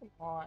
Come on.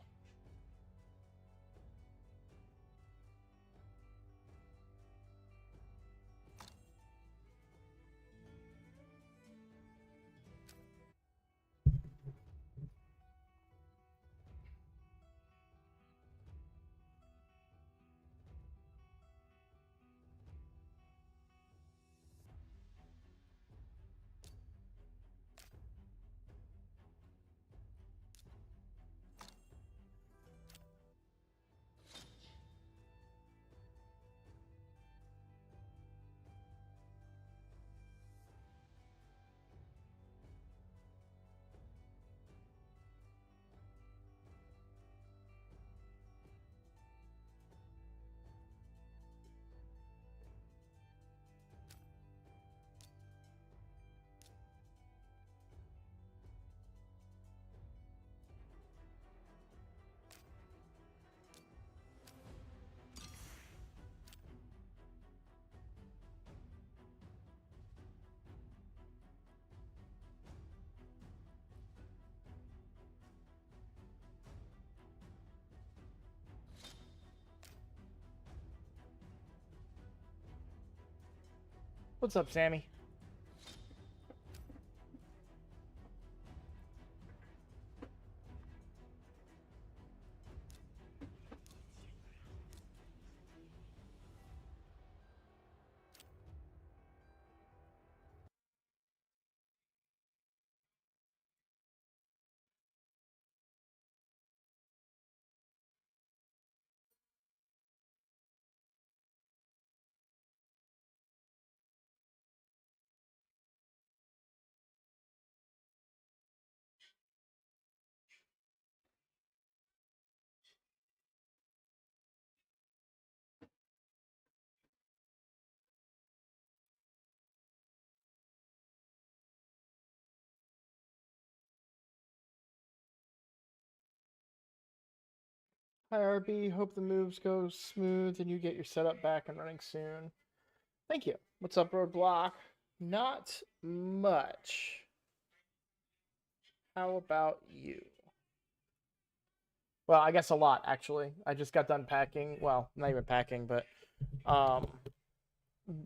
What's up, Sammy? Hi, RB. Hope the moves go smooth and you get your setup back and running soon. Thank you. What's up, Roadblock? Not much. How about you? Well, I guess a lot, actually. I just got done packing. Well, not even packing, but um,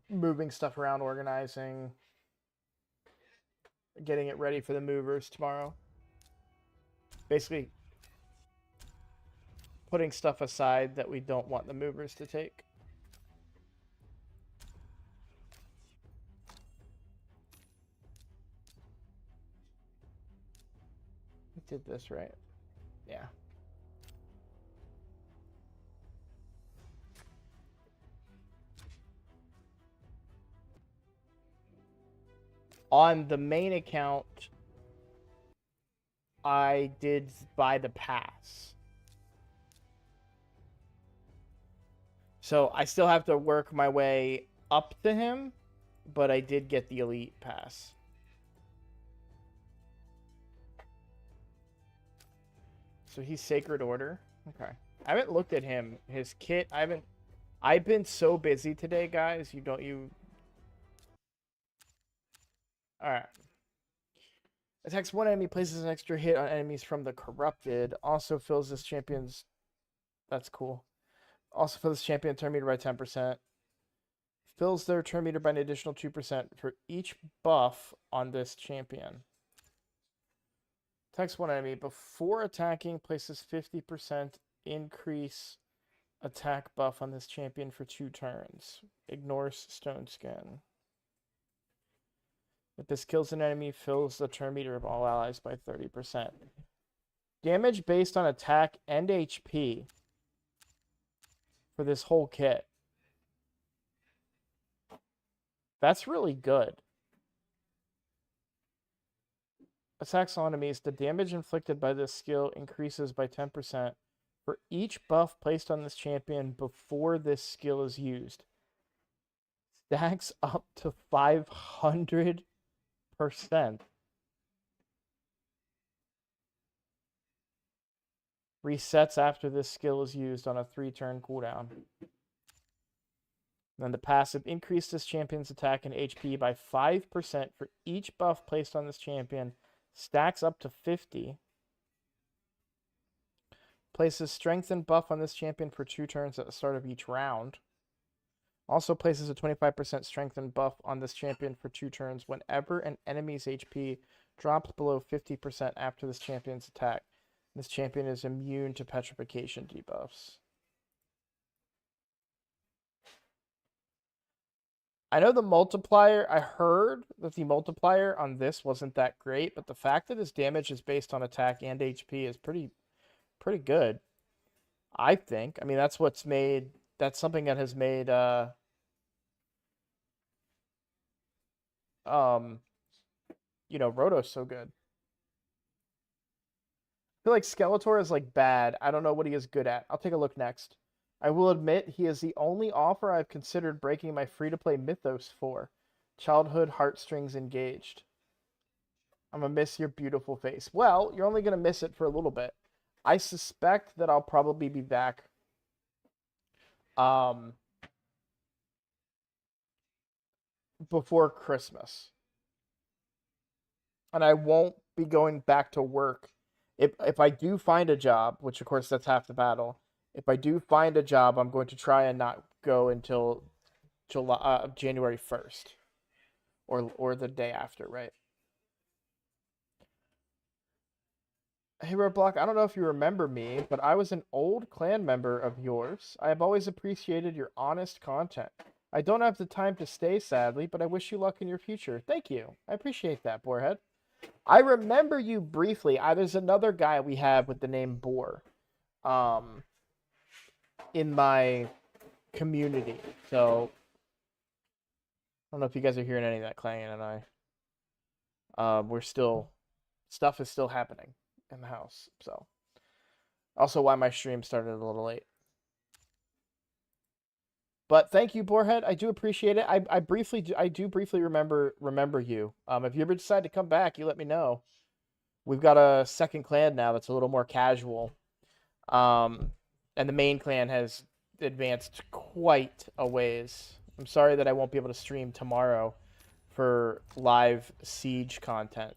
moving stuff around, organizing, getting it ready for the movers tomorrow. Basically, putting stuff aside that we don't want the movers to take. I did this right. Yeah. On the main account, I did buy the pass. So I still have to work my way up to him, but I did get the elite pass. So he's Sacred Order. Okay. I haven't looked at him. His kit, I haven't. I've been so busy today, guys. You. All right. Attacks one enemy, places an extra hit on enemies from the corrupted. Also fills this champion's. That's cool. Also fills this champion turn meter by 10%. Fills their turn meter by an additional 2% for each buff on this champion. Attacks one enemy. Before attacking, places 50% increase attack buff on this champion for 2 turns. Ignores Stone Skin. If this kills an enemy, fills the turn meter of all allies by 30%. Damage based on attack and HP for this whole kit. That's really good. Attacks on enemies. The damage inflicted by this skill increases by 10% for each buff placed on this champion before this skill is used. Stacks up to 500%. Resets after this skill is used on a 3-turn cooldown. Then the passive increased this champion's attack and HP by 5% for each buff placed on this champion. Stacks up to 50. Places strengthen buff on this champion for 2 turns at the start of each round. Also places a 25% strengthen buff on this champion for 2 turns whenever an enemy's HP drops below 50% after this champion's attack. This champion is immune to petrification debuffs. I know the multiplier, I heard that the multiplier on this wasn't that great, but the fact that his damage is based on attack and HP is pretty good, I think. I mean, that's something that has made, Rotos so good. I feel like Skeletor is like bad. I don't know what he is good at. I'll take a look next. I will admit he is the only offer I've considered breaking my free-to-play mythos for. Childhood heartstrings engaged. I'm gonna miss your beautiful face. Well, you're only gonna miss it for a little bit. I suspect that I'll probably be back before Christmas. And I won't be going back to work. If I do find a job, which of course that's half the battle, if I do find a job, I'm going to try and not go until January 1st. Or the day after, right? Hey, Roadblock, I don't know if you remember me, but I was an old clan member of yours. I have always appreciated your honest content. I don't have the time to stay, sadly, but I wish you luck in your future. Thank you. I appreciate that, Boarhead. I remember you briefly. There's another guy we have with the name Boar in my community. So, I don't know if you guys are hearing any of that clanging, and stuff is still happening in the house. So, also why my stream started a little late. But thank you, Boarhead. I do appreciate it. I do briefly remember you. If you ever decide to come back, you let me know. We've got a second clan now that's a little more casual. And the main clan has advanced quite a ways. I'm sorry that I won't be able to stream tomorrow for live Siege content.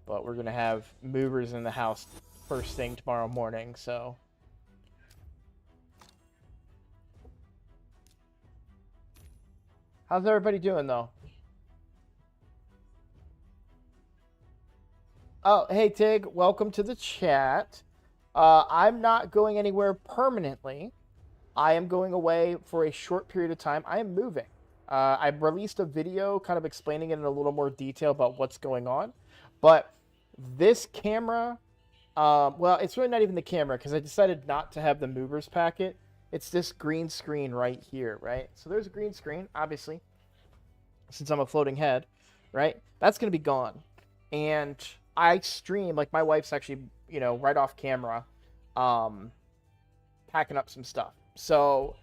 But we're going to have movers in the house first thing tomorrow morning, so... How's everybody doing, though? Oh, hey, Tig. Welcome to the chat. I'm not going anywhere permanently. I am going away for a short period of time. I am moving. I've released a video kind of explaining it in a little more detail about what's going on. But this camera... well, it's really not even the camera, because I decided not to have the movers packet. It's this green screen right here, right? So there's a green screen, obviously, since I'm a floating head, right? That's going to be gone. And I stream, like my wife's actually, right off camera, packing up some stuff. So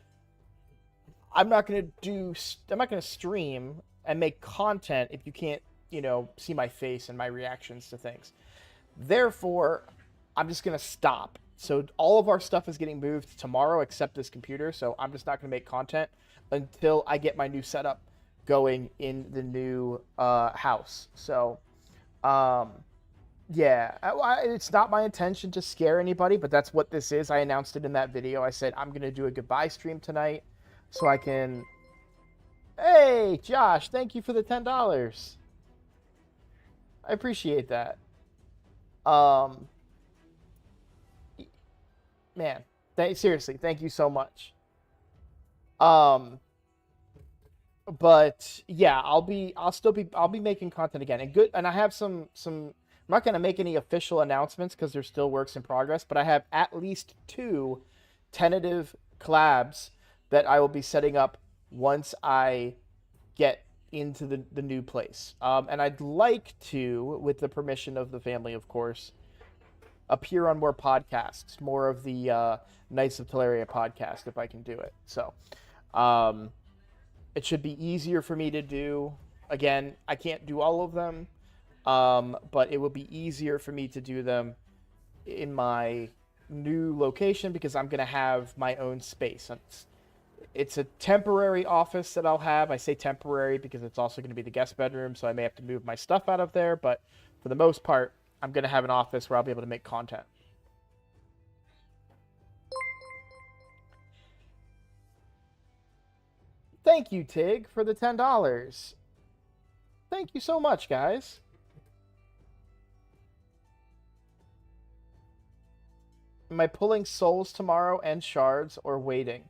I'm not going to stream and make content if you can't, see my face and my reactions to things. Therefore, I'm just going to stop. So all of our stuff is getting moved tomorrow except this computer, so I'm just not going to make content until I get my new setup going in the new house. So, yeah, it's not my intention to scare anybody, but that's what this is. I announced it in that video. I said I'm going to do a goodbye stream tonight so I can... Hey, Josh, thank you for the $10. I appreciate that. Man, seriously, thank you so much. But yeah, I'll be making content again, and I have some. I'm not gonna make any official announcements because they're still works in progress, but I have at least 2 tentative collabs that I will be setting up once I get into the new place. And I'd like to, with the permission of the family, of course, appear on more podcasts, more of the Knights of Teleria podcast, if I can do it. So, it should be easier for me to do. Again, I can't do all of them, but it will be easier for me to do them in my new location because I'm going to have my own space. It's a temporary office that I'll have. I say temporary because it's also going to be the guest bedroom, so I may have to move my stuff out of there, but for the most part, I'm going to have an office where I'll be able to make content. Thank you, Tig, for the $10. Thank you so much, guys. Am I pulling souls tomorrow and shards or waiting?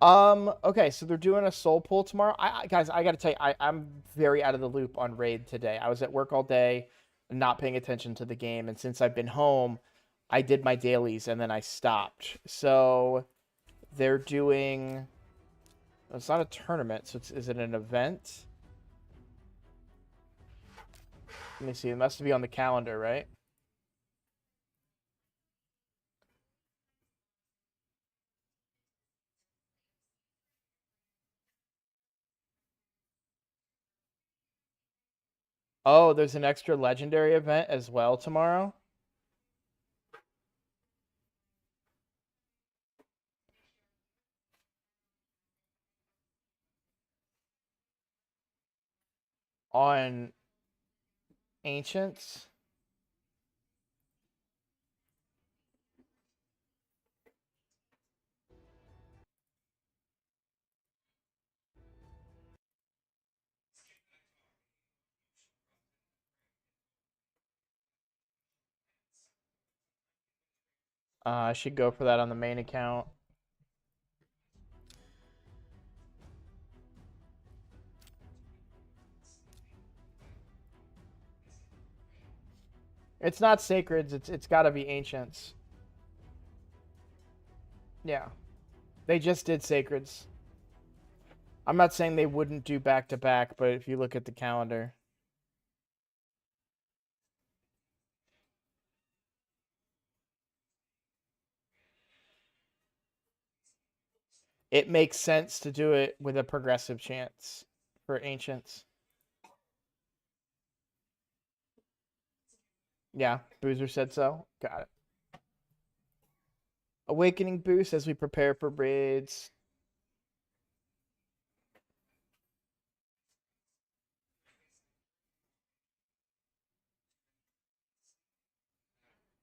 Okay, so they're doing a soul pull tomorrow. Guys, I gotta tell you, I'm very out of the loop on Raid today. I was at work all day, not paying attention to the game, and since I've been home, I did my dailies and then I stopped. So they're doing. It's not a tournament, so is it an event? Let me see. It must be on the calendar, right? Oh, there's an extra legendary event as well tomorrow. On Ancients. I should go for that on the main account. It's not Sacreds. It's got to be Ancients. Yeah. They just did Sacreds. I'm not saying they wouldn't do back-to-back, but if you look at the calendar. It makes sense to do it with a progressive chance for Ancients. Yeah, Boozer said so. Got it. Awakening boost as we prepare for raids.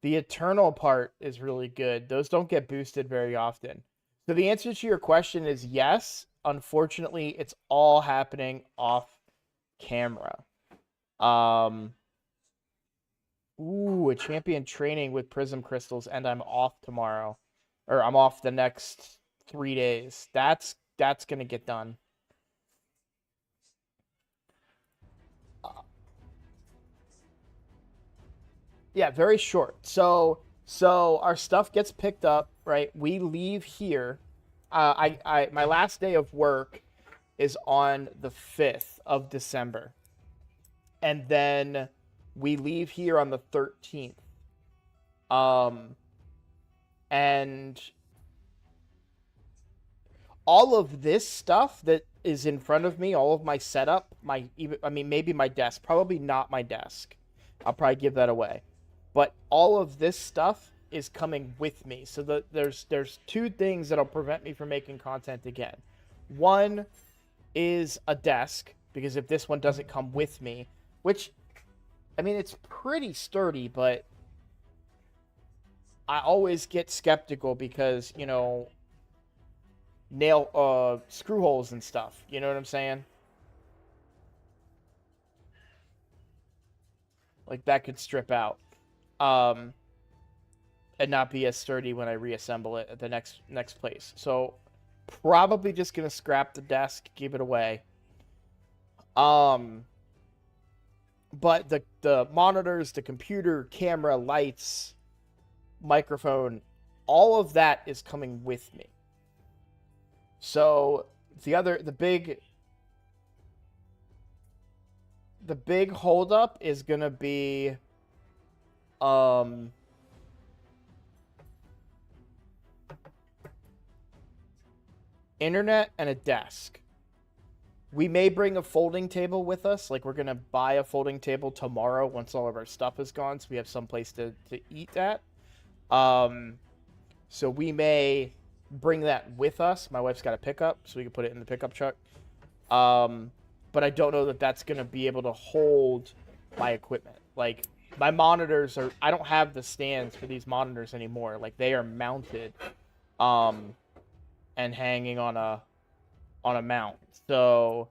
The Eternal part is really good. Those don't get boosted very often. So the answer to your question is yes. Unfortunately, it's all happening off camera. Ooh, a champion training with Prism Crystals, and I'm off tomorrow. Or I'm off the next 3 days. That's gonna get done. Yeah, very short. So our stuff gets picked up, right? We leave here. My last day of work is on the 5th of December. And then we leave here on the 13th. And all of this stuff that is in front of me, all of my setup, maybe my desk, probably not my desk. I'll probably give that away. But all of this stuff is coming with me. So there's 2 things that'll prevent me from making content again. One is a desk, because if this one doesn't come with me, which, I mean, it's pretty sturdy, but I always get skeptical because, you know, screw holes and stuff. You know what I'm saying? Like, that could strip out. And not be as sturdy when I reassemble it at the next place. So probably just gonna scrap the desk, give it away. But the monitors, the computer, camera, lights, microphone, all of that is coming with me. So the big holdup is gonna be internet and a desk. We may bring a folding table with us. Like, we're going to buy a folding table tomorrow once all of our stuff is gone, so we have some place to eat at. So we may bring that with us. My wife's got a pickup, so we can put it in the pickup truck. But I don't know that that's going to be able to hold my equipment. Like, my monitors are, I don't have the stands for these monitors anymore. Like, they are mounted and hanging on a mount. So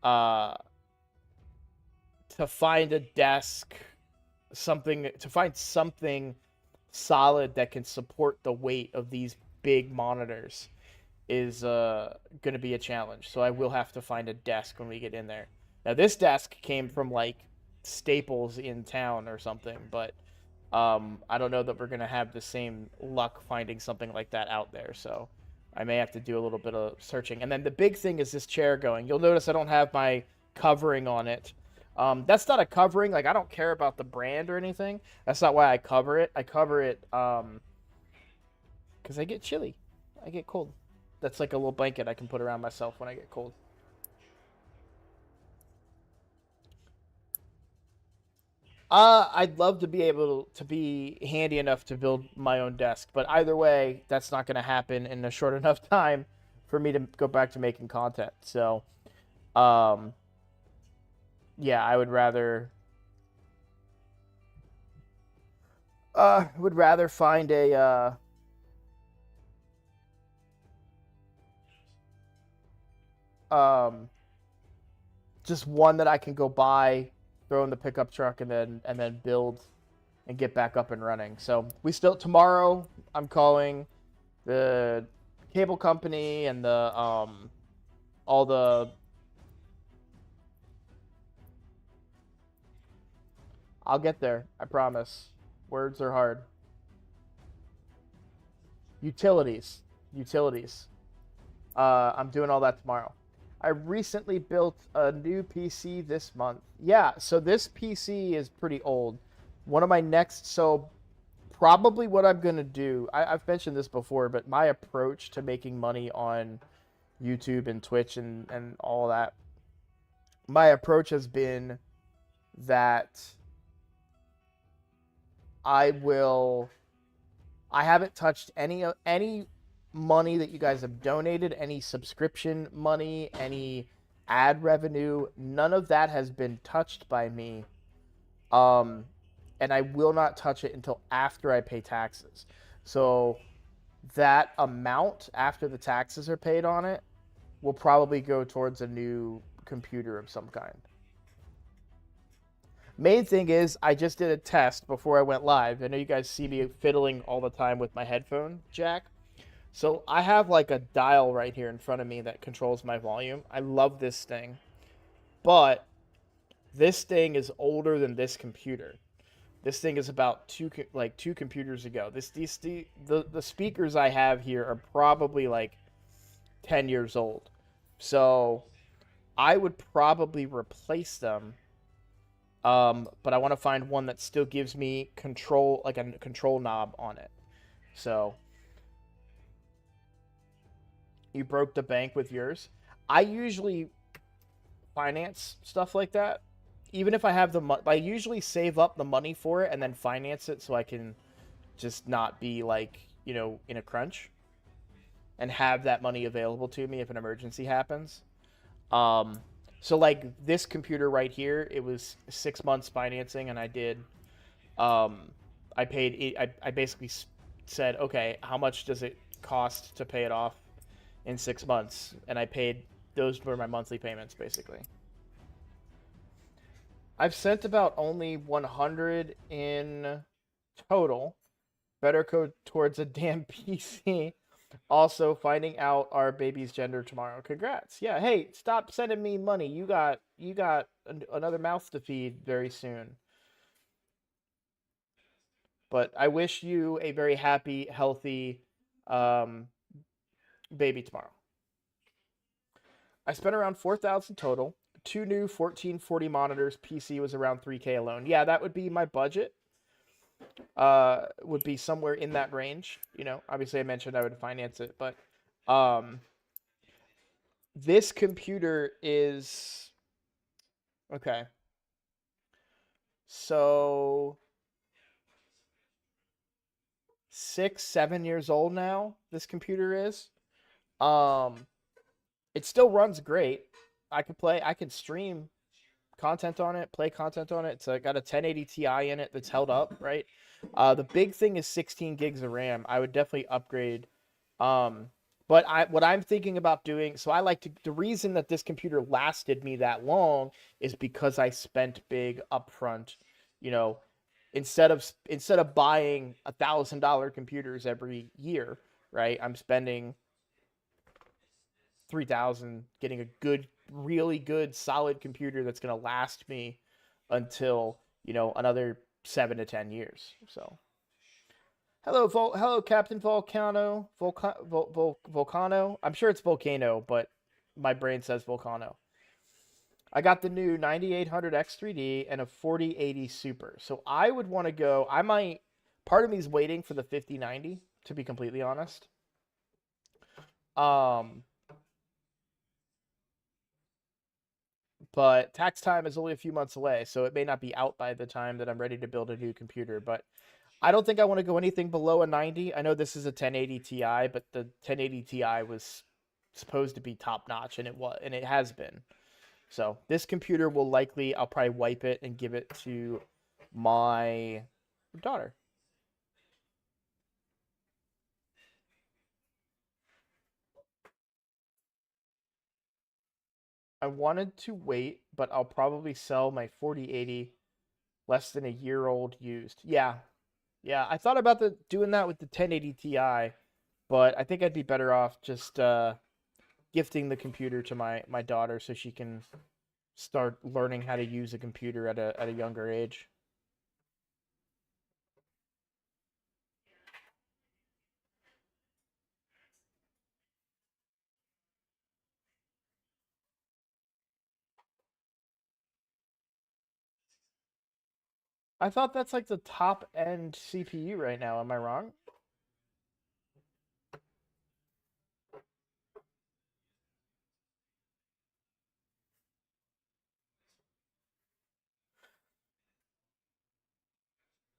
to find a desk, to find something solid that can support the weight of these big monitors is going to be a challenge. So I will have to find a desk when we get in there. Now, this desk came from like Staples in town or something, but I don't know that we're going to have the same luck finding something like that out there. So I may have to do a little bit of searching. And then the big thing is this chair going. You'll notice I don't have my covering on it. That's not a covering. Like, I don't care about the brand or anything. That's not why I cover it. I cover it because I get chilly. I get cold. That's like a little blanket I can put around myself when I get cold. I'd love to be able to be handy enough to build my own desk, but either way, that's not going to happen in a short enough time for me to go back to making content. So, um, yeah, I would rather find a um just one that I can go buy, throw in the pickup truck, and then build and get back up and running. So we still, tomorrow I'm calling the cable company and the all the, I'll get there, I promise. Words are hard. Utilities. I'm doing all that tomorrow. I recently built a new PC this month. Yeah, so this PC is pretty old. One of my next, so probably what I'm going to do, I've mentioned this before, but my approach to making money on YouTube and Twitch and all that, my approach has been that I will, I haven't touched any money that you guys have donated, any subscription money, any ad revenue. None of that has been touched by me. And I will not touch it until after I pay taxes. So that amount after the taxes are paid on it will probably go towards a new computer of some kind. Main thing is, I just did a test before I went live. I know you guys see me fiddling all the time with my headphone jack. So I have like a dial right here in front of me that controls my volume. I love this thing. But this thing is older than this computer. This thing is about two computers ago. The speakers I have here are probably like 10 years old. So I would probably replace them. But I want to find one that still gives me control, like a control knob on it. So you broke the bank with yours. I usually finance stuff like that. Even if I have the money, I usually save up the money for it and then finance it so I can just not be like, in a crunch and have that money available to me if an emergency happens. So like this computer right here, it was 6 months financing, and I did. I paid. I basically said, okay, how much does it cost to pay it off in 6 months? And I paid. Those were my monthly payments, basically. I've sent about only 100 in total. Better go towards a damn PC. Also, finding out our baby's gender tomorrow. Congrats. Yeah, hey, stop sending me money. You got another mouth to feed very soon. But I wish you a very happy, healthy baby tomorrow. I spent around 4,000 total. 2 new 1440 monitors. PC was around 3K alone. Yeah, that would be my budget. Would be somewhere in that range. Obviously I mentioned I would finance it, but this computer is okay. So 6-7 years old now, this computer is. It still runs great. I can stream content on it, play content on it. It's got a 1080 Ti in it that's held up, right? The big thing is 16 gigs of RAM. I would definitely upgrade. But what I'm thinking about doing, so I like to, the reason that this computer lasted me that long is because I spent big upfront, you know, instead of buying $1,000 computers every year, right? I'm spending 3,000 getting a good, really good, solid computer that's going to last me until, another 7 to 10 years. So, hello, Captain Volcano, Volcano. I'm sure it's Volcano, but my brain says Volcano. I got the new 9800 X3D and a 4080 Super. So I would want to go. Part of me is waiting for the 5090, to be completely honest. But tax time is only a few months away, so it may not be out by the time that I'm ready to build a new computer. But I don't think I want to go anything below a 90. I know this is a 1080 Ti, but the 1080 Ti was supposed to be top notch, and it has been. So this computer will likely, I'll probably wipe it and give it to my daughter. I wanted to wait, but I'll probably sell my 4080 less than a year old used. Yeah. Yeah, I thought about doing that with the 1080 Ti, but I think I'd be better off just gifting the computer to my daughter so she can start learning how to use a computer at a younger age. I thought that's like the top end CPU right now. Am I wrong?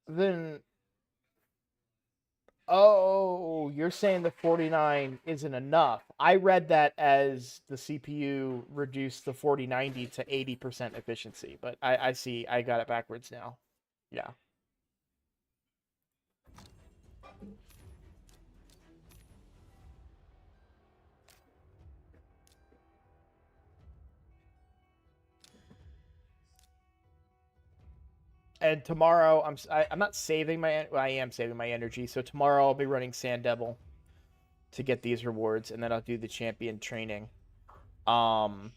Then, oh, you're saying the 49 isn't enough. I read that as the CPU reduced the 4090 to 80% efficiency, but I see. I got it backwards now. Yeah. And tomorrow I'm not saving I am saving my energy. So tomorrow I'll be running Sand Devil to get these rewards, and then I'll do the champion training. Um,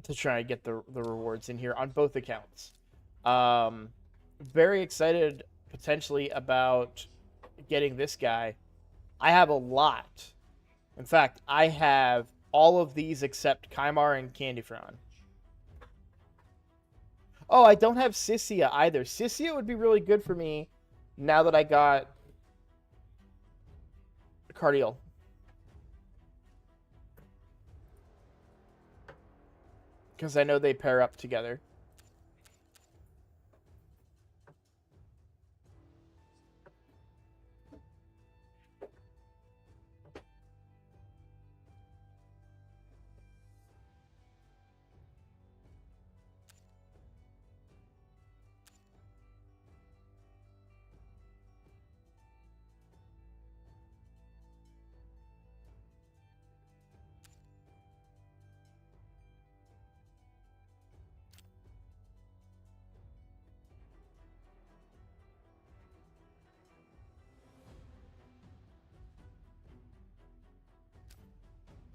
to try and get the rewards in here on both accounts. Very excited potentially about getting this guy. I have a lot. In fact, I have all of these except Kymar and Candyfron. Oh, I don't have Sissia either. Sissia would be really good for me now that I got Cardiel. Because I know they pair up together.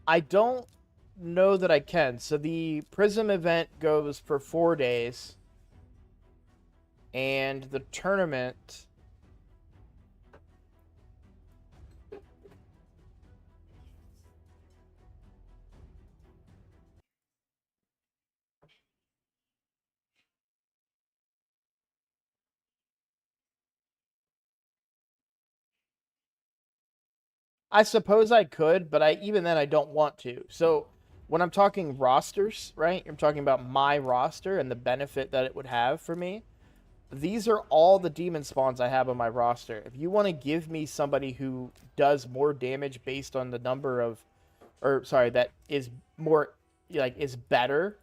I don't know that I can. So the Prism event goes for 4 days. And the tournament... I suppose I could, but even then I don't want to. So when I'm talking rosters, right? I'm talking about my roster and the benefit that it would have for me. These are all the demon spawns I have on my roster. If you want to give me somebody who does more damage based on the number of, or sorry, that is more, like, is better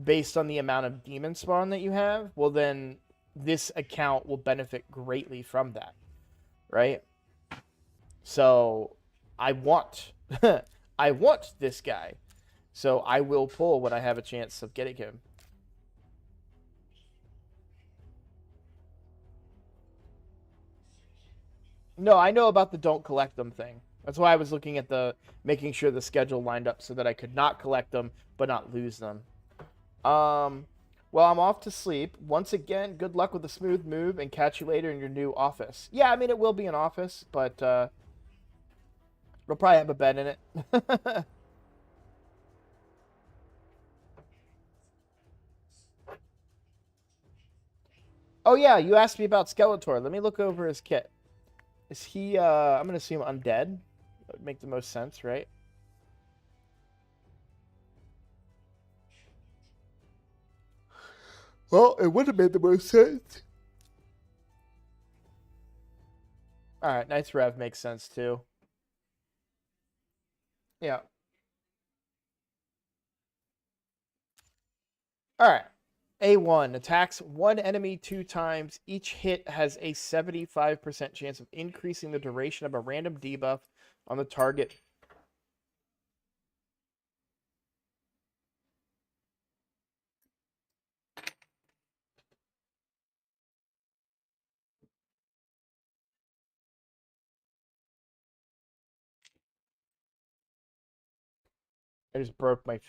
based on the amount of demon spawn that you have, well then this account will benefit greatly from that, right? So I want I want this guy. So I will pull when I have a chance of getting him. No, I know about the don't collect them thing. That's why I was looking at the making sure the schedule lined up so that I could not collect them but not lose them. Well, I'm off to sleep. Once again, good luck with a smooth move and catch you later in your new office. Yeah, I mean, it will be an office, but it'll probably have a bed in it. Oh, yeah, you asked me about Skeletor. Let me look over his kit. Is he, I'm going to assume undead? That would make the most sense, right? Well, it would have made the most sense. Alright, Knight's Rev makes sense, too. Yeah. Alright. A1 attacks one enemy 2 times. Each hit has a 75% chance of increasing the duration of a random debuff on the target. I just broke my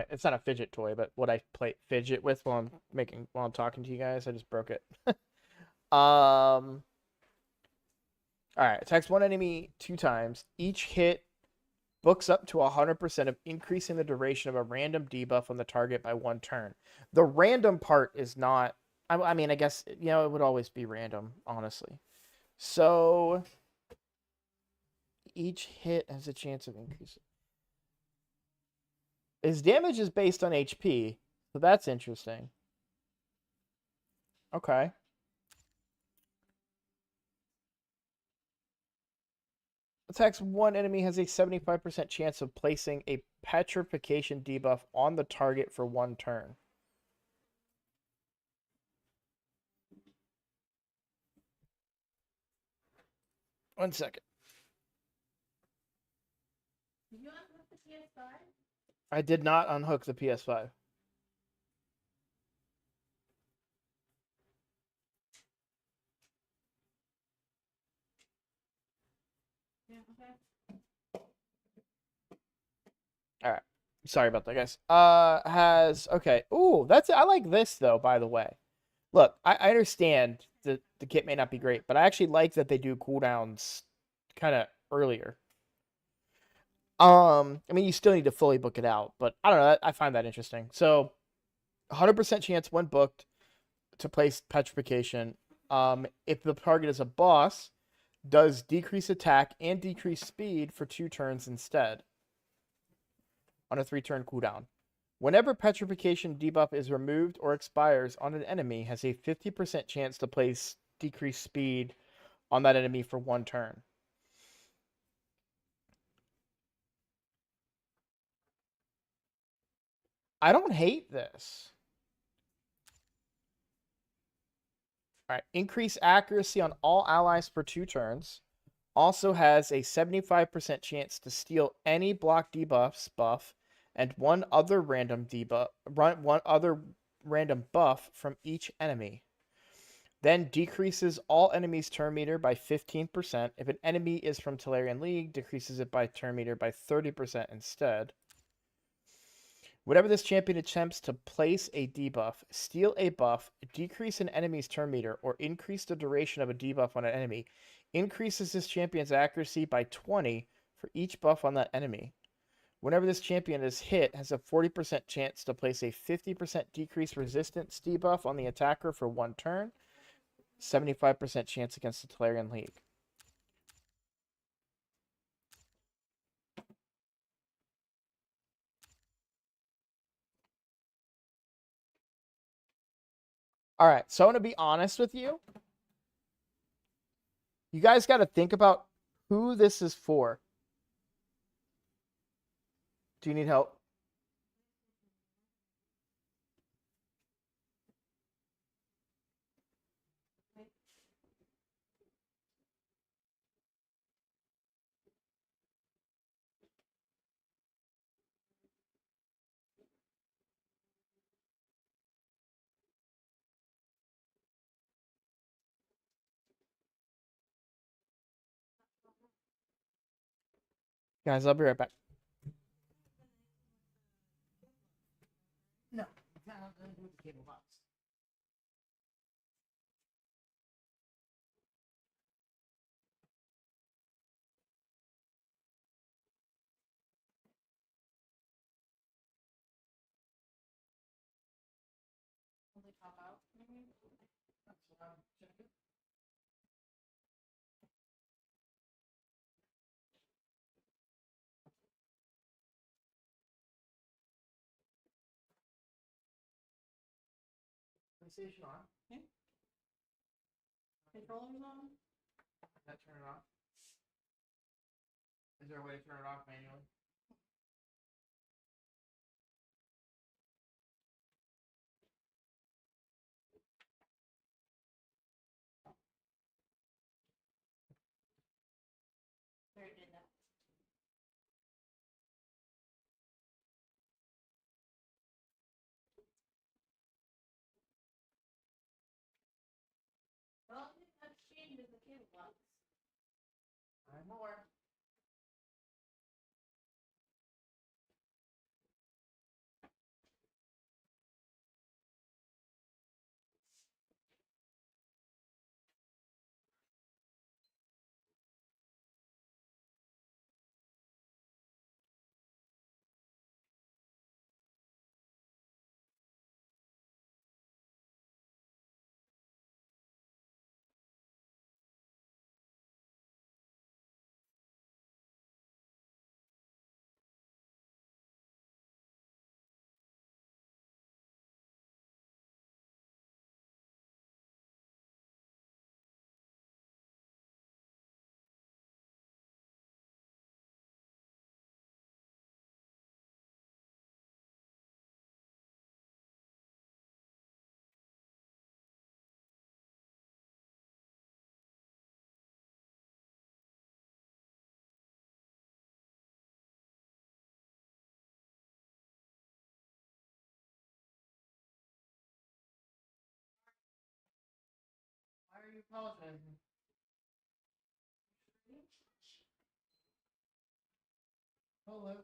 it's not a fidget toy, but what I play fidget with while I'm talking to you guys. I just broke it. All right, attacks one enemy 2 times. Each hit books up to 100% of increasing the duration of a random debuff on the target by 1 turn. The random part is not. I mean, I guess it would always be random, honestly. So each hit has a chance of increasing. His damage is based on HP, so that's interesting. Okay. Attacks one enemy has a 75% chance of placing a petrification debuff on the target for 1 turn. One second. Did you unhook the PS5? I did not unhook the PS5. Yeah, okay. All right. Sorry about that, guys. Okay. Ooh, I like this though, by the way. Look, I understand that the kit may not be great, but I actually like that they do cooldowns kind of earlier. I mean, you still need to fully book it out, but I don't know. I find that interesting. So, 100% chance when booked to place petrification. If the target is a boss, does decrease attack and decrease speed for 2 turns instead on a 3-turn cooldown. Whenever petrification debuff is removed or expires on an enemy, has a 50% chance to place decreased speed on that enemy for 1 turn. I don't hate this. All right, increase accuracy on all allies for 2 turns. Also has a 75% chance to steal any block debuffs buff and one other random buff from each enemy. Then decreases all enemies' turn meter by 15%. If an enemy is from Tolarian League, decreases it by turn meter by 30% instead. Whenever this champion attempts to place a debuff, steal a buff, decrease an enemy's turn meter, or increase the duration of a debuff on an enemy, increases this champion's accuracy by 20 for each buff on that enemy. Whenever this champion is hit, has a 40% chance to place a 50% decreased resistance debuff on the attacker for 1 turn. 75% chance against the Tolarian League. All right, so I'm going to be honest with you. You guys got to think about who this is for. Do you need help? Guys, I'll be right back. No. Cable box. PlayStation on. Yeah. Controllers on? That turn it off. Is there a way to turn it off manually? Where did that? Well, that's changed in the cable box. I'm aware. Why are you apologizing? Hello.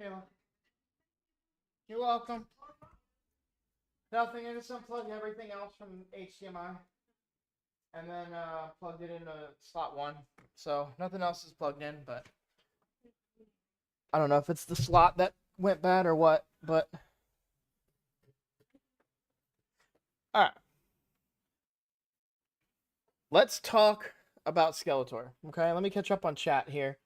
Kayla. You're welcome. Nothing, I just unplugged everything else from HDMI. And then plugged it into slot 1. So nothing else is plugged in, but I don't know if it's the slot that went bad or what, but alright. Let's talk about Skeletor. Okay, let me catch up on chat here.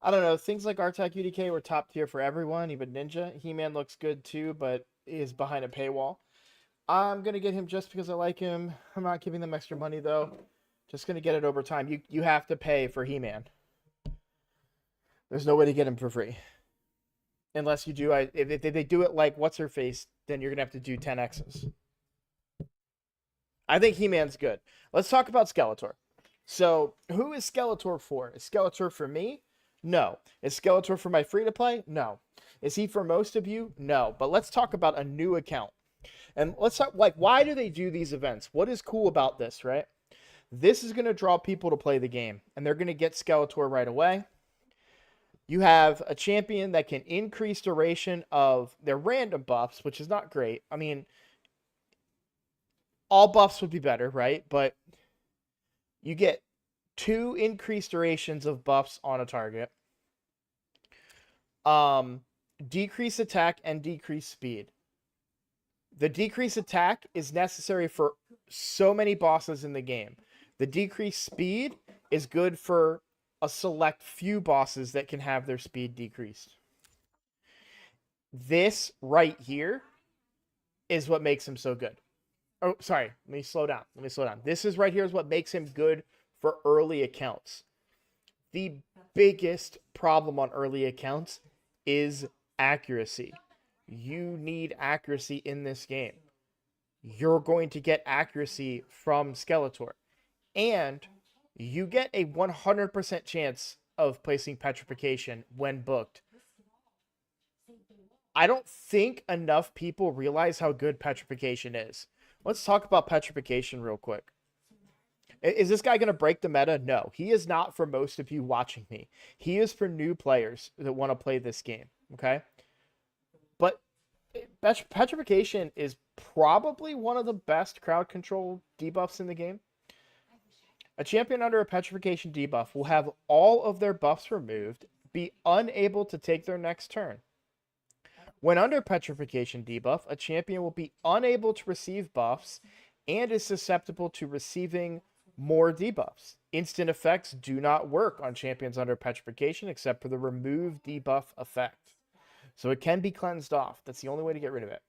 I don't know, things like Artak UDK were top tier for everyone, even Ninja. He-Man looks good too, but is behind a paywall. I'm gonna get him just because I like him. I'm not giving them extra money though. Just gonna get it over time. You have to pay for He-Man. There's no way to get him for free. Unless you do, if they do it like what's her face, then you're gonna have to do 10x's. I think He-Man's good. Let's talk about Skeletor. So, who is Skeletor for? Is Skeletor for me? No. Is Skeletor for my free to play? No. Is he for most of you? No. But let's talk about a new account. And let's talk, like, why do they do these events? What is cool about this, right? This is going to draw people to play the game, and they're going to get Skeletor right away. You have a champion that can increase duration of their random buffs, which is not great. I mean, all buffs would be better, right? But you get 2 increased durations of buffs on a target. Decrease attack and decrease speed. The decrease attack is necessary for so many bosses in the game. The decreased speed is good for a select few bosses that can have their speed decreased. This right here is what makes him so good. Oh, sorry. Let me slow down. This is right here is what makes him good for early accounts. The biggest problem on early accounts is accuracy. You need accuracy in this game. You're going to get accuracy from Skeletor. And you get a 100% chance of placing Petrification when booked. I don't think enough people realize how good Petrification is. Let's talk about Petrification real quick. Is this guy going to break the meta? No, he is not for most of you watching me. He is for new players that want to play this game, okay? But Petrification is probably one of the best crowd control debuffs in the game. A champion under a Petrification debuff will have all of their buffs removed, be unable to take their next turn. When under Petrification debuff, a champion will be unable to receive buffs and is susceptible to receiving more debuffs. Instant effects do not work on champions under Petrification except for the remove debuff effect. So it can be cleansed off. That's the only way to get rid of it.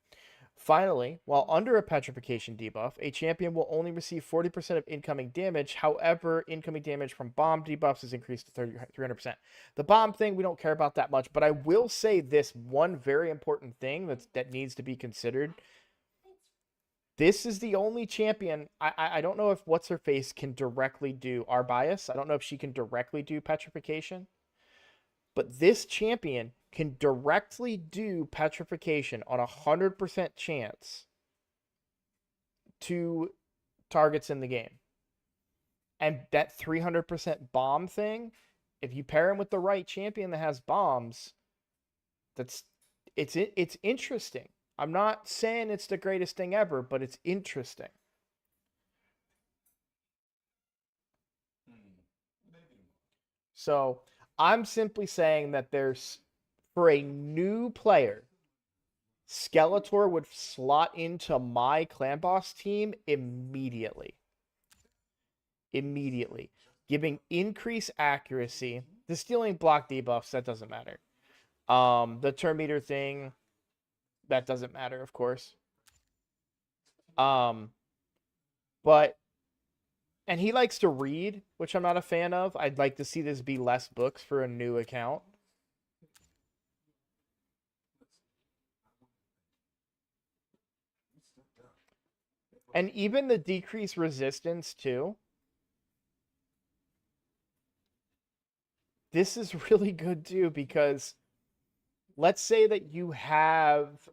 Finally, while under a Petrification debuff, a champion will only receive 40% of incoming damage. However, incoming damage from bomb debuffs is increased to 300%. The bomb thing, we don't care about that much, but I will say this one very important thing that needs to be considered. This is the only champion. I don't know if What's-Her-Face can directly do Arbias. I don't know if she can directly do Petrification. But this champion can directly do Petrification on 100% chance to targets in the game. And that 300% bomb thing, if you pair him with the right champion that has bombs, it's interesting. I'm not saying it's the greatest thing ever, but it's interesting. So I'm simply saying that for a new player, Skeletor would slot into my clan boss team immediately. Giving increased accuracy. The stealing block debuffs, that doesn't matter. The turn meter thing, that doesn't matter, of course. And he likes to read, which I'm not a fan of. I'd like to see this be less books for a new account. And even the decreased resistance, too. This is really good, too, because let's say that you have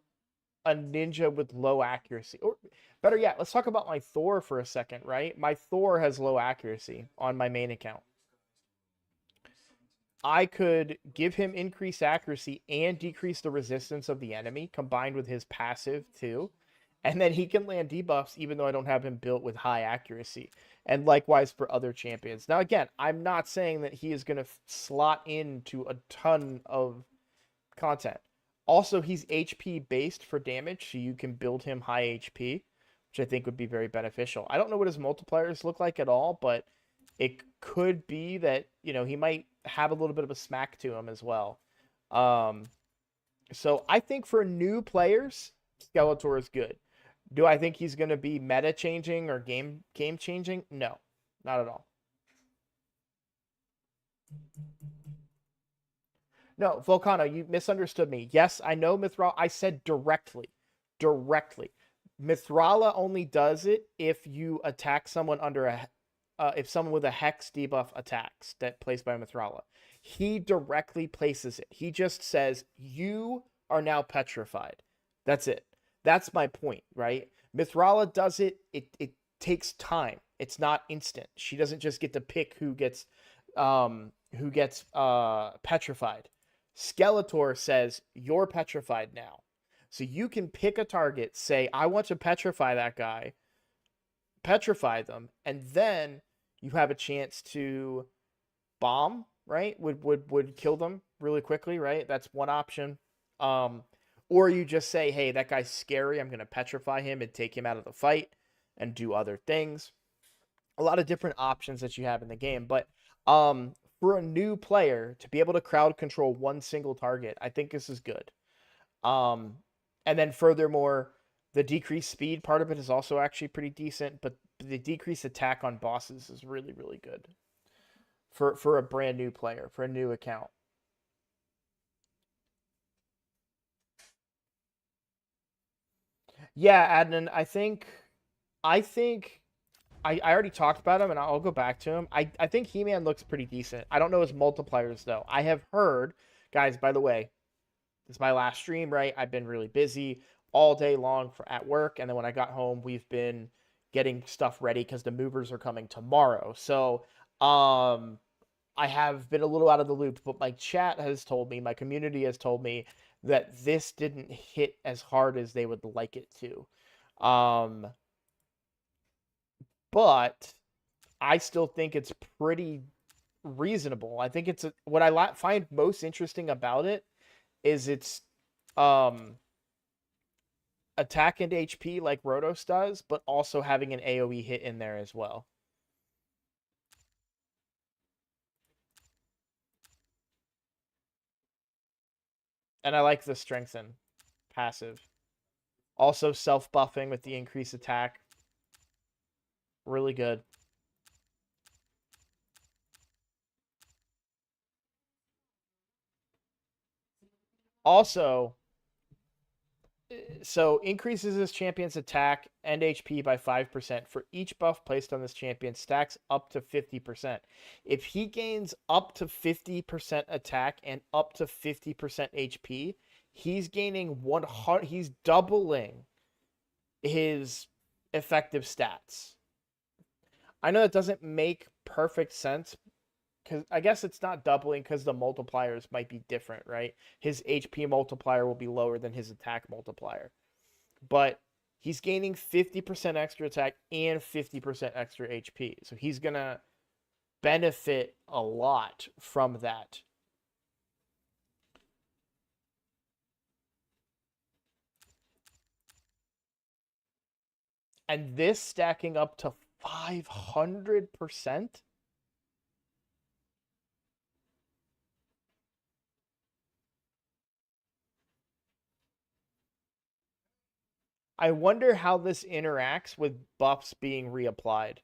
a ninja with low accuracy. Or better yet, let's talk about my Thor for a second, right? My Thor has low accuracy on my main account. I could give him increased accuracy and decrease the resistance of the enemy combined with his passive too. And then he can land debuffs even though I don't have him built with high accuracy. And likewise for other champions. Now again, I'm not saying that he is going to slot into a ton of content. Also, he's HP based for damage, so you can build him high HP, which I think would be very beneficial. I don't know what his multipliers look like at all, but it could be that, he might have a little bit of a smack to him as well. So I think for new players, Skeletor is good. Do I think he's going to be meta changing or game changing? No, not at all. No, Volcano, you misunderstood me. Yes, I know Mithrala. I said directly. Mithrala only does it if you attack someone if someone with a hex debuff attacks that placed by Mithrala. He directly places it. He just says, you are now petrified. That's it. That's my point, right? Mithrala does it. It takes time. It's not instant. She doesn't just get to pick who gets petrified. Skeletor says, you're petrified now. So you can pick a target, say, I want to petrify that guy, petrify them, and then you have a chance to bomb, right? Would kill them really quickly, right? That's one option. Or you just say, hey, that guy's scary. I'm gonna petrify him and take him out of the fight and do other things. A lot of different options that you have in the game, but for a new player to be able to crowd control one single target, I think this is good. Um, and then furthermore, the decreased speed part of it is also actually pretty decent, but the decreased attack on bosses is really, really good for a brand new player, for a new account. Yeah, Adnan, I think I already talked about him and I'll go back to him. I think He-Man looks pretty decent. I don't know his multipliers though. I have heard, guys, by the way, this is my last stream, right? I've been really busy all day long at work, and then when I got home, we've been getting stuff ready because the movers are coming tomorrow. So, I have been a little out of the loop, but my chat has told me, my community has told me that this didn't hit as hard as they would like it to. Um, but I still think it's pretty reasonable. I think what I find most interesting about it is its um attack and HP like Rotos does, but also having an AoE hit in there as well. And I like the strengthen passive. Also self-buffing with the increased attack. Really good. Also, so increases his champion's attack and HP by 5% for each buff placed on this champion, stacks up to 50%. If he gains up to 50% attack and up to 50% HP, he's gaining 100, he's doubling his effective stats. I know that doesn't make perfect sense, because I guess it's not doubling because the multipliers might be different, right? His HP multiplier will be lower than his attack multiplier. But he's gaining 50% extra attack and 50% extra HP. So he's going to benefit a lot from that. And this stacking up to 500%? I wonder how this interacts with buffs being reapplied.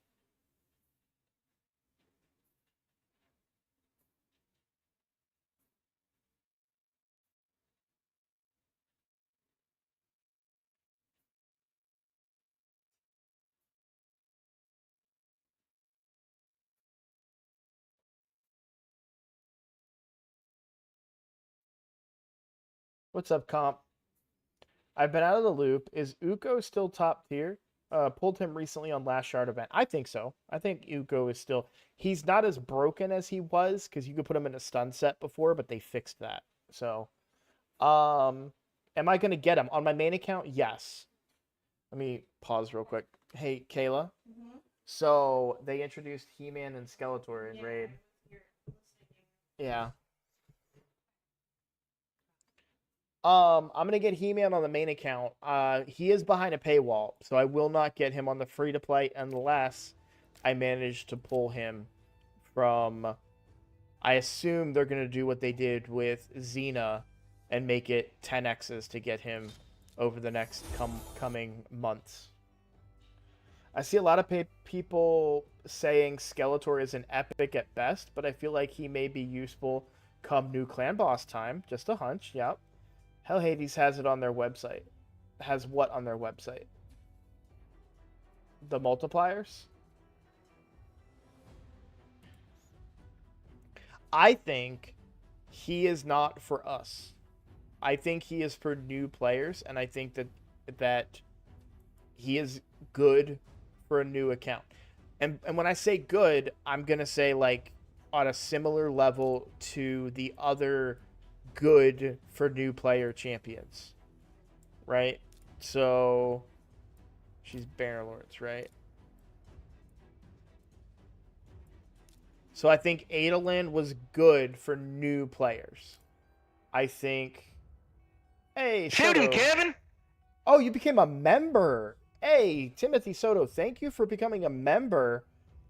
What's up, comp? I've been out of the loop. Is Uko still top tier? Pulled him recently on last shard event. I think so. I think Uko is still. He's not as broken as he was because you could put him in a stun set before, but they fixed that. So, am I gonna get him on my main account? Yes. Let me pause real quick. Hey, Kayla. Mm-hmm. So they introduced He-Man and Skeletor in Yeah, Raid. you're listening. Yeah. I'm gonna get He-Man on the main account. He is behind a paywall, so I will not get him on the free to play unless I manage to pull him from. I assume they're gonna do what they did with Xena and make it 10x's to get him over the next coming months. I see a lot of people saying Skeletor is an epic at best, but I feel like he may be useful come new clan boss time. Just a hunch. Yep. Hell Hades has it on their website. Has what on their website? The multipliers? I think he is not for us. I think he is for new players, and I think that he is good for a new account. And when I say good, I'm gonna say like on a similar level to the other good for new player champions, right? So she's Bannerlords, right? So I think Adolin was good for new players. I think. Hey, Shoot him, Soto. Kevin! Oh, you became a member. Hey, Timothy Soto, thank you for becoming a member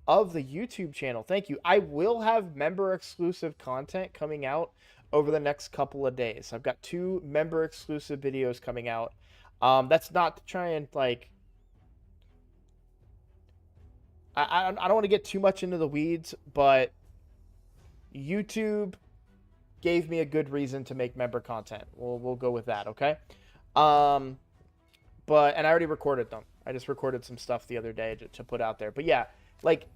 of the YouTube channel. Thank you. I will have member exclusive content coming out over the next couple of days. I've got 2 member exclusive videos coming out. That's not to try and like. I don't want to get too much into the weeds, but YouTube gave me a good reason to make member content. We'll go with that, okay? And I already recorded them. I just recorded some stuff the other day to put out there. But yeah, like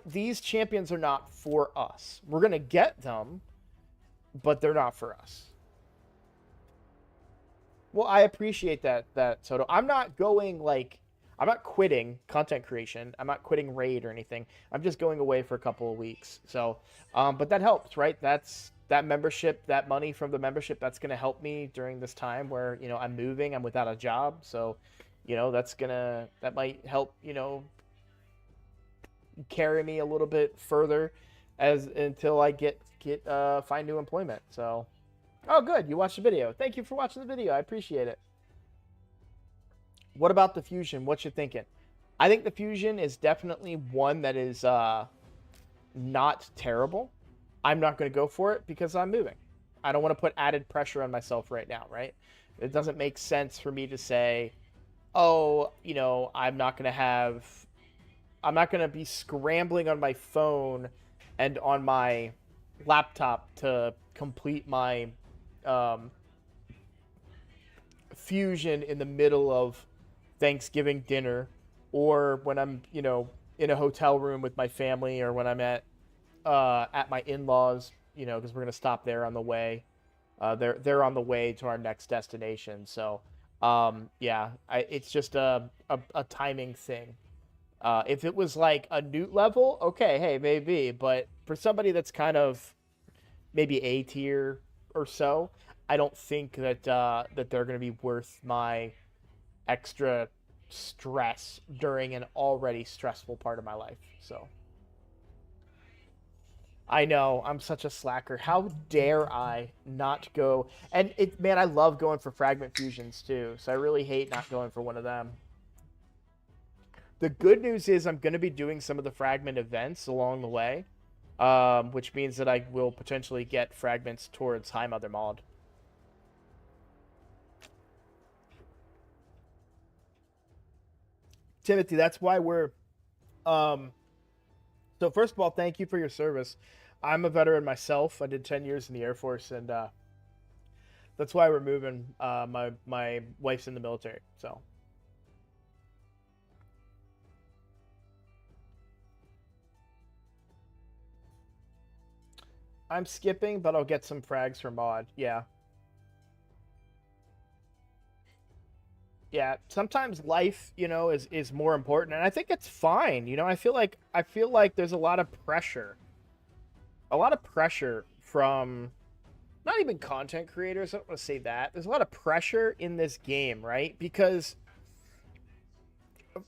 these champions are not for us. We're gonna get them, but they're not for us. Well, I appreciate that Soto. I'm not quitting content creation. I'm not quitting Raid or anything. I'm just going away for a couple of weeks. So, but that helps, right? That membership, that money from the membership, that's going to help me during this time where, I'm moving, I'm without a job. So, that might help, carry me a little bit further until I find new employment. So, oh, good. You watched the video. Thank you for watching the video. I appreciate it. What about the Fusion? What you thinking? I think the Fusion is definitely one that is not terrible. I'm not going to go for it because I'm moving. I don't want to put added pressure on myself right now, right? It doesn't make sense for me to say, oh, I'm not going to be scrambling on my phone and on my laptop to complete my Fusion in the middle of Thanksgiving dinner, or when I'm, in a hotel room with my family, or when I'm at my in-laws, because we're gonna stop there on the way. They're on the way to our next destination. So, yeah, it's just a timing thing. If it was like a Newt level, okay, hey, maybe, but for somebody that's kind of maybe A tier or so, I don't think that that they're gonna be worth my extra stress during an already stressful part of my life. So I know I'm such a slacker. How dare I not go? And man, I love going for fragment fusions too. So I really hate not going for one of them. The good news is I'm going to be doing some of the fragment events along the way, which means that I will potentially get fragments towards High Mother Maud. Timothy, that's why we're so first of all, thank you for your service. I'm a veteran myself. I did 10 years in the Air Force, and that's why we're moving. My wife's in the military, so. I'm skipping, but I'll get some frags for Maud. Yeah. Yeah, sometimes life, is more important, and I think it's fine. I feel like there's a lot of pressure. A lot of pressure from not even content creators. I don't want to say that. There's a lot of pressure in this game, right? Because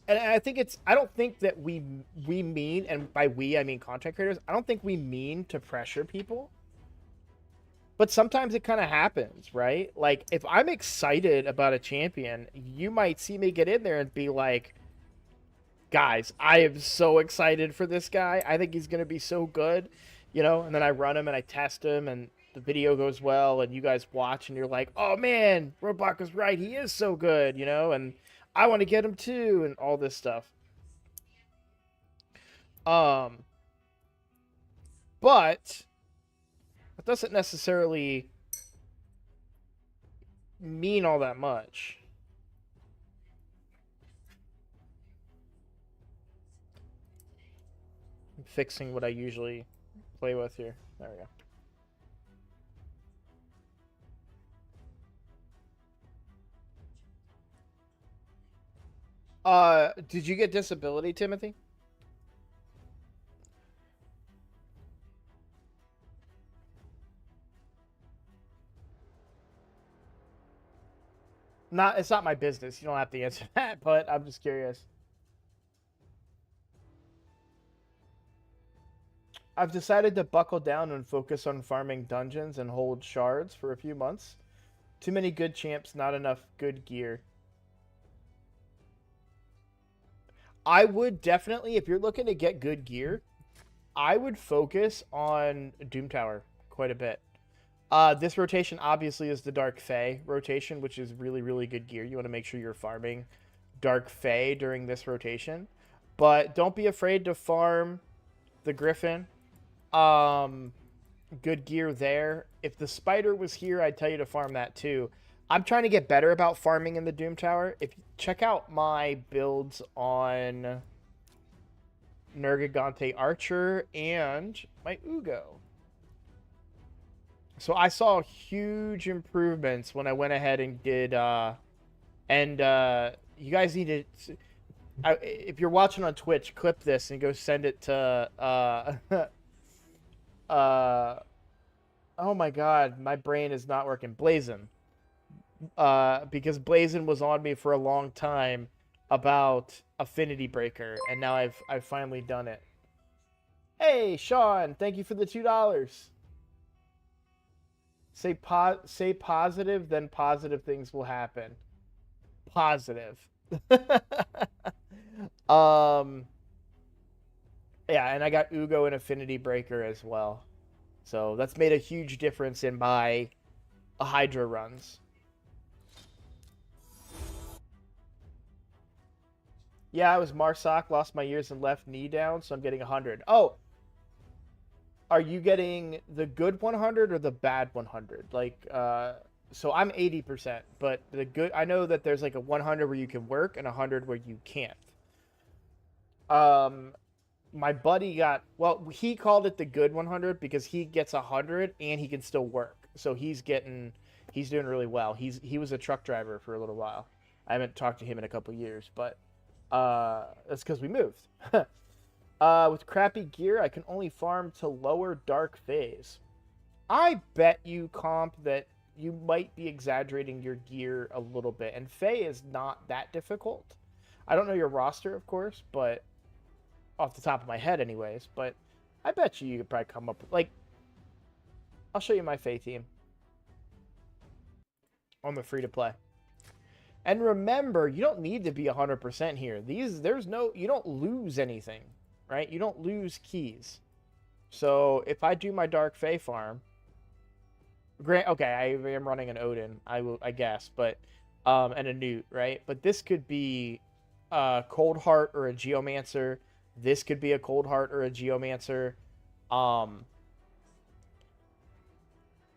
and I think I don't think that we mean, and by we I mean content creators, I don't think we mean to pressure people. But sometimes it kind of happens, right? Like, if I'm excited about a champion, you might see me get in there and be like, guys, I am so excited for this guy. I think he's going to be so good, and then I run him and I test him and the video goes well and you guys watch and you're like, oh man, Roadblock was right. He is so good, and I want to get him too and all this stuff. But it doesn't necessarily mean all that much. I'm fixing what I usually play with here. There we go. Did you get disability, Timothy? It's not my business. You don't have to answer that, but I'm just curious. I've decided to buckle down and focus on farming dungeons and hold shards for a few months. Too many good champs, not enough good gear. I would definitely, if you're looking to get good gear, I would focus on Doom Tower quite a bit. This rotation obviously is the Dark Fae rotation, which is really, really good gear. You want to make sure you're farming Dark Fae during this rotation. But don't be afraid to farm the Griffin. Good gear there. If the Spider was here, I'd tell you to farm that too. I'm trying to get better about farming in the Doom Tower. If you check out my builds on Nergigante Archer and my Ugo. So I saw huge improvements when I went ahead and did you guys need to if you're watching on Twitch, clip this and go send it to oh my god, my brain is not working. Blazon. Because Blazon was on me for a long time about Affinity Breaker, and now I've finally done it. Hey, Sean, thank you for the $2. Say positive, then positive things will happen. Positive. Yeah, and I got Ugo and Affinity Breaker as well. So that's made a huge difference in my Hydra runs. Yeah, I was Marsoc, lost my ears and left knee down, so I'm getting 100. Oh, are you getting the good 100 or the bad 100? Like, so I'm 80%, but the good, I know that there's like a 100 where you can work and 100 where you can't. My buddy got, well, he called it the good 100 because he gets 100 and he can still work. So he's doing really well. He was a truck driver for a little while. I haven't talked to him in a couple years, but that's because we moved. With crappy gear, I can only farm to lower dark phase. I bet you, Comp, that you might be exaggerating your gear a little bit. And Fae is not that difficult. I don't know your roster, of course, but off the top of my head anyways. But I bet you could probably come up with, like, I'll show you my Fae team on the free-to-play. And remember, you don't need to be 100% here. You don't lose anything, right? You don't lose keys. So if I do my Dark Fae farm, okay, I am running an Odin, I guess, but and a Newt, right? But this could be a Cold Heart or a Geomancer. This could be a Cold Heart or a Geomancer.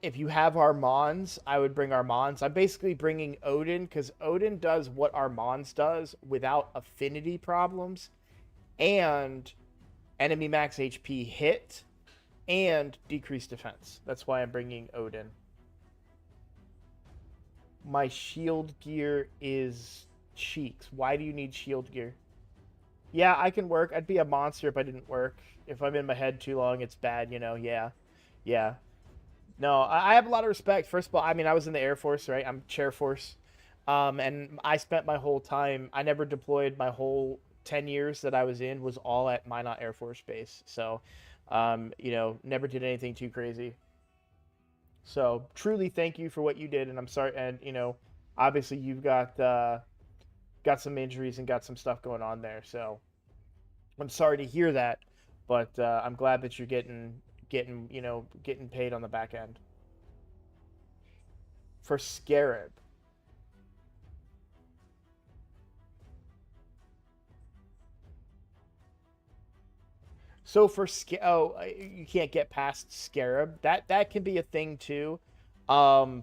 If you have Armands, I would bring Armands. I'm basically bringing Odin because Odin does what Armands does without affinity problems and enemy max HP hit and decreased defense. That's why I'm bringing Odin. My shield gear is Cheeks. Why do you need shield gear? Yeah, I can work. I'd be a monster if I didn't work. If I'm in my head too long, it's bad, you know? Yeah. Yeah. No, I have a lot of respect. First of all, I mean, I was in the Air Force, right? I'm Chair Force. And I spent my whole time, I never deployed. My whole 10 years that I was in was all at Minot Air Force Base. So, you know, never did anything too crazy. So, truly thank you for what you did. And I'm sorry. And, you know, obviously you've got some injuries and got some stuff going on there. So, I'm sorry to hear that. But I'm glad that you're getting paid on the back end. For Scarab. So for you can't get past Scarab. That can be a thing too. For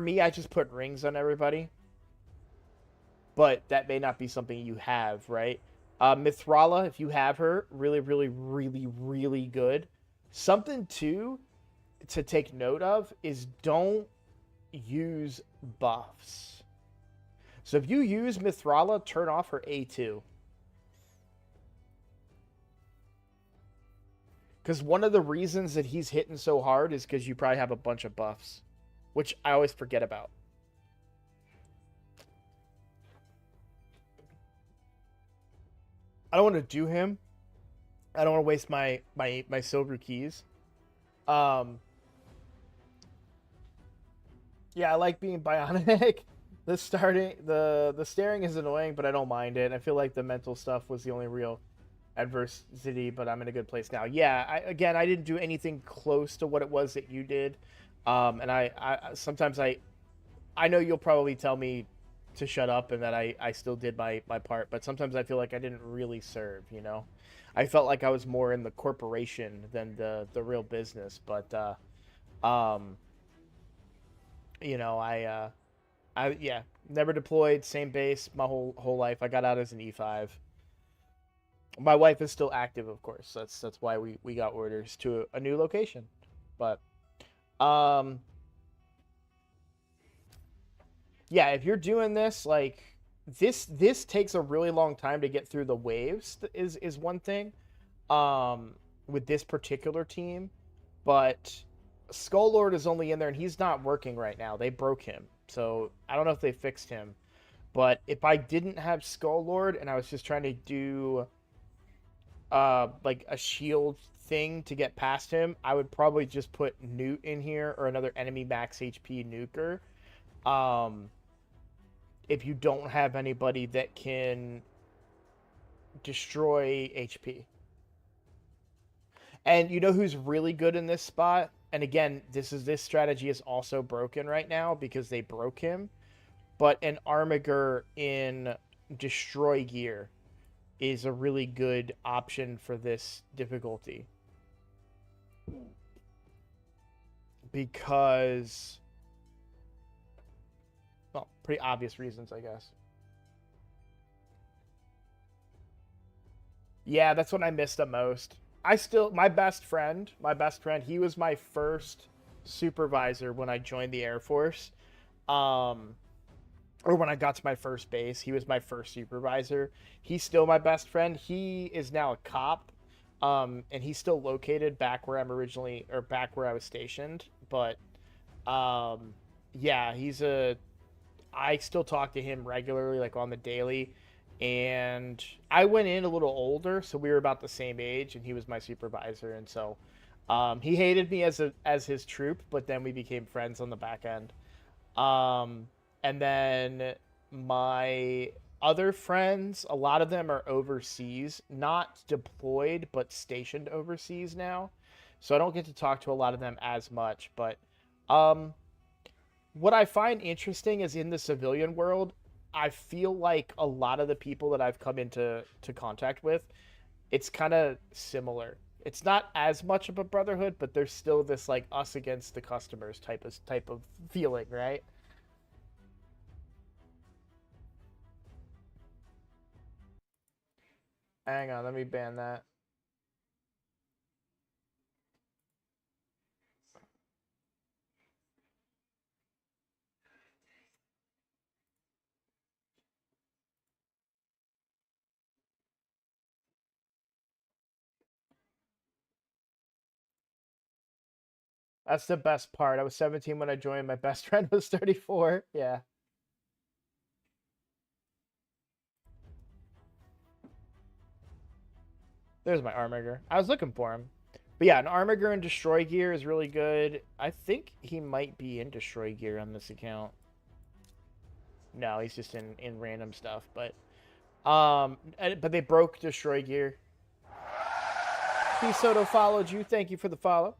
me, I just put rings on everybody. But that may not be something you have, right? Mithrala, if you have her, really, really, really, really good. Something too to take note of is don't use buffs. So if you use Mithrala, turn off her A2. Because one of the reasons that he's hitting so hard is because you probably have a bunch of buffs, which I always forget about. I don't want to do him I don't want to waste my silver keys. Um, yeah, I like being bionic. The staring is annoying, but I don't mind it. I feel like the mental stuff was the only real adversity, but I'm in a good place now. Yeah, I didn't do anything close to what it was that you did. And I sometimes I know you'll probably tell me to shut up and that I still did my part, but sometimes I feel like I didn't really serve, you know? I felt like I was more in the corporation than the real business, but um you know, I yeah, never deployed, same base my whole life. I got out as an E5. My wife is still active, of course. That's why we got orders to a new location. But um yeah, if you're doing this like this takes a really long time to get through the waves is one thing with this particular team, but Skull Lord is only in there and he's not working right now. They broke him. So, I don't know if they fixed him, but if I didn't have Skull Lord and I was just trying to do like a shield thing to get past him, I would probably just put Newt in here or another enemy max HP nuker. Um if you don't have anybody that can destroy HP. And you know who's really good in this spot? And again, this strategy is also broken right now because they broke him. But an Armiger in destroy gear is a really good option for this difficulty. Because, well, pretty obvious reasons, I guess. Yeah, that's what I missed the most. My best friend, he was my first supervisor when I joined the Air Force. Um, or when I got to my first base, he was my first supervisor. He's still my best friend. He is now a cop. And he's still located back where back where I was stationed. But, um, yeah, I still talk to him regularly, like on the daily. And I went in a little older, so we were about the same age, and he was my supervisor, and so he hated me as his troop, but then we became friends on the back end. Um, and then my other friends, a lot of them are overseas, not deployed, but stationed overseas now, so I don't get to talk to a lot of them as much. But um, what I find interesting is in the civilian world, I feel like a lot of the people that I've come into contact with, it's kind of similar. It's not as much of a brotherhood, but there's still this like us against the customers type of feeling, right? Hang on, let me ban that. That's the best part. I was 17 when I joined. My best friend was 34. Yeah. There's my Armiger. I was looking for him. But yeah, an Armiger in Destroy Gear is really good. I think he might be in Destroy Gear on this account. No, he's just in random stuff. But they broke Destroy Gear. P Soto followed you. Thank you for the follow.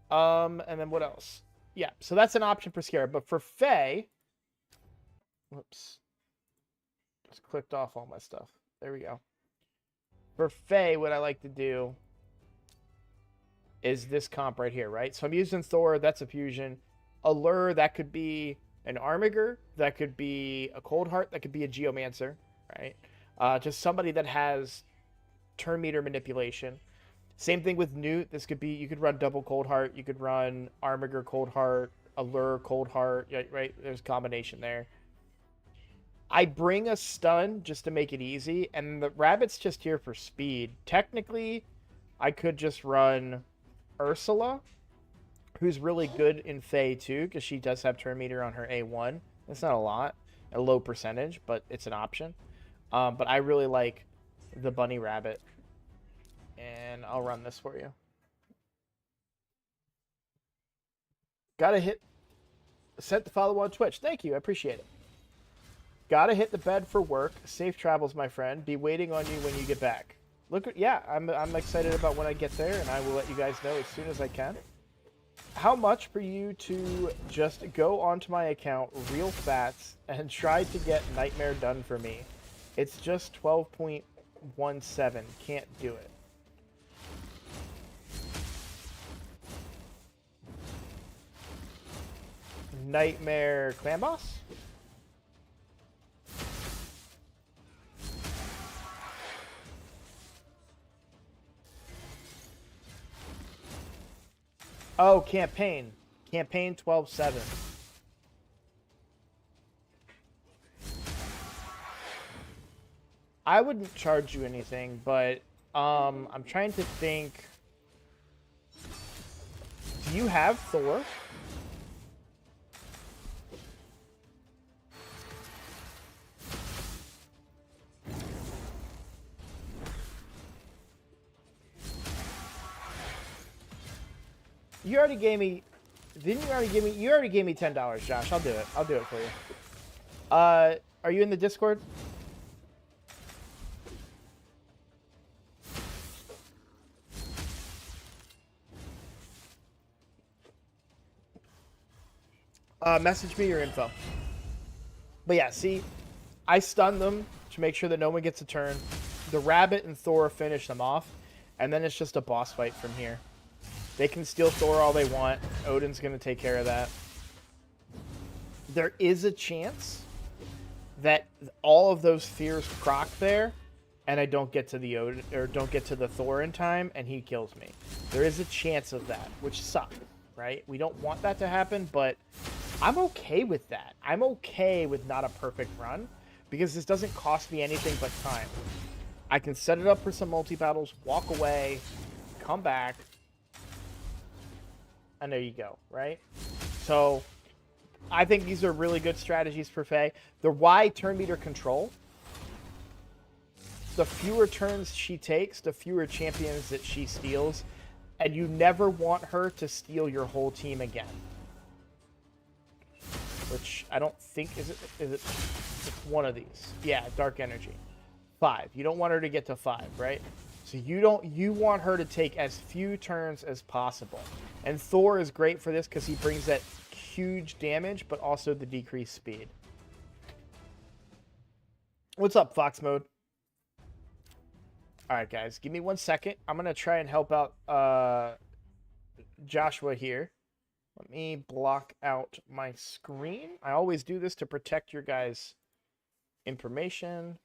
And then what else? Yeah, so that's an option for Scarab. But for Faye, whoops, just clicked off all my stuff. There we go. For Faye, what I like to do is this comp right here, right? So I'm using Thor. That's a fusion. Allure, that could be an Armiger. That could be a Cold Heart. That could be a Geomancer, right? Just somebody that has turn meter manipulation. Same thing with Newt. This could be, you could run double Cold Heart. You could run Armiger Cold Heart, Allure Cold Heart, right? There's a combination there. I bring a stun just to make it easy, and the Rabbit's just here for speed. Technically, I could just run Ursula, who's really good in Fae too, because she does have turn meter on her A1. That's not a lot. a low percentage, but it's an option. But I really like the bunny rabbit, and I'll run this for you. Gotta hit set to follow on Twitch. Thank you, I appreciate it. Gotta hit the bed for work. Safe travels, my friend. Be waiting on you when you get back. Look, yeah, I'm excited about when I get there, and I will let you guys know as soon as I can. How much for you to just go onto my account real fast and try to get Nightmare done for me? It's just 12.17. Can't do it. Nightmare clan boss? Oh, campaign. Campaign 12-7. I wouldn't charge you anything, but I'm trying to think. Do you have Thor? You already gave me. Didn't you already give me? You already gave me $10, Josh. I'll do it. I'll do it for you. Are you in the Discord? Message me your info. But yeah, see, I stun them to make sure that no one gets a turn. The rabbit and Thor finish them off, and then it's just a boss fight from here. They can steal Thor all they want. Odin's going to take care of that. There is a chance that all of those fears proc there, and I don't get to the Odin or don't get to the Thor in time, and he kills me. There is a chance of that, which sucks, right? We don't want that to happen, but I'm okay with that. I'm okay with not a perfect run because this doesn't cost me anything but time. I can set it up for some multi-battles, walk away, come back, and there you go, right? So I think these are really good strategies for Faye. The Y turn meter control. The fewer turns she takes, the fewer champions that she steals. And you never want her to steal your whole team again. Which I don't think, is it it's one of these. Yeah, Dark Energy. 5. You don't want her to get to 5, right? So you want her to take as few turns as possible. And Thor is great for this because he brings that huge damage, but also the decreased speed. What's up, Fox Mode? All right, guys, give me 1 second. I'm going to try and help out Joshua here. Let me block out my screen. I always do this to protect your guys' information.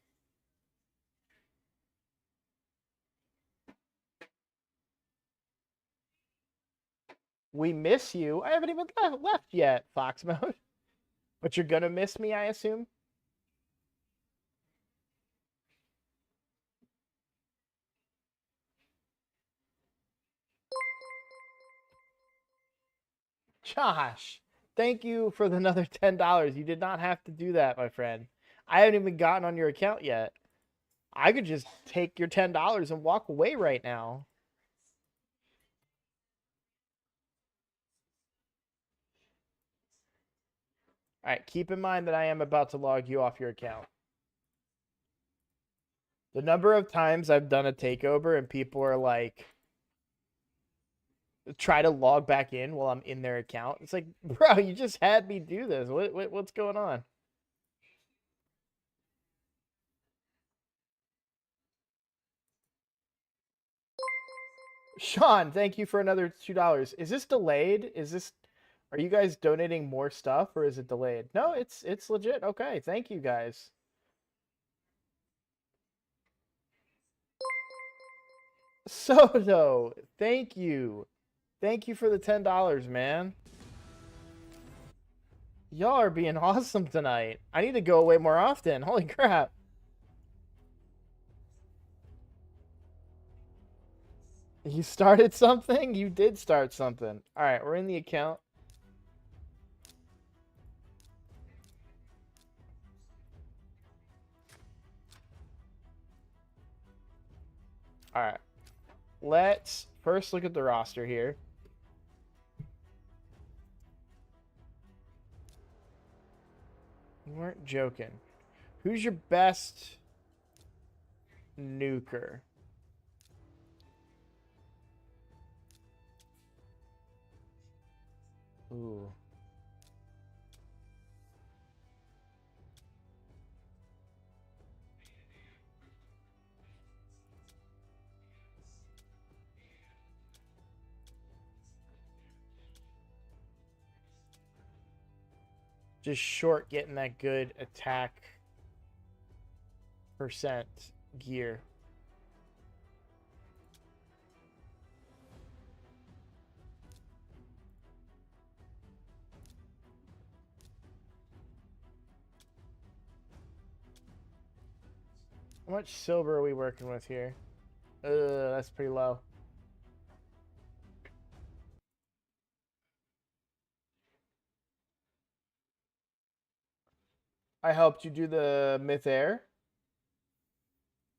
We miss you. I haven't even left yet, Fox Mode. But you're going to miss me, I assume? Josh, thank you for another $10. You did not have to do that, my friend. I haven't even gotten on your account yet. I could just take your $10 and walk away right now. All right, keep in mind that I am about to log you off your account. The number of times I've done a takeover and people are like, try to log back in while I'm in their account. It's like, bro, you just had me do this. What's going on? Sean, thank you for another $2. Is this delayed? Are you guys donating more stuff or is it delayed? No, it's legit. Okay, thank you guys. Soto, thank you. Thank you for the $10, man. Y'all are being awesome tonight. I need to go away more often. Holy crap. You started something? You did start something. All right, we're in the account. All right. Let's first look at the roster here. You weren't joking. Who's your best nuker? Ooh. Just short getting that good attack percent gear. How much silver are we working with here? That's pretty low. I helped you do the Myth Air.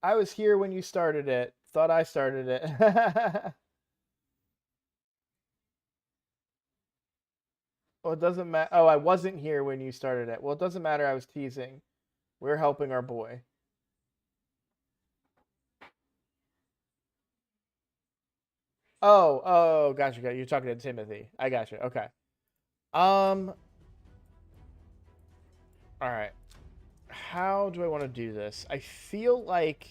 I was here when you started it. Thought I started it. Well, it doesn't matter. Oh, I wasn't here when you started it. Well, it doesn't matter. I was teasing. We're helping our boy. Oh, gotcha. You're talking to Timothy. I gotcha. Okay. All right. How do I want to do this? I feel like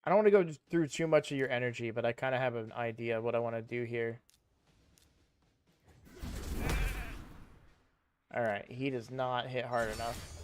I don't want to go through too much of your energy, but I kind of have an idea of what I want to do here. All right, he does not hit hard enough.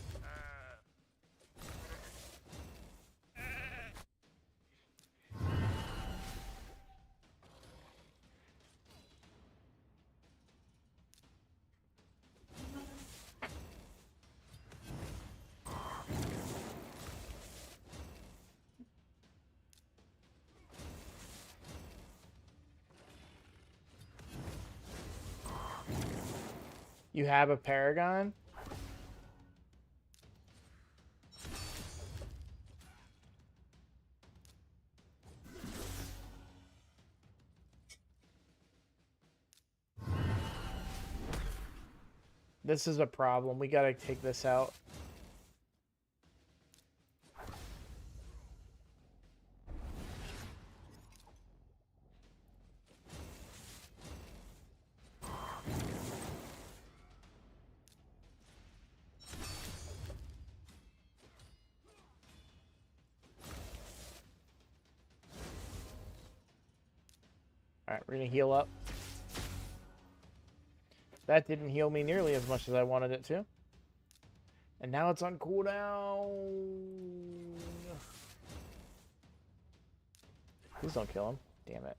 You have a Paragon? This is a problem. We gotta take this out. Alright, we're gonna heal up. That didn't heal me nearly as much as I wanted it to. And now it's on cooldown. Please don't kill him. Damn it.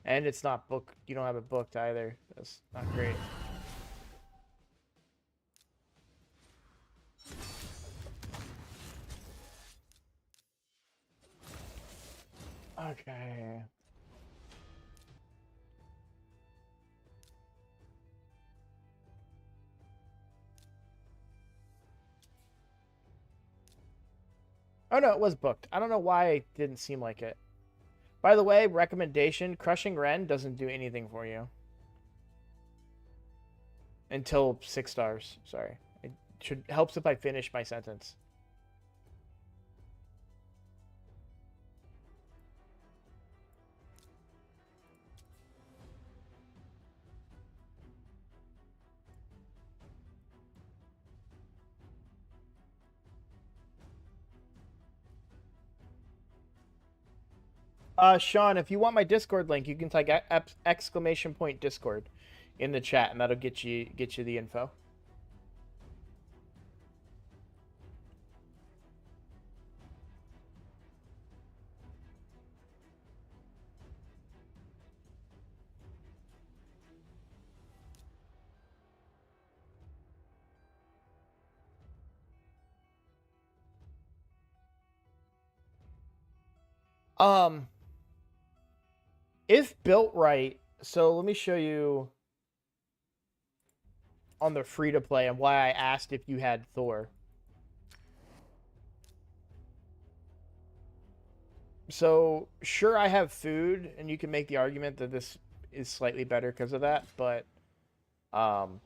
And it's not booked. You don't have it booked either. That's not great. Okay. Oh no, it was booked. I don't know why it didn't seem like it. By the way, recommendation, Crushing Ren doesn't do anything for you. Until 6 stars. Sorry. It helps if I finish my sentence. Sean, if you want my Discord link, you can type exclamation point Discord in the chat, and that'll get you the info. If built right, so let me show you on the free to play and why I asked if you had Thor. So sure, I have food, and you can make the argument that this is slightly better because of that, but um,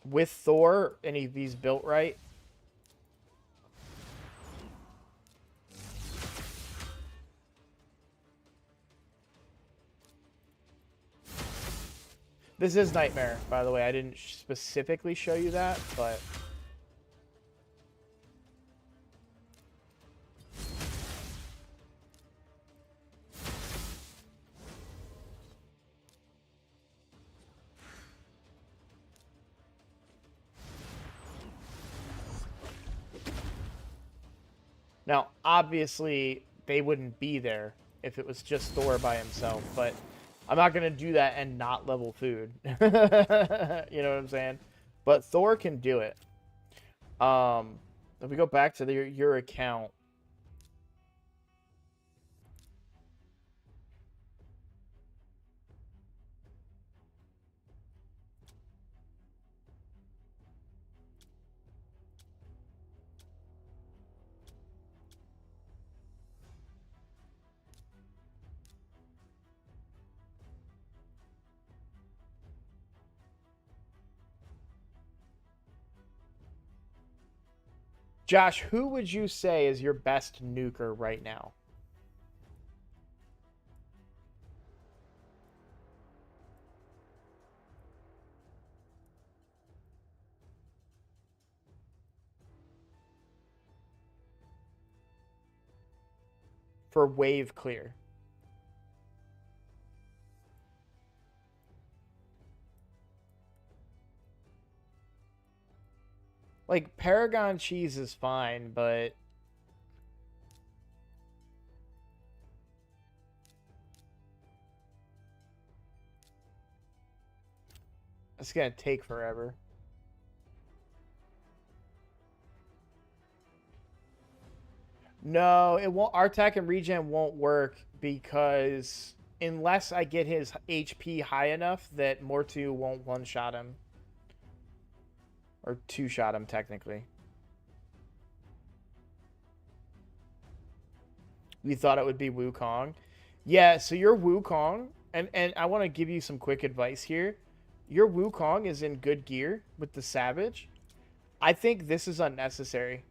with Thor and if he's built right, this is Nightmare, by the way. I didn't specifically show you that, but now obviously they wouldn't be there if it was just Thor by himself, but I'm not gonna do that and not level food. You know what I'm saying? But Thor can do it. If we go back to your account, Josh, who would you say is your best nuker right now? For wave clear. Like Paragon cheese is fine, but it's gonna take forever. No, it won't. Artak and regen won't work because unless I get his HP high enough that Mortu won't one shot him or two shot him technically. You thought it would be Wukong. Yeah, so your Wukong, and I want to give you some quick advice here. Your Wukong is in good gear with the Savage. I think this is unnecessary.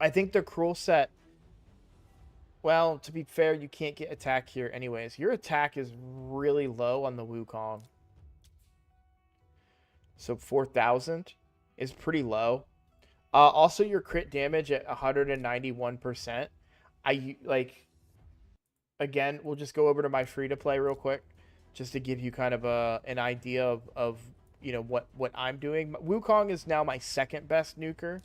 I think the Cruel set, well, to be fair, you can't get attack here anyways. Your attack is really low on the Wukong. So 4,000 is pretty low. Also, your crit damage at 191%. I like again, we'll just go over to my free to play real quick, just to give you kind of an idea of you know what I'm doing. Wukong is now my second best nuker.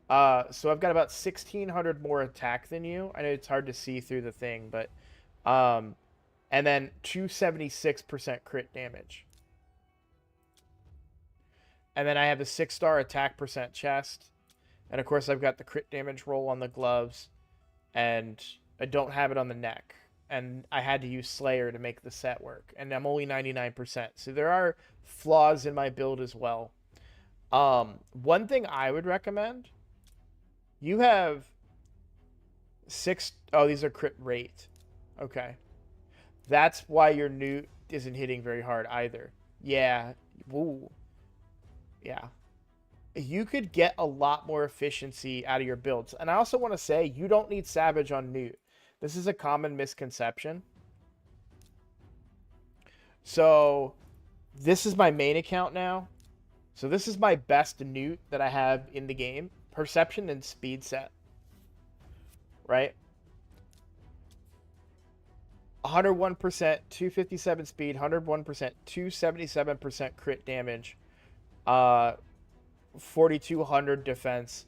So I've got about 1,600 more attack than you. I know it's hard to see through the thing, but and then 276% crit damage. And then I have a 6-star attack percent chest. And of course I've got the crit damage roll on the gloves, and I don't have it on the neck. And I had to use Slayer to make the set work. And I'm only 99%. So there are flaws in my build as well. One thing I would recommend, you have 6... Oh, these are crit rate. Okay. That's why your Newt isn't hitting very hard either. Yeah. Woo. Yeah. You could get a lot more efficiency out of your builds. And I also want to say, you don't need Savage on Newt. This is a common misconception. So, this is my main account now. So this is my best Newt that I have in the game. Perception and speed set. Right? 101%, 257 speed, 101%, 277% crit damage. 4,200 defense.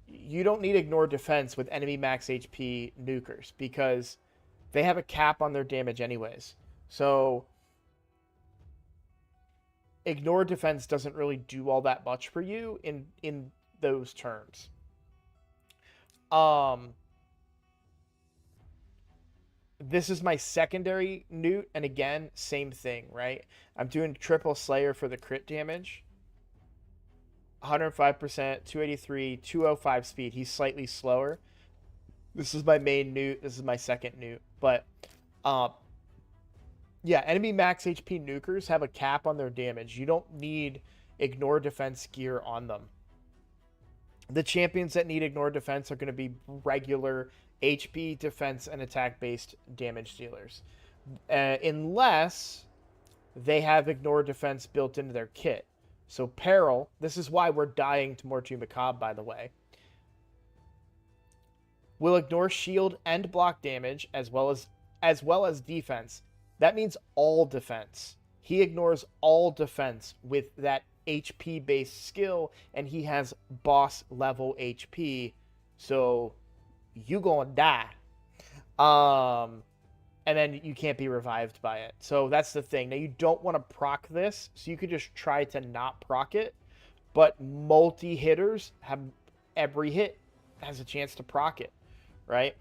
You don't need ignore defense with enemy max HP nukers because they have a cap on their damage anyways. So ignore defense doesn't really do all that much for you in those terms. this is my secondary Newt, and again, same thing, right? I'm doing triple Slayer for the crit damage. 105%, 283, 205 speed. He's slightly slower. This is my main Newt. This is my second Newt. But, yeah, enemy max HP nukers have a cap on their damage. You don't need ignore defense gear on them. The champions that need ignore defense are going to be regular HP, defense, and attack-based damage dealers. Unless they have ignore defense built into their kit. So Peril, this is why we're dying to Mortu Macabre, by the way, will ignore shield and block damage as well as defense. That means all defense. He ignores all defense with that HP based skill, and he has boss level HP, so you gonna die. And then you can't be revived by it. So that's the thing. Now you don't want to proc this, so you could just try to not proc it, but multi-hitters have every hit has a chance to proc it, right?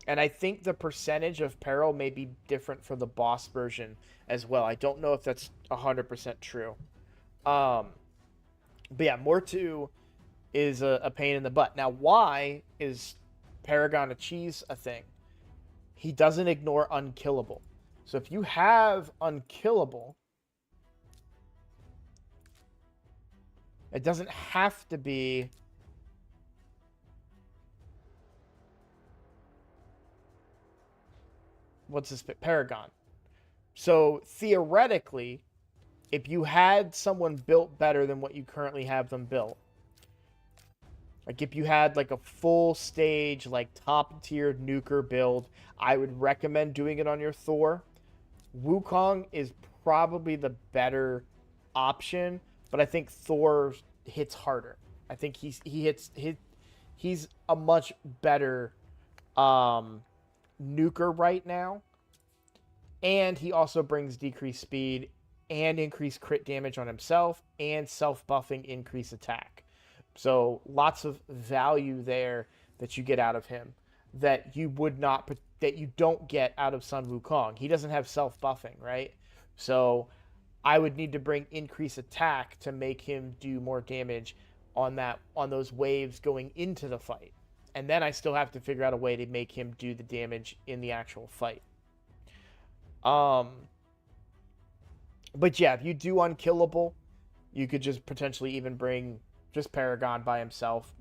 And I think the percentage of peril may be different for the boss version as well. I don't know if that's 100% true. But yeah, Mortu is a pain in the butt. Now, why is Paragon of Cheese a thing? He doesn't ignore unkillable. So if you have unkillable, it doesn't have to be what's this Paragon. So theoretically, if you had someone built better than what you currently have them built, like if you had like a full stage, like top tier nuker build, I would recommend doing it on your Thor. Wukong is probably the better option, but I think Thor hits harder. I think he's a much better nuker right now. And he also brings decreased speed and increased crit damage on himself and self-buffing increased attack. So lots of value there that you get out of him that you don't get out of Sun Wukong. He doesn't have self-buffing, right? So I would need to bring increased attack to make him do more damage on those waves going into the fight. And then I still have to figure out a way to make him do the damage in the actual fight. But yeah, if you do unkillable, you could just potentially even bring just Paragon by himself.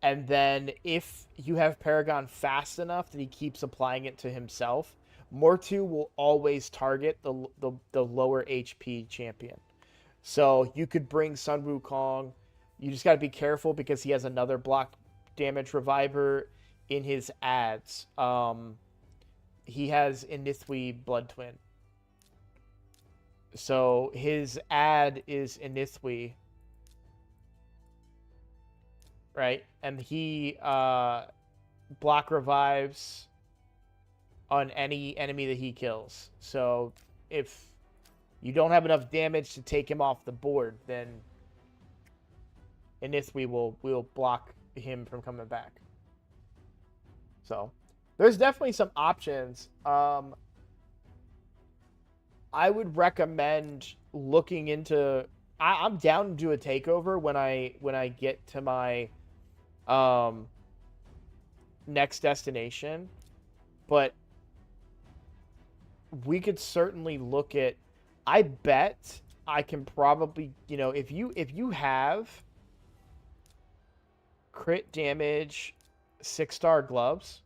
And then if you have Paragon fast enough that he keeps applying it to himself, Mortu will always target the lower HP champion. So you could bring Sun Wukong. You just got to be careful because he has another block damage reviver in his ads. He has Inithwi Blood Twin. So his ad is Inithwi, right? And he block revives on any enemy that he kills. So if you don't have enough damage to take him off the board, then Inithwi will block him from coming back. So there's definitely some options. I would recommend looking into. I'm down to do a takeover when I get to my next destination, but we could certainly look at. I bet I can probably, if you have crit damage 6-star gloves.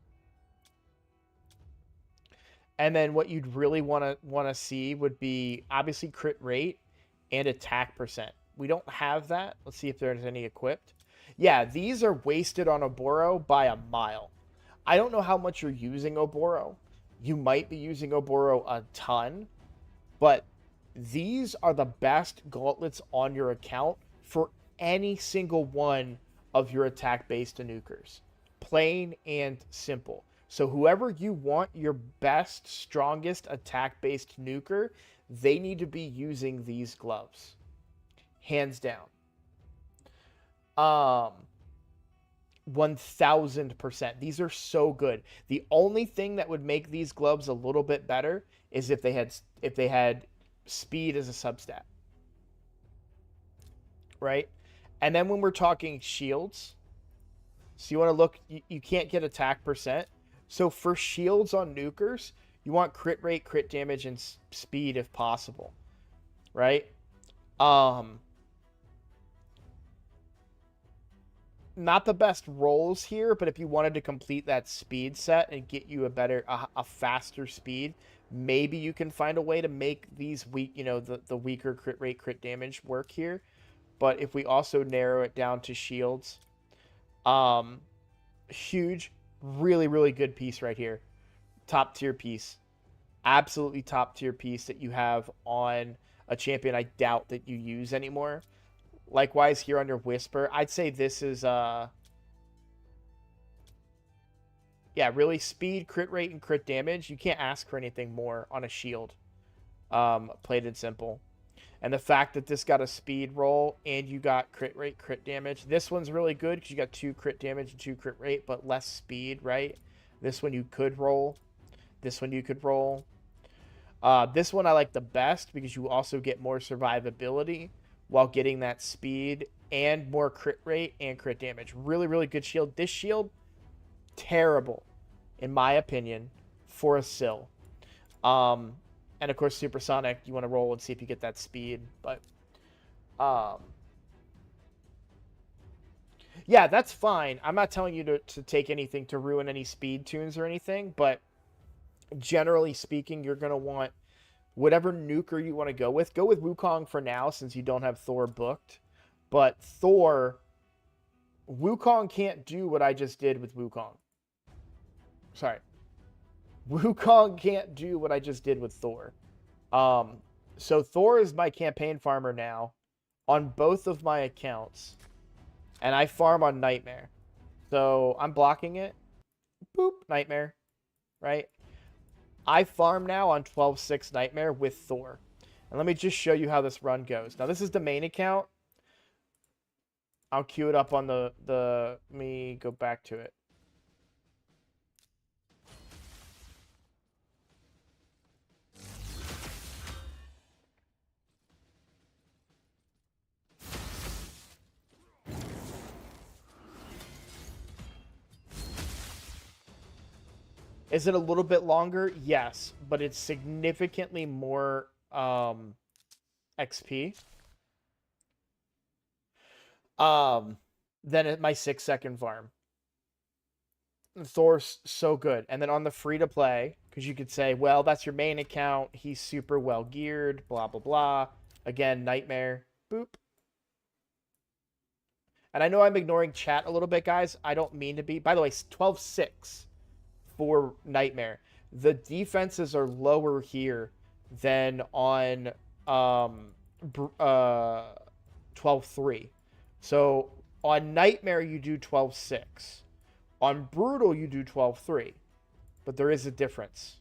And then what you'd really want to see would be obviously crit rate and attack percent. We don't have that. Let's see if there's any equipped. Yeah, these are wasted on Oboro by a mile. I don't know how much you're using Oboro. You might be using Oboro a ton, but these are the best gauntlets on your account for any single one of your attack-based nukers. Plain and simple. So whoever you want your best, strongest attack-based nuker, they need to be using these gloves. Hands down. 1000%. These are so good. The only thing that would make these gloves a little bit better is if they had speed as a substat. Right? And then when we're talking shields, so you want to look, you can't get attack percent. So for shields on nukers, you want crit rate, crit damage, and speed if possible. Right? Not the best rolls here, but if you wanted to complete that speed set and get you a faster speed, maybe you can find a way to make these weak, the weaker crit rate, crit damage work here. But if we also narrow it down to shields, huge, really, really good piece right here. Top tier piece. Absolutely top tier piece that you have on a champion I doubt that you use anymore. Likewise here under Whisper, I'd say this is really speed, crit rate, and crit damage. You can't ask for anything more on a shield. Plated simple. And the fact that this got a speed roll and you got crit rate, crit damage. This one's really good because you got 2 crit damage and 2 crit rate, but less speed, right? This one you could roll. This one you could roll. This one I like the best because you also get more survivability while getting that speed and more crit rate and crit damage. Really, really good shield. This shield, terrible, in my opinion, for a Syl. And of course, Supersonic, you want to roll and see if you get that speed. But, yeah, that's fine. I'm not telling you to take anything to ruin any speed tunes or anything. But generally speaking, you're going to want whatever nuker you want to go with. Go with Wukong for now since you don't have Thor booked. But Wukong can't do what I just did with Wukong. Sorry. Wukong can't do what I just did with Thor. So Thor is my campaign farmer now on both of my accounts. And I farm on Nightmare. So I'm blocking it. Boop, Nightmare. Right? I farm now on 12-6 Nightmare with Thor. And let me just show you how this run goes. Now, this is the main account. I'll queue it up on let me go back to it. Is it a little bit longer? Yes, but it's significantly more XP than my 6-second farm. Thor's so good. And then on the free-to-play, because you could say, well, that's your main account. He's super well-geared, blah, blah, blah. Again, Nightmare. Boop. And I know I'm ignoring chat a little bit, guys. I don't mean to be. By the way, 12-6 for Nightmare. The defenses are lower here than on 12-3. So on Nightmare, you do 12-6. On Brutal, you do 12-3. But there is a difference.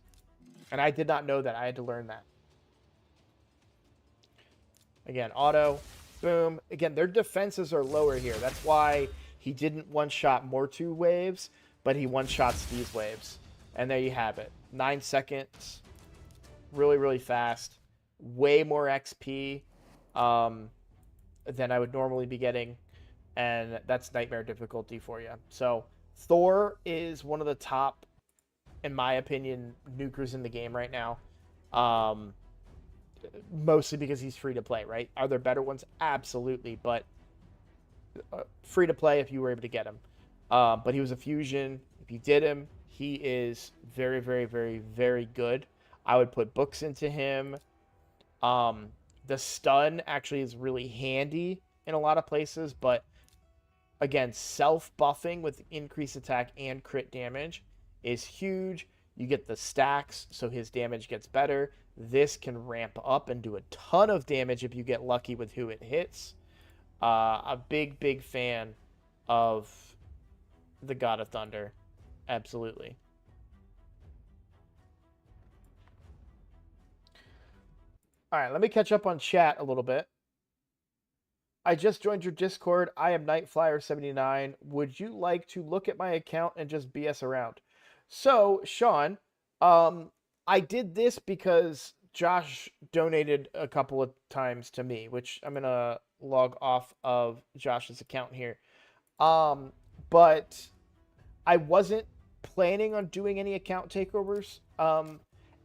And I did not know that. I had to learn that. Again, auto. Boom. Again, their defenses are lower here. That's why he didn't one-shot Mortu waves, but he one-shots these waves. And there you have it. 9 seconds. Really, really fast. Way more XP than I would normally be getting. And that's Nightmare difficulty for you. So Thor is one of the top, in my opinion, nukers in the game right now. Mostly because he's free to play, right? Are there better ones? Absolutely, but free to play if you were able to get him. But he was a fusion. If you did him, he is very, very, very, very good. I would put books into him. The stun actually is really handy in a lot of places, but again, self-buffing with increased attack and crit damage is huge. You get the stacks, so his damage gets better. This can ramp up and do a ton of damage if you get lucky with who it hits. A big, big fan of the God of Thunder. Absolutely. All right, let me catch up on chat a little bit. I just joined your Discord. I am Nightflyer79. Would you like to look at my account and just BS around? So, Sean, I did this because Josh donated a couple of times to me, which I'm gonna log off of Josh's account here. Um, but I wasn't planning on doing any account takeovers.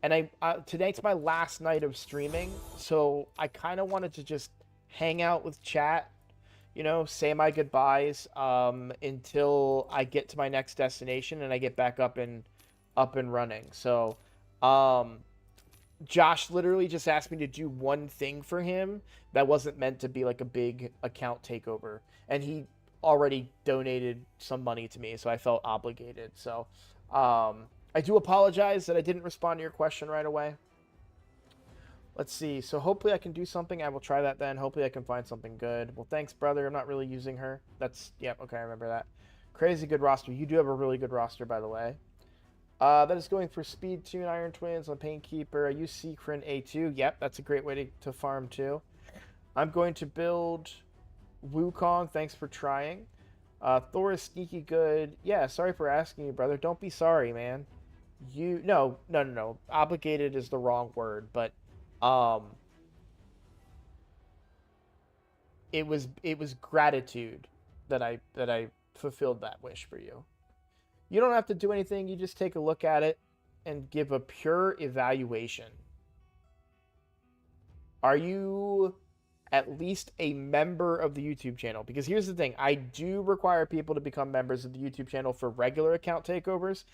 And tonight's my last night of streaming, so I kind of wanted to just hang out with chat, say my goodbyes until I get to my next destination and I get back up and running. So, Josh literally just asked me to do one thing for him that wasn't meant to be like a big account takeover, and he already donated some money to me, so I felt obligated. So, I do apologize that I didn't respond to your question right away. Let's see. So hopefully I can do something. I will try that then. Hopefully I can find something good. Well, thanks, brother. I'm not really using her. Yep, okay, I remember that. Crazy good roster. You do have a really good roster, by the way. That is going for Speed Tune, Iron Twins, on Painkeeper. I use Seacrin A2. Yep, that's a great way to farm too. I'm going to build Wukong. Thanks for trying. Thor is sneaky good. Yeah, sorry for asking you, brother. Don't be sorry, man. No. Obligated is the wrong word, but it was gratitude that I fulfilled that wish for you. You don't have to do anything. You just take a look at it and give a pure evaluation. Are you at least a member of the YouTube channel? Because here's the thing. I do require people to become members of the YouTube channel for regular account takeovers.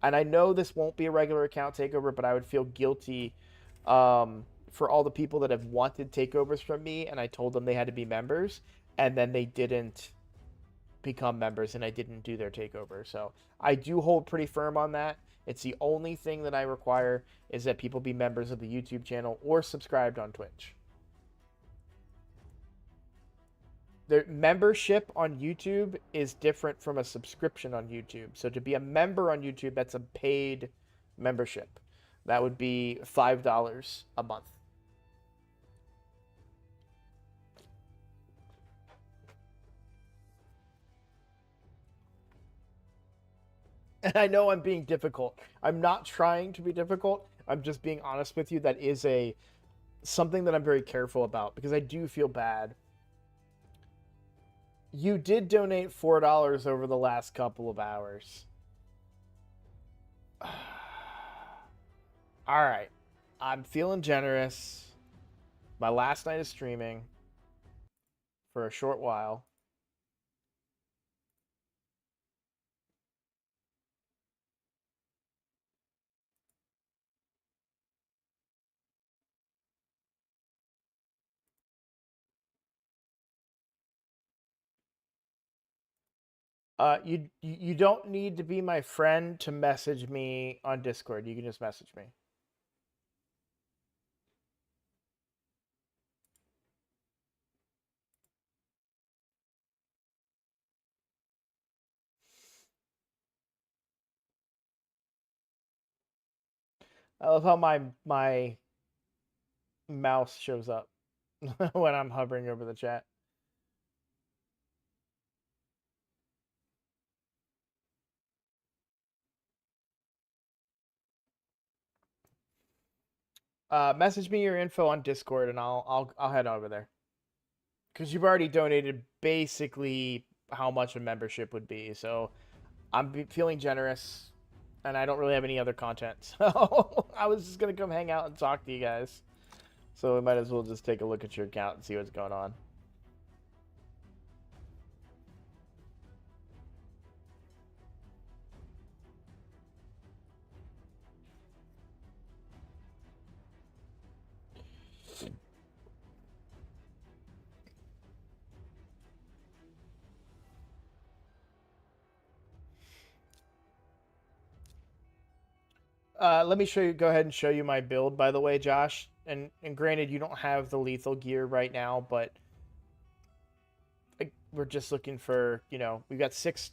And I know this won't be a regular account takeover, but I would feel guilty for all the people that have wanted takeovers from me, and I told them they had to be members, and then they didn't become members, and I didn't do their takeover. So I do hold pretty firm on that. It's the only thing that I require is that people be members of the YouTube channel or subscribed on Twitch. The membership on YouTube is different from a subscription on YouTube. So to be a member on YouTube, that's a paid membership. That would be $5 a month. And I know I'm being difficult. I'm not trying to be difficult. I'm just being honest with you. That is something that I'm very careful about because I do feel bad. You did donate $4 over the last couple of hours. All right. I'm feeling generous. My last night of streaming for a short while. You don't need to be my friend to message me on Discord. You can just message me. I love how my mouse shows up when I'm hovering over the chat. Message me your info on Discord and I'll head over there. Because you've already donated basically how much a membership would be, so I'm feeling generous, and I don't really have any other content, so I was just gonna come hang out and talk to you guys. So we might as well just take a look at your account and see what's going on. Let me show you. Go ahead and show you my build, by the way, Josh. And granted, you don't have the lethal gear right now, but we're just looking for, we've got 6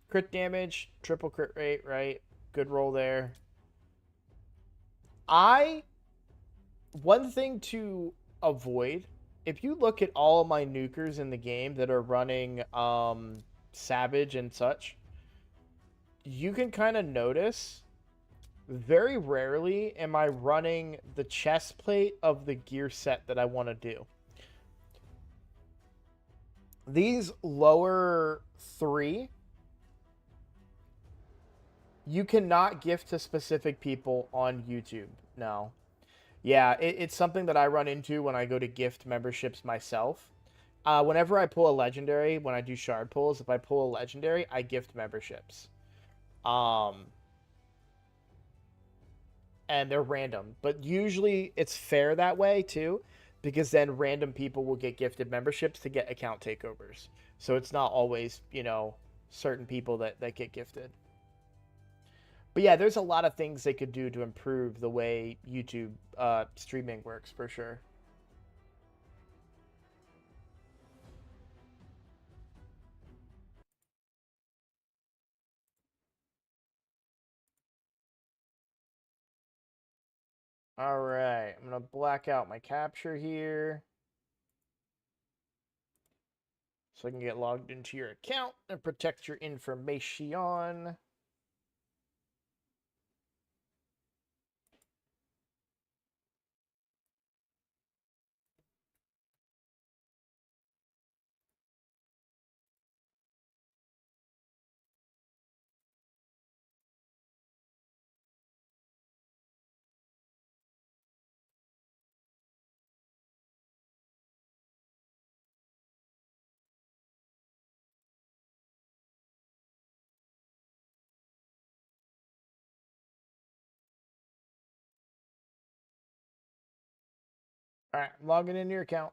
crit damage, triple crit rate, right? Good roll there. One thing to avoid if you look at all of my nukers in the game that are running Savage and such, you can kind of notice very rarely am I running the chest plate of the gear set that I want to do. These lower three, you cannot gift to specific people on YouTube. No. Yeah, it's something that I run into when I go to gift memberships myself. Whenever I pull a legendary, when I do shard pulls, if I pull a legendary, I gift memberships. And they're random, but usually it's fair that way too, because then random people will get gifted memberships to get account takeovers. So it's not always, certain people that get gifted. But yeah, there's a lot of things they could do to improve the way YouTube streaming works for sure. All right, I'm going to black out my capture here so I can get logged into your account and protect your information. All right, I'm logging into your account.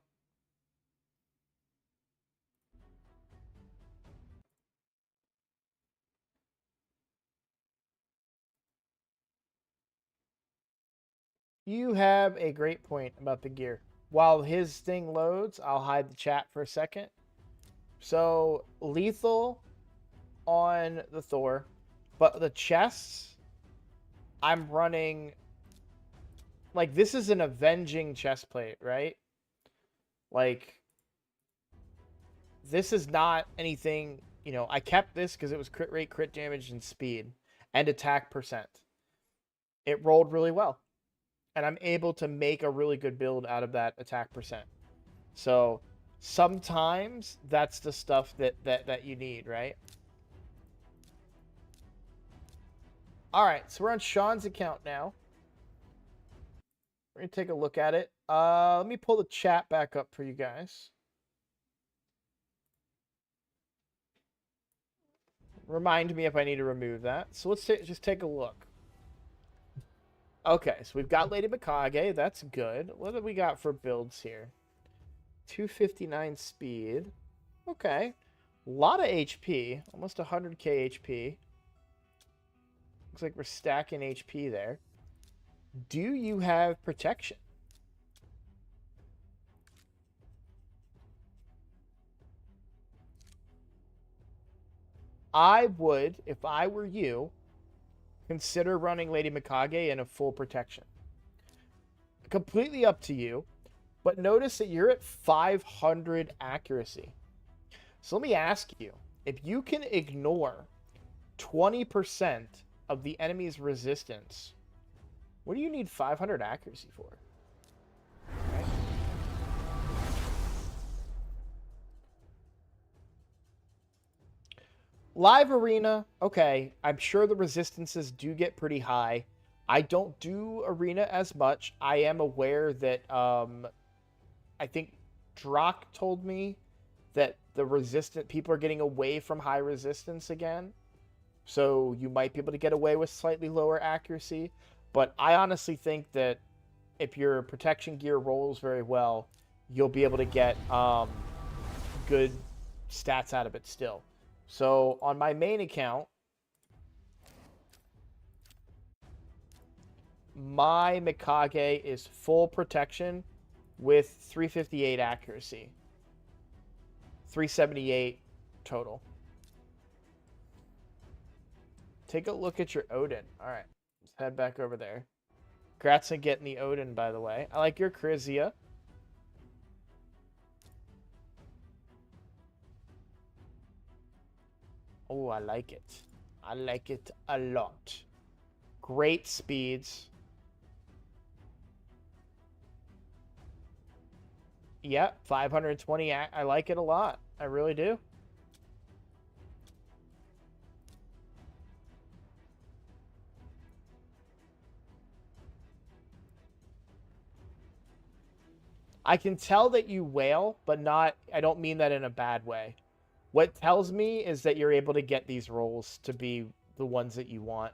You have a great point about the gear. While his thing loads, I'll hide the chat for a second. So, lethal on the Thor, but the chests, I'm running. Like, this is an avenging chest plate, right? Like, this is not anything. I kept this because it was crit rate, crit damage, and speed, and attack percent. It rolled really well. And I'm able to make a really good build out of that attack percent. So sometimes that's the stuff that you need, right? All right, so we're on Sean's account now. We're gonna take a look at it. Let me pull the chat back up for you guys. Remind me if I need to remove that. So let's just take a look. Okay, so we've got Lady Mikage. That's good. What do we got for builds here? 259 speed. Okay. A lot of HP. Almost 100k HP. Looks like we're stacking HP there. Do you have protection? I would, if I were you, consider running Lady Mikage in a full protection. Completely up to you, but notice that you're at 500 accuracy. So let me ask you, if you can ignore 20% of the enemy's resistance, what do you need 500 accuracy for? Okay. Live arena, okay. I'm sure the resistances do get pretty high. I don't do arena as much. I am aware that I think Drock told me that the resistant people are getting away from high resistance again. So you might be able to get away with slightly lower accuracy. But I honestly think that if your protection gear rolls very well, you'll be able to get good stats out of it still. So on my main account, my Mikage is full protection with 358 accuracy. 378 total. Take a look at your Odin. All right, let's head back over there. Congrats on getting the Odin, by the way. I like your Charizia. Oh, I like it. I like it a lot. Great speeds. Yep, 520. I like it a lot. I really do. I can tell that you wail, but not, I don't mean that in a bad way. What tells me is that you're able to get these rolls to be the ones that you want.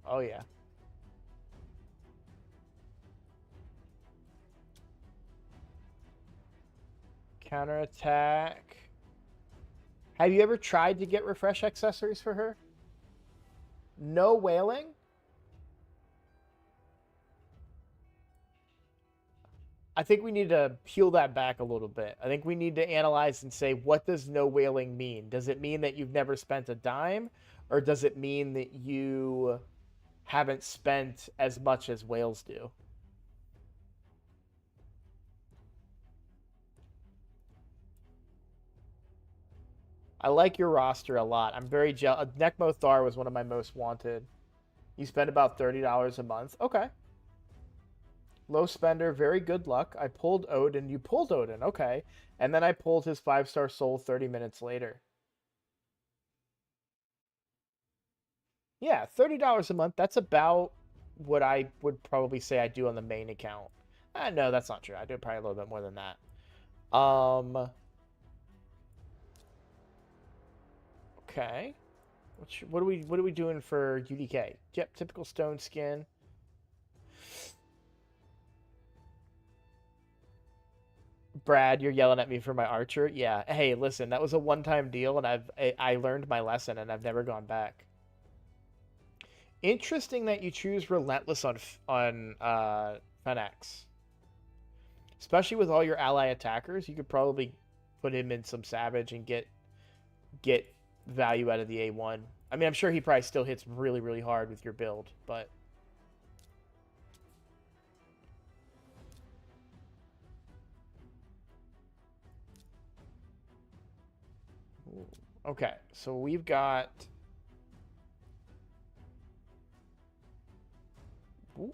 Oh, yeah. Counterattack. Have you ever tried to get refresh accessories for her? No wailing? I think we need to peel that back a little bit. I think we need to analyze and say, what does no wailing mean? Does it mean that you've never spent a dime? Or does it mean that you haven't spent as much as whales do? I like your roster a lot. I'm very jealous. Necmo Thar was one of my most wanted. You spend about $30 a month. Okay. Low spender, very good luck. I pulled Odin. You pulled Odin. Okay. And then I pulled his 5-star soul 30 minutes later. Yeah, $30 a month. That's about what I would probably say I do on the main account. No, that's not true. I do probably a little bit more than that. Okay. What are we doing for UDK? Yep, typical stone skin. Brad, you're yelling at me for my archer. Yeah. Hey, listen, that was a one-time deal, and I learned my lesson, and I've never gone back. Interesting that you choose relentless on Fennex, especially with all your ally attackers. You could probably put him in some savage and get value out of the A1. I mean, I'm sure he probably still hits really, really hard with your build, but okay. So we've got.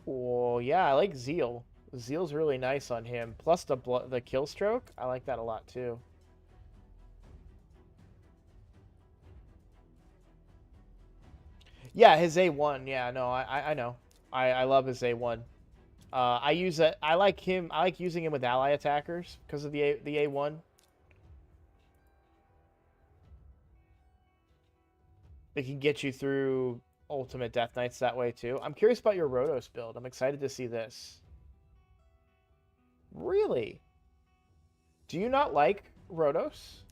Ooh, yeah, I like Zeal. Zeal's really nice on him. Plus the kill stroke, I like that a lot too. Yeah, his A1. Yeah, no, I know. I love his A1. I use it. I like him. I like using him with ally attackers because of the A1. It can get you through Ultimate Death Knights that way too. I'm curious about your Rotos build. I'm excited to see this. Really? Do you not like Rotos?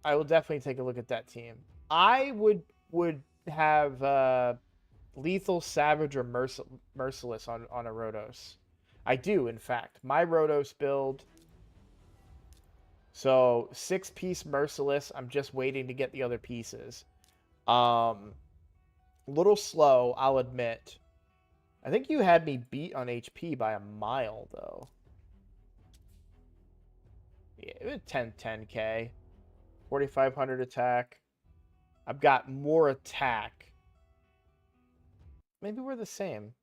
I will definitely take a look at that team. I would have Lethal, Savage, or Merciless on a Rotos. I do, in fact. My Rotos build. So 6-piece Merciless. I'm just waiting to get the other pieces. Little slow, I'll admit. I think you had me beat on HP by a mile, though. Yeah, it was 10k. 4,500 attack. I've got more attack. Maybe we're the same.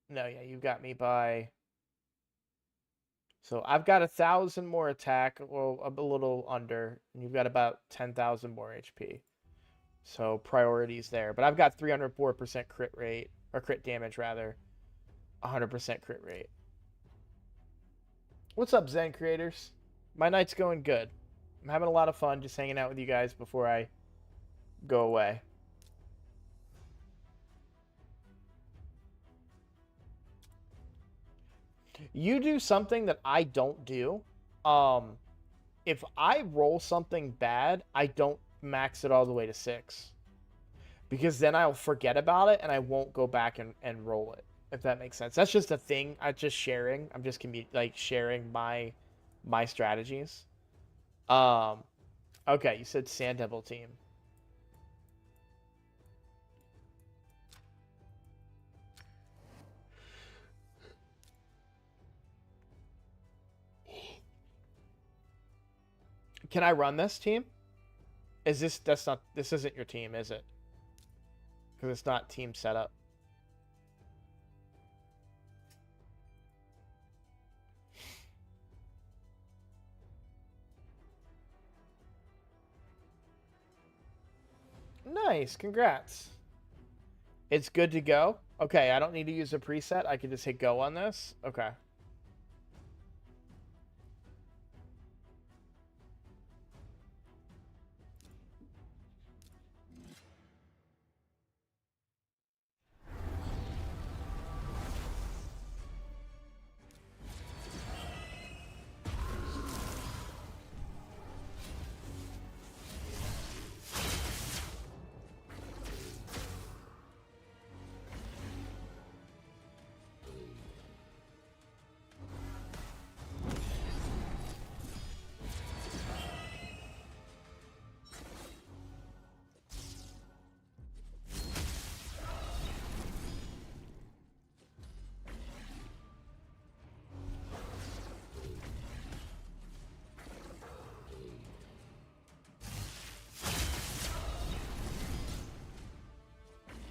No, yeah, you got me by. So I've got 1,000 more attack, well, a little under, and you've got about 10,000 more HP. So priorities there. But I've got 304% crit rate, or crit damage rather, 100% crit rate. What's up, Zen creators? My night's going good. I'm having a lot of fun just hanging out with you guys before I go away. You do something that I don't do. If I roll something bad, I don't max it all the way to 6. Because then I'll forget about it and I won't go back and roll it. If that makes sense. That's just a thing. I'm just sharing. I'm just like sharing my strategies. Okay, you said Sand Devil team. Can I run this team? Is this this isn't your team, is it? Because it's not team setup. Nice, congrats. It's good to go. Okay, I don't need to use a preset. I can just hit go on this. Okay.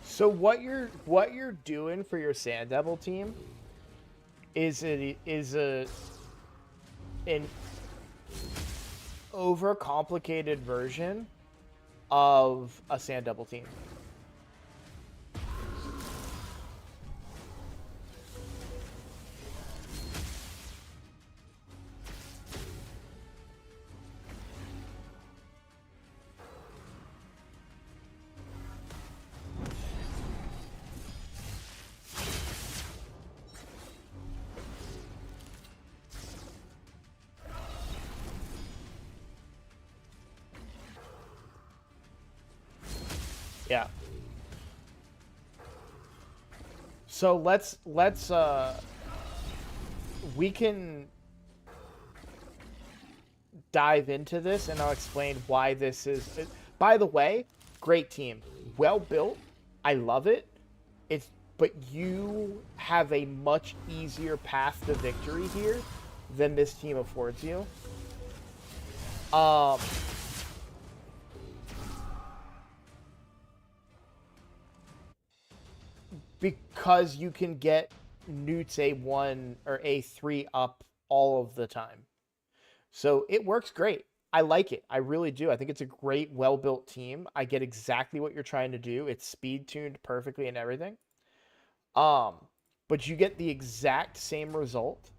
So what you're doing for your Sand Devil team is an overcomplicated version of a Sand Devil team. Yeah. So let's we can dive into this and I'll explain why this is. By the way, great team. Well built. I love it. But you have a much easier path to victory here than this team affords you. Because you can get Newts A1 or A3 up all of the time. So it works great. I like it. I really do. I think it's a great, well-built team. I get exactly what you're trying to do. It's speed tuned perfectly and everything. But you get the exact same result.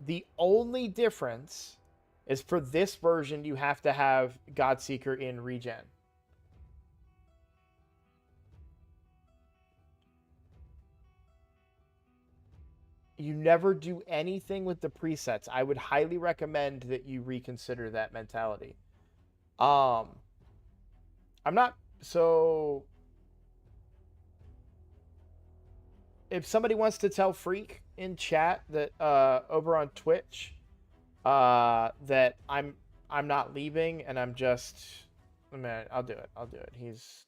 The only difference is for this version, you have to have Godseeker in regen. You never do anything with the presets. I would highly recommend that you reconsider that mentality. I'm not so if somebody wants to tell Freak in chat that over on Twitch that I'm not leaving and I'm just man, I'll do it. I'll do it. He's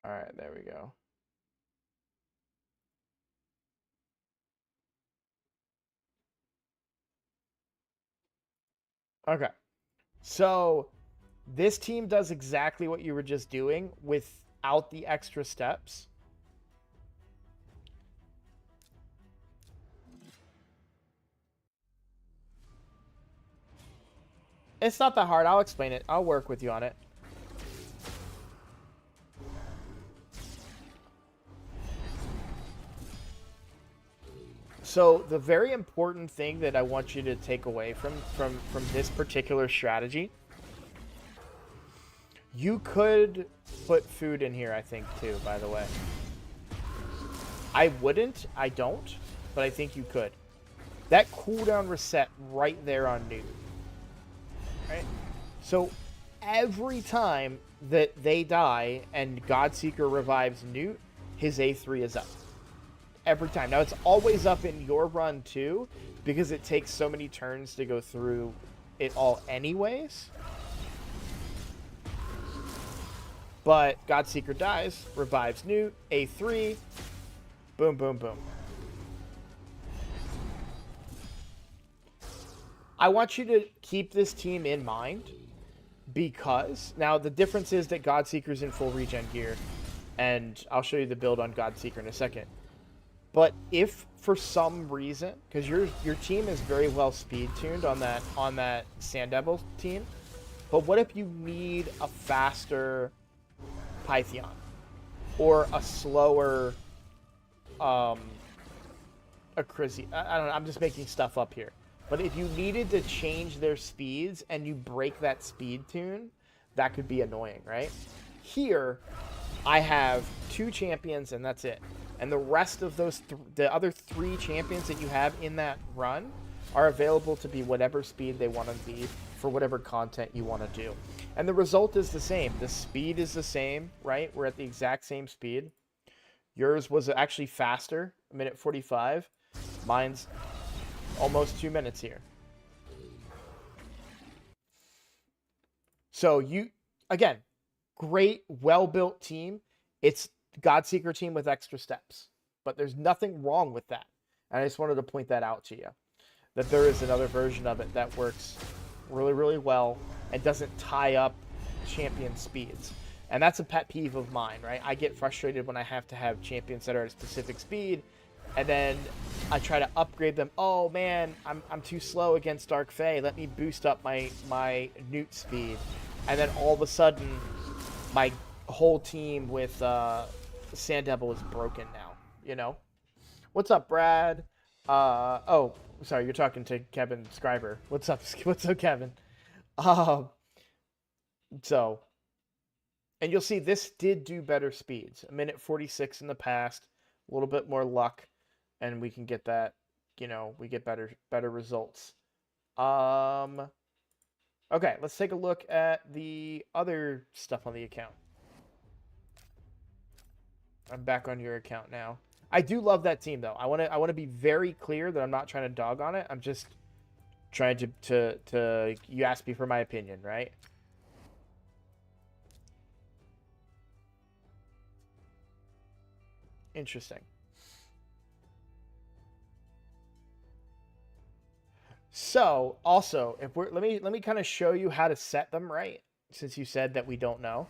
all right, there we go. Okay. So this team does exactly what you were just doing without the extra steps. It's not that hard. I'll explain it. I'll work with you on it. So the very important thing that I want you to take away from this particular strategy, you could put food in here, I think, too, by the way. I wouldn't. I don't. But I think you could. That cooldown reset right there on Newt. Right? So every time that they die and Godseeker revives Newt, his A3 is up. Every time. Now, it's always up in your run, too, because it takes so many turns to go through it all anyways. But Godseeker dies, revives Newt, A3, boom, boom, boom. I want you to keep this team in mind because, now the difference is that Godseeker's in full regen gear, and I'll show you the build on Godseeker in a second. But if for some reason, because your team is very well speed tuned on that Sand Devil team, but what if you need a faster Pythion or a slower Acrizia? I don't know. I'm just making stuff up here. But if you needed to change their speeds and you break that speed tune, that could be annoying, right? Here, I have 2 champions and that's it. And the rest of those, the other 3 champions that you have in that run are available to be whatever speed they want to be for whatever content you want to do. And the result is the same. The speed is the same, right? We're at the exact same speed. Yours was actually faster, 1:45. Mine's almost 2 minutes here. So you, again, great, well-built team. It's Godseeker team with extra steps, but there's nothing wrong with that. And I just wanted to point that out to you, that there is another version of it that works really, really well and doesn't tie up champion speeds. And that's a pet peeve of mine, right? I get frustrated when I have to have champions that are at a specific speed, and then I try to upgrade them. Oh man, I'm too slow against Dark Fae. Let me boost up my Newt speed. And then all of a sudden, my whole team with Sand Devil is broken now, you know? What's up, Brad? Oh, sorry, you're talking to Kevin Scriber. What's up, Kevin? So, and you'll see this did do better speeds. 1:46 in the past, a little bit more luck, and we can get that, you know, we get better results. Okay, let's take a look at the other stuff on the account. I'm back on your account now. I do love that team, though. I want to be very clear that I'm not trying to dog on it. I'm just trying to you asked me for my opinion, right? Interesting. So, also, if we're let me kind of show you how to set them right, since you said that we don't know.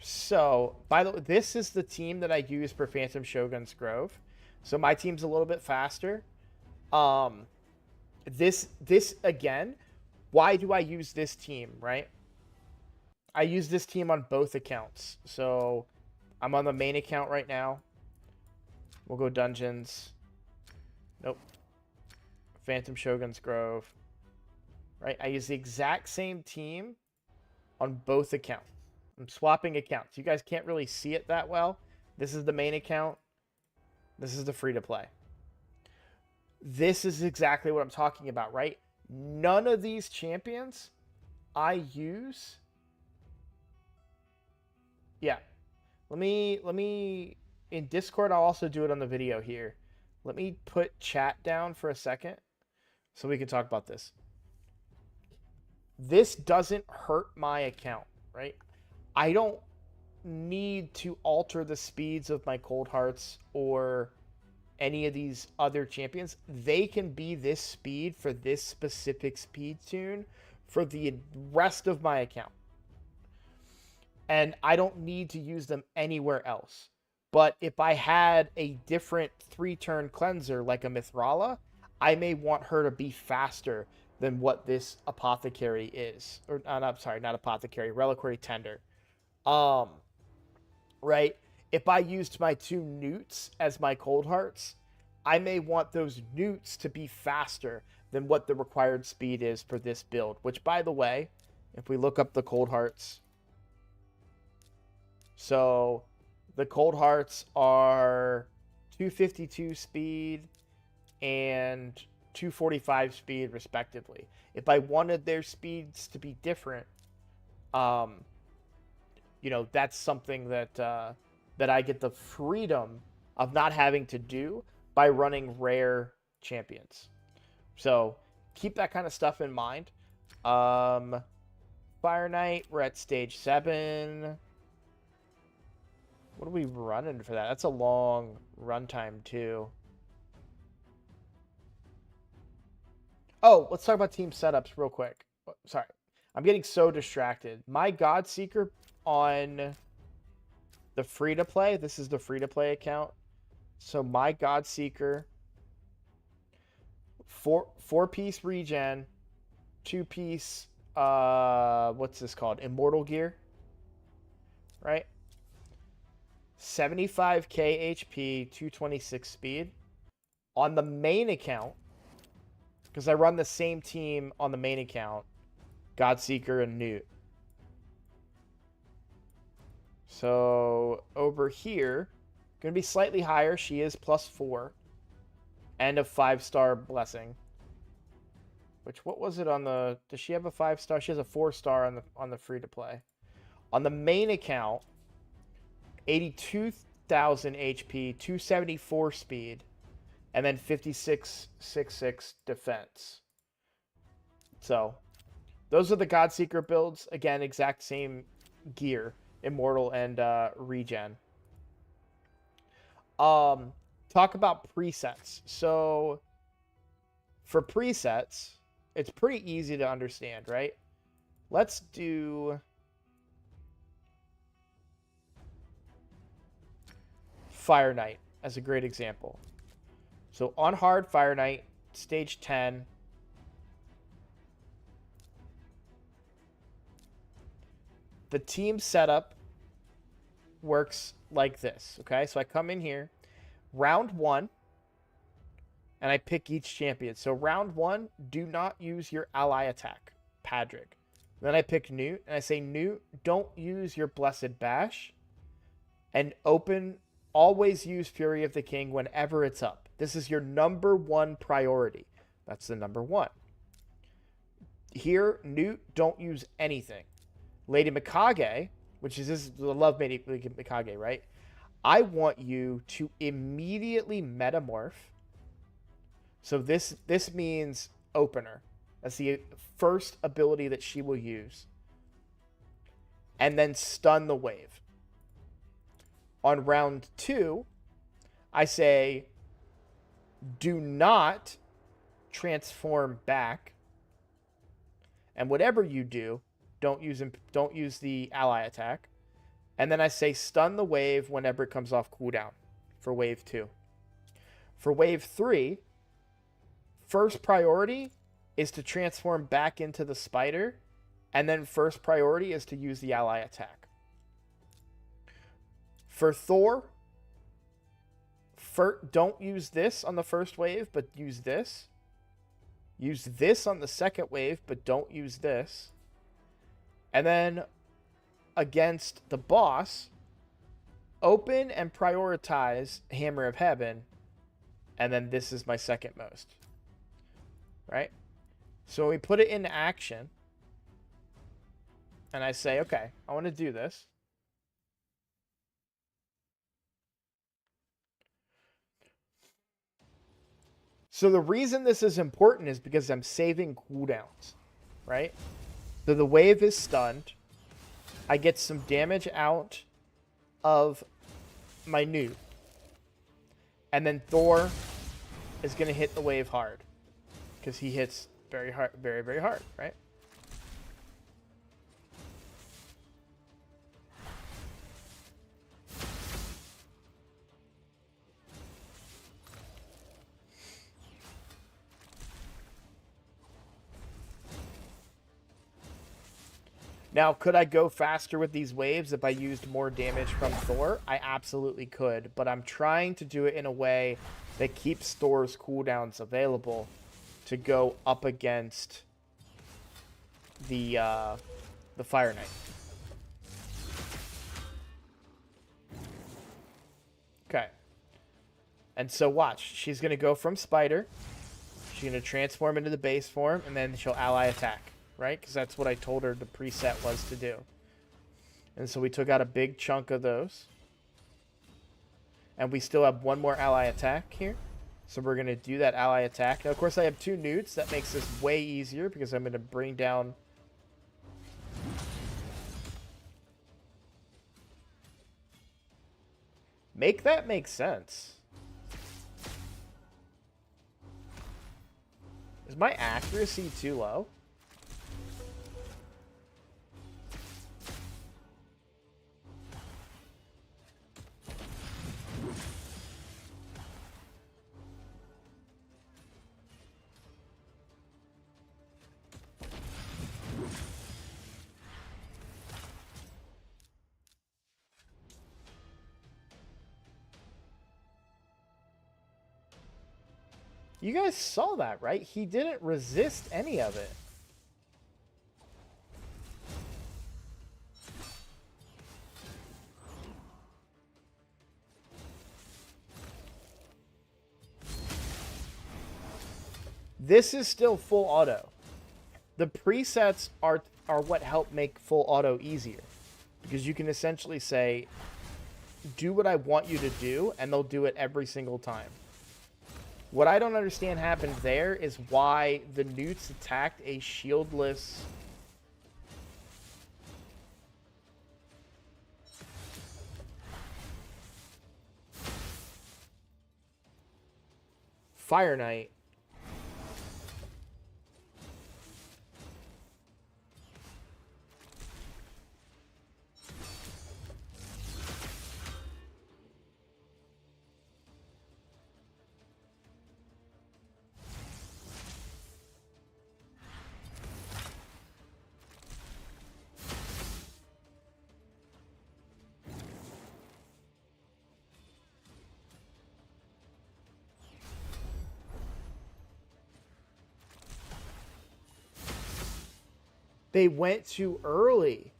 So, by the way, this is the team that I use for Phantom Shogun's Grove. So my team's a little bit faster. This again, why do I use this team, right? I use this team on both accounts. So I'm on the main account right now. We'll go dungeons. Nope. Phantom Shogun's Grove. Right? I use the exact same team on both accounts. I'm swapping accounts. You guys can't really see it that well. This is the main account. This is the free-to-play. This is exactly what I'm talking about, right? None of these champions I use. Yeah. Let me in Discord, I'll also do it on the video here. Let me put chat down for a second so we can talk about this. This doesn't hurt my account, right? I don't need to alter the speeds of my Cold Hearts or any of these other champions. They can be this speed for this specific speed tune for the rest of my account. And I don't need to use them anywhere else. But if I had a different 3-turn cleanser like a Mithrala, I may want her to be faster than what this apothecary is. Or I'm sorry, not apothecary, reliquary tender. Right? If I used my 2 newts as my cold hearts, I may want those newts to be faster than what the required speed is for this build. Which, by the way, if we look up the cold hearts, so the cold hearts are 252 speed and 245 speed respectively. If I wanted their speeds to be different, you know, that's something that that I get the freedom of not having to do by running rare champions. So keep that kind of stuff in mind. Fire Knight, we're at stage 7. What are we running for that? That's a long runtime too. Oh, let's talk about team setups real quick. Sorry. I'm getting so distracted. My Godseeker on the free-to-play, this is the free-to-play account. So my Godseeker, 4-piece regen, 2-piece, what's this called? Immortal gear, right? 75k HP, 226 speed. On the main account, because I run the same team on the main account, Godseeker and Newt. So over here, going to be slightly higher. She is +4. And a 5-star blessing. Which, what was it on the... Does she have a 5-star? She has a 4-star on the free-to-play. On the main account, 82,000 HP, 274 speed, and then 5666 defense. So, those are the Godseeker builds. Again, exact same gear. Immortal and regen. Talk about presets. So, for presets, it's pretty easy to understand, right? Let's do... Fire Knight as a great example. So on hard, Fire Knight, stage 10. The team setup works like this, okay? So I come in here, round 1, and I pick each champion. So round 1, do not use your ally attack, Padric. Then I pick Newt, and I say, Newt, don't use your Blessed Bash, and always use Fury of the King whenever it's up. This is your number 1 priority. That's the number 1. Here, Newt, don't use anything. Lady Mikage, which is the love Lady Mikage, right? I want you to immediately metamorph. So this means opener. That's the first ability that she will use. And then stun the wave. On round 2, I say, do not transform back. And whatever you do, don't use the ally attack. And then I say stun the wave whenever it comes off cooldown for wave 2. For wave 3, first priority is to transform back into the spider. And then first priority is to use the ally attack. For Thor, don't use this on the first wave, but use this. Use this on the second wave, but don't use this. And then against the boss, open and prioritize Hammer of Heaven. And then this is my second most. Right? So when we put it into action, and I say, okay, I want to do this. So the reason this is important is because I'm saving cooldowns, right? So the wave is stunned. I get some damage out of my Newt. And then Thor is going to hit the wave hard. Because he hits very hard, very, very hard, right? Now, could I go faster with these waves if I used more damage from Thor? I absolutely could, but I'm trying to do it in a way that keeps Thor's cooldowns available to go up against the Fire Knight. Okay. And so watch, she's going to go from Spider. She's going to transform into the base form, and then she'll ally attack, right? Because that's what I told her the preset was to do. And so we took out a big chunk of those. And we still have one more ally attack here. So we're going to do that ally attack. Now, of course, I have 2 newts. That makes this way easier because I'm going to bring down... Make that make sense. Is my accuracy too low? You guys saw that, right? He didn't resist any of it. This is still full auto. The presets are what help make full auto easier. Because you can essentially say, do what I want you to do, and they'll do it every single time. What I don't understand happened there is why the newts attacked a shieldless... Fire Knight. They went too early.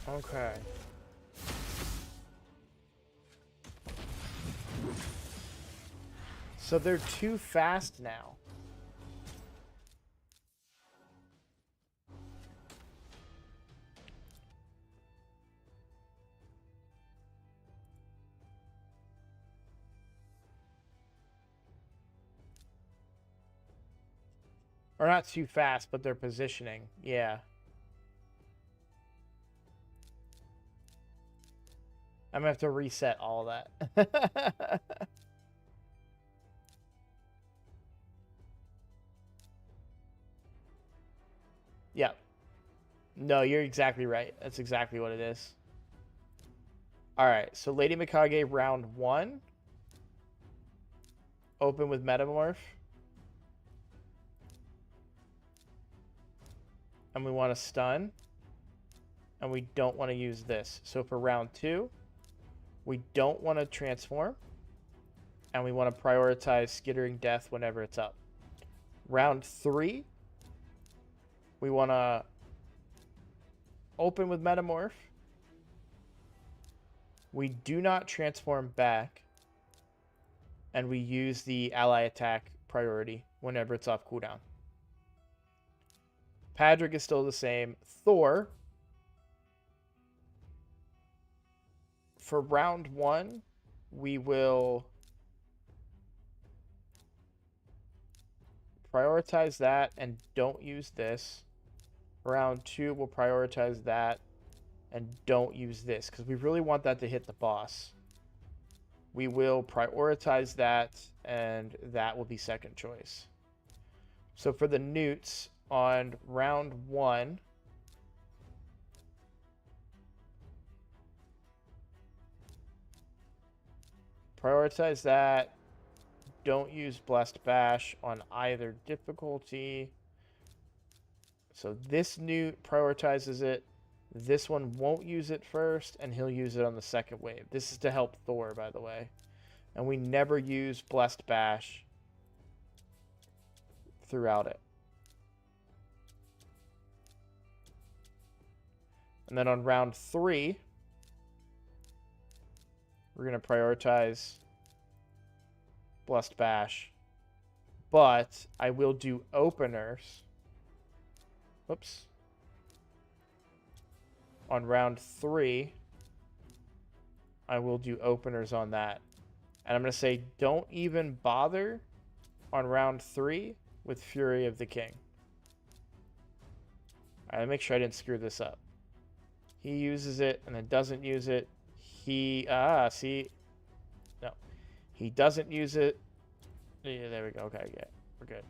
Okay. So they're too fast now. Or not too fast, but their positioning. Yeah. I'm gonna have to reset all that. Yeah. No, you're exactly right. That's exactly what it is. Alright, so Lady Mikage round 1. Open with Metamorph. And we want to stun. And we don't want to use this. So for round 2, we don't want to transform. And we want to prioritize Skittering Death whenever it's up. Round 3, we want to open with Metamorph. We do not transform back. And we use the ally attack priority whenever it's off cooldown. Padrick is still the same. Thor, for round 1, we will prioritize that and don't use this. Round 2, we'll prioritize that and don't use this because we really want that to hit the boss. We will prioritize that and that will be second choice. So for the newts on round 1, prioritize that. Don't use Blessed Bash on either difficulty. So this newt prioritizes it. This one won't use it first, and he'll use it on the second wave. This is to help Thor, by the way. And we never use Blessed Bash throughout it. And then on round 3, we're going to prioritize Blessed Bash. But I will do openers. Whoops. On round 3, I will do openers on that. And I'm going to say don't even bother on round 3 with Fury of the King. All right, make sure I didn't screw this up. He uses it and then doesn't use it. See? No. He doesn't use it. Yeah, there we go. Okay, yeah, we're good.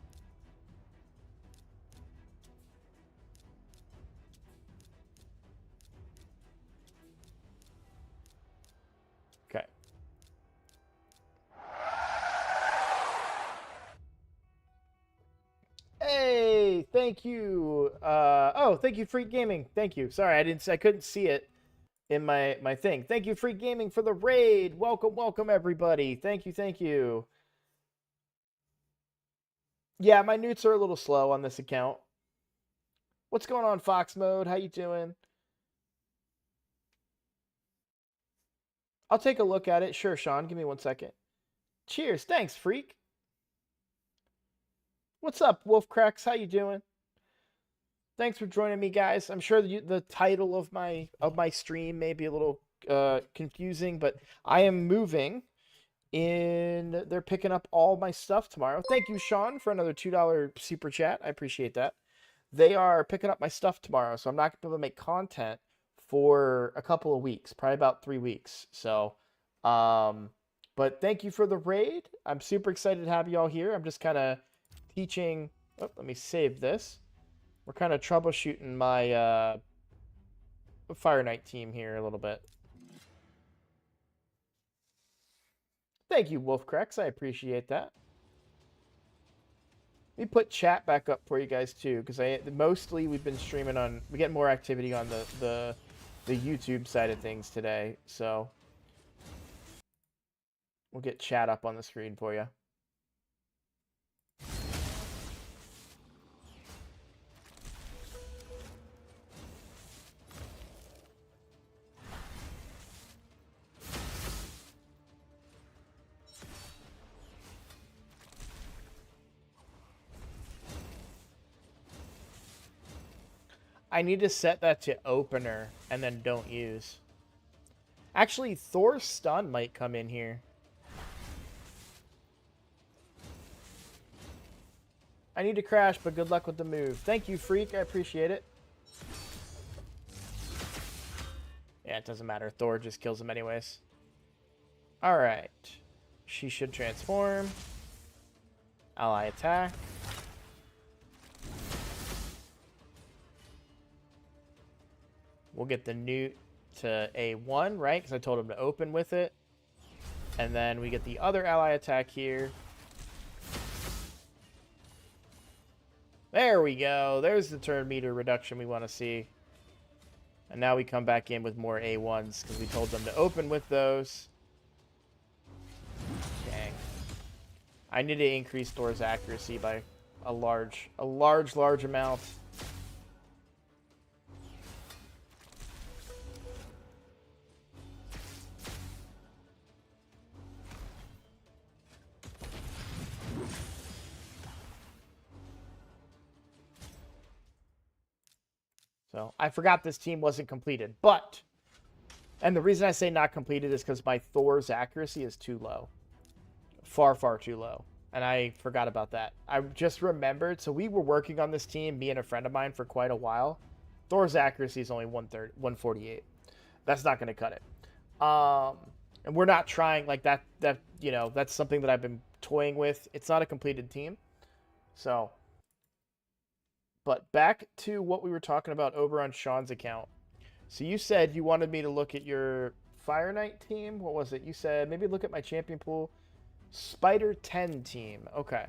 Okay. Hey, thank you. Oh, thank you, Freak Gaming. Thank you. Sorry, I couldn't see it in my thing. Thank you, Freak Gaming, for the raid. Welcome, everybody. Thank you. Yeah, my newts are a little slow on this account. What's going on, Fox Mode? How you doing? I'll take a look at it. Sure, Sean. Give me 1 second. Cheers. Thanks, Freak. What's up, Wolfcracks? How you doing? Thanks for joining me, guys. I'm sure the title of my stream may be a little confusing, but I am moving in. They're picking up all my stuff tomorrow. Thank you, Sean, for another $2 super chat. I appreciate that. They are picking up my stuff tomorrow, so I'm not going to be able to make content for a couple of weeks, probably about 3 weeks. So, but thank you for the raid. I'm super excited to have you all here. I'm just kind of teaching. Oh, let me save this. We're kind of troubleshooting my Fire Knight team here a little bit. Thank you, Wolfcracks. I appreciate that. Let me put chat back up for you guys too, because mostly we've been streaming on. We get more activity on the YouTube side of things today, so we'll get chat up on the screen for you. I need to set that to opener and then don't use. Actually, Thor's stun might come in here. I need to crash, but good luck with the move. Thank you, Freak. I appreciate it. Yeah, it doesn't matter. Thor just kills him anyways. All right. She should transform. Ally attack. We'll get the newt to A1, right? Because I told him to open with it. And then we get the other ally attack here. There we go. There's the turn meter reduction we want to see. And now we come back in with more A1s because we told them to open with those. Dang. I need to increase Thor's accuracy by a large amount. So I forgot this team wasn't completed, but, and the reason I say not completed is because my Thor's accuracy is too low. Far too low. And I forgot about that. I just remembered, so we were working on this team, me and a friend of mine, for quite a while. Thor's accuracy is only 148. That's not going to cut it. And we're not trying like that, you know, that's something that I've been toying with. It's not a completed team. So, but back to what we were talking about over on Sean's account. So you said you wanted me to look at your Fire Knight team. What was it? You said maybe look at my champion pool. Spider 10 team. Okay.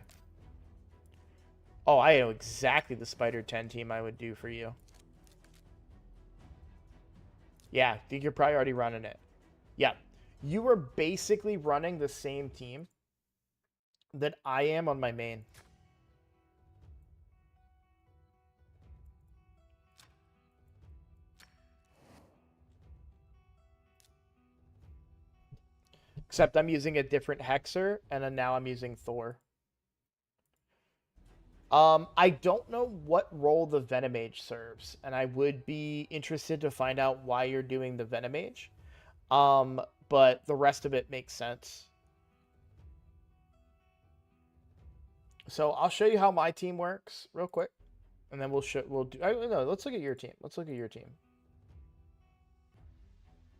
Oh, I know exactly the Spider 10 team I would do for you. Yeah, I think you're probably already running it. Yeah. You were basically running the same team that I am on my main. Except I'm using a different Hexer, and then now I'm using Thor. I don't know what role the Venomage serves, and I would be interested to find out why you're doing the Venomage. But the rest of it makes sense. So I'll show you how my team works real quick, and then we'll do. No, let's look at your team. Let's look at your team.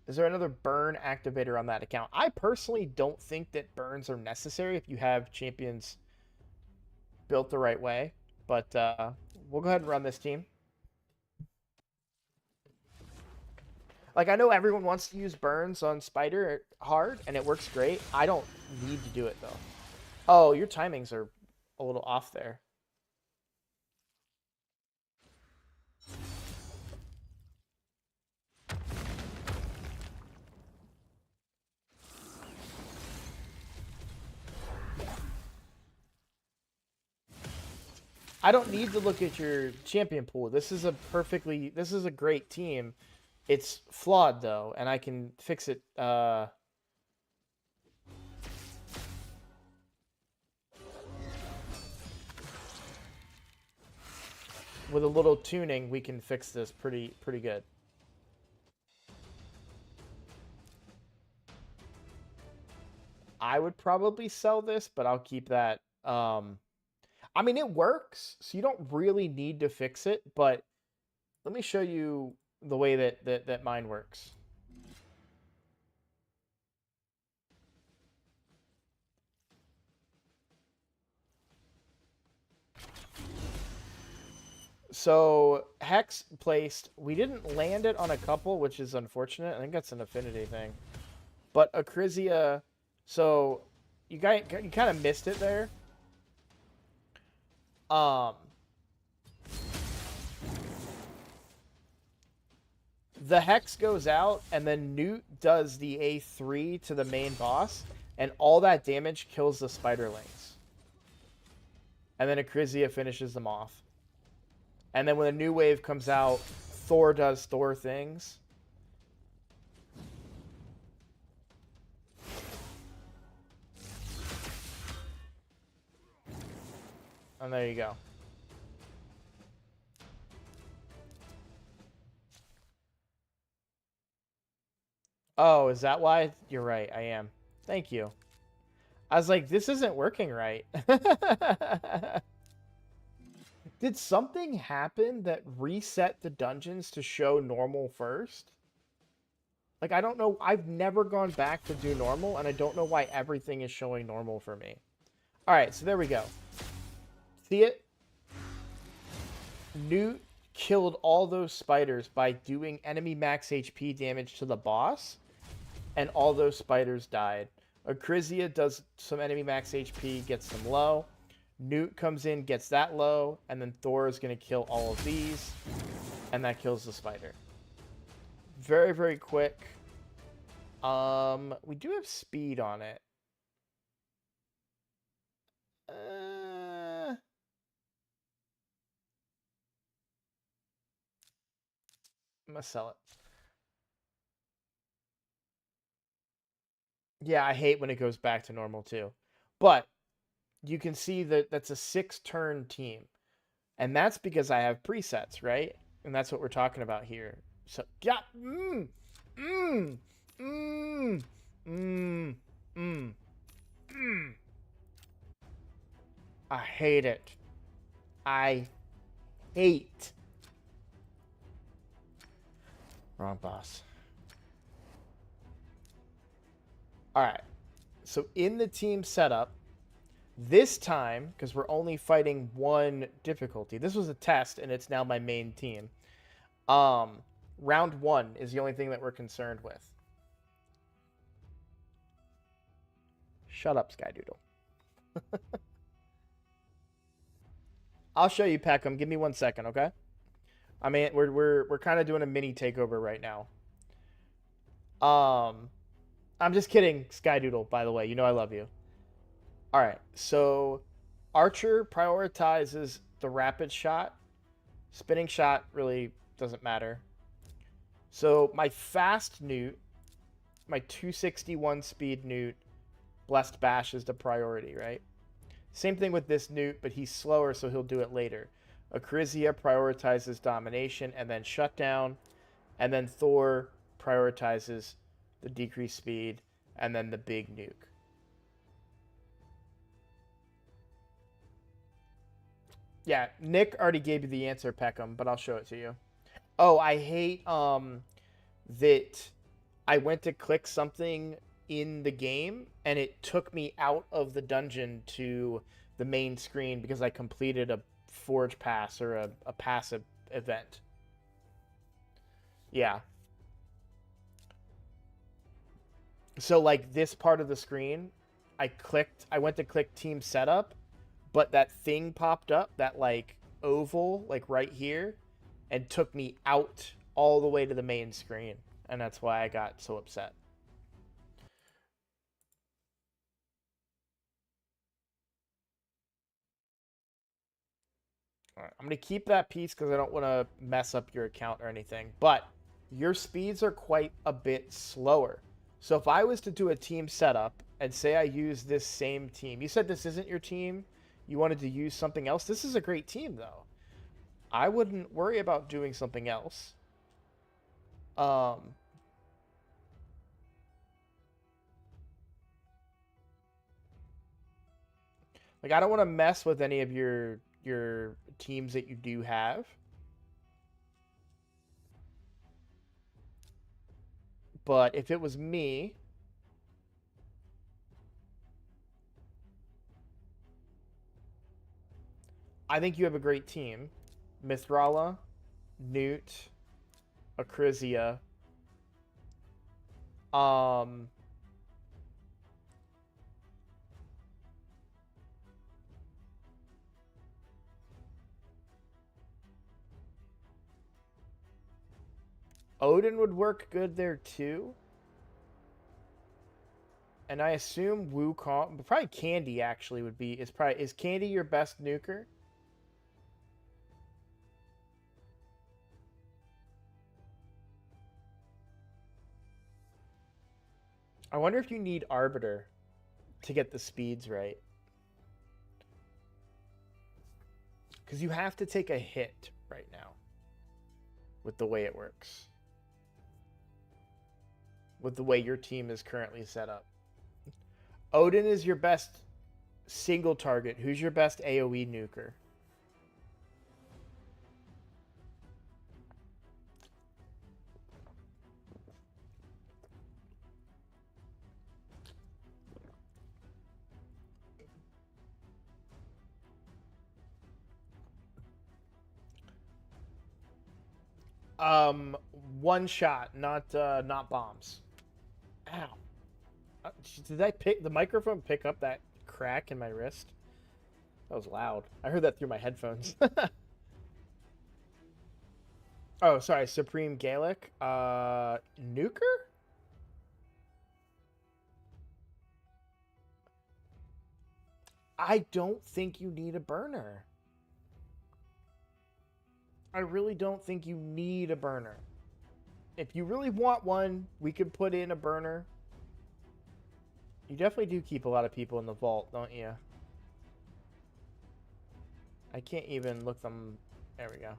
Is there another burn activator on that account? I personally don't think that burns are necessary if you have champions built the right way, but we'll go ahead and run this team. Like, I know everyone wants to use burns on Spider hard, and it works great. I don't need to do it, though. Oh, your timings are a little off there. I don't need to look at your champion pool. This is a great team. It's flawed though, and I can fix it. With a little tuning, we can fix this pretty good. I would probably sell this, but I'll keep that. I mean, it works, so you don't really need to fix it, but let me show you the way that mine works. So, Hex placed, we didn't land it on a couple, which is unfortunate. I think that's an affinity thing. But Acrizia, so you kind of missed it there. The Hex goes out, and then Newt does the A3 to the main boss, and all that damage kills the Spiderlings. And then Acrizia finishes them off. And then when a new wave comes out, Thor does Thor things. And there you go. Oh, is that why? You're right, I am. Thank you. I was like, this isn't working right. Did something happen that reset the dungeons to show normal first? Like, I don't know. I've never gone back to do normal, and I don't know why everything is showing normal for me. All right, so there we go. See it? Newt killed all those spiders by doing enemy max HP damage to the boss, and all those spiders died. Acrizia does some enemy max HP, gets them low. Newt comes in, gets that low, and then Thor is going to kill all of these, and that kills the spider. Very, very quick. We do have speed on it. I'm going to sell it. Yeah, I hate when it goes back to normal too. But you can see that that's a 6-turn team. And that's because I have presets, right? And that's what we're talking about here. So, yeah. I hate it. I hate. Wrong boss. All right. So in the team setup, this time, because we're only fighting one difficulty, this was a test, and it's now my main team. Round 1 is the only thing that we're concerned with. Shut up, Skydoodle. I'll show you, Peckham. Give me 1 second, okay? I mean, we're kind of doing a mini takeover right now. I'm just kidding, Skydoodle, by the way. You know I love you. All right. So Archer prioritizes the rapid shot. Spinning shot really doesn't matter. So my fast newt, my 261 speed newt, Blessed Bash is the priority, right? Same thing with this newt, but he's slower, so he'll do it later. Acrizia prioritizes domination and then shutdown, and then Thor prioritizes the decreased speed and then the big nuke. Yeah, Nick already gave you the answer, Peckham, but I'll show it to you. Oh, I hate that I went to click something in the game and it took me out of the dungeon to the main screen because I completed a forge pass or a passive event. Yeah. So like this part of the screen, I went to click team setup, but that thing popped up, that like oval, like right here, and took me out all the way to the main screen. And that's why I got so upset. All right, I'm going to keep that piece because I don't want to mess up your account or anything. But your speeds are quite a bit slower. So if I was to do a team setup and say I use this same team, you said this isn't your team. You wanted to use something else. This is a great team, though. I wouldn't worry about doing something else. Like I don't want to mess with any of your teams that you do have. But if it was me, I think you have a great team. Mithrala, Newt, Acrizia. Um, Odin would work good there too. And I assume Wukong, probably Candy actually would be. Is Candy your best nuker? I wonder if you need Arbiter to get the speeds right. Because you have to take a hit right now with the way it works. With the way your team is currently set up. Odin is your best single target. Who's your best AoE nuker? One shot, not bombs. Ow. Did I pick the microphone pick up that crack in my wrist? That was loud. I heard that through my headphones. Oh, sorry, Supreme Gaelic. Nuker? I don't think you need a burner. I really don't think you need a burner. If you really want one, we could put in a burner. You definitely do keep a lot of people in the vault, don't you? I can't even look them. There we go.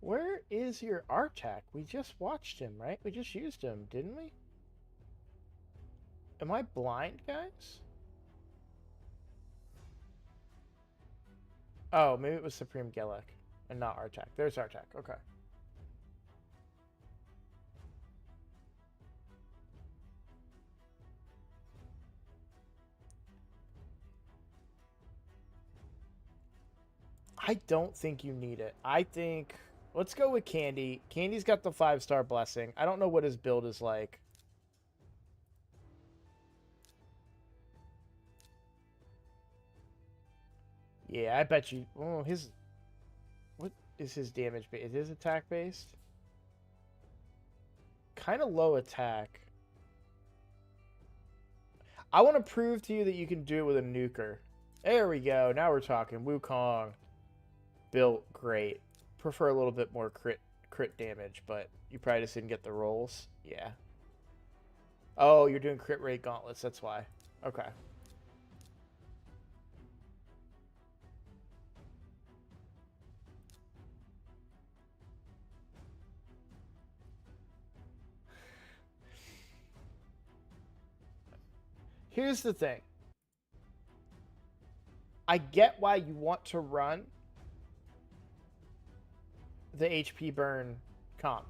Where is your Artak? We just watched him, right? We just used him, didn't we? Am I blind, guys? Oh, maybe it was Supreme Gaelic. and not Artak. There's Artak. Okay. I don't think you need it. I think let's go with Candy. Candy's got the 5-star blessing. I don't know what his build is like. Yeah, I bet you. Oh, his. What is his damage base? Is his attack based? Kind of low attack. I want to prove to you that you can do it with a nuker. There we go. Now we're talking. Wukong. Built great. Prefer a little bit more crit damage, but you probably just didn't get the rolls. Yeah. Oh, you're doing crit rate gauntlets. That's why. Okay. Here's the thing. I get why you want to run the HP burn comp.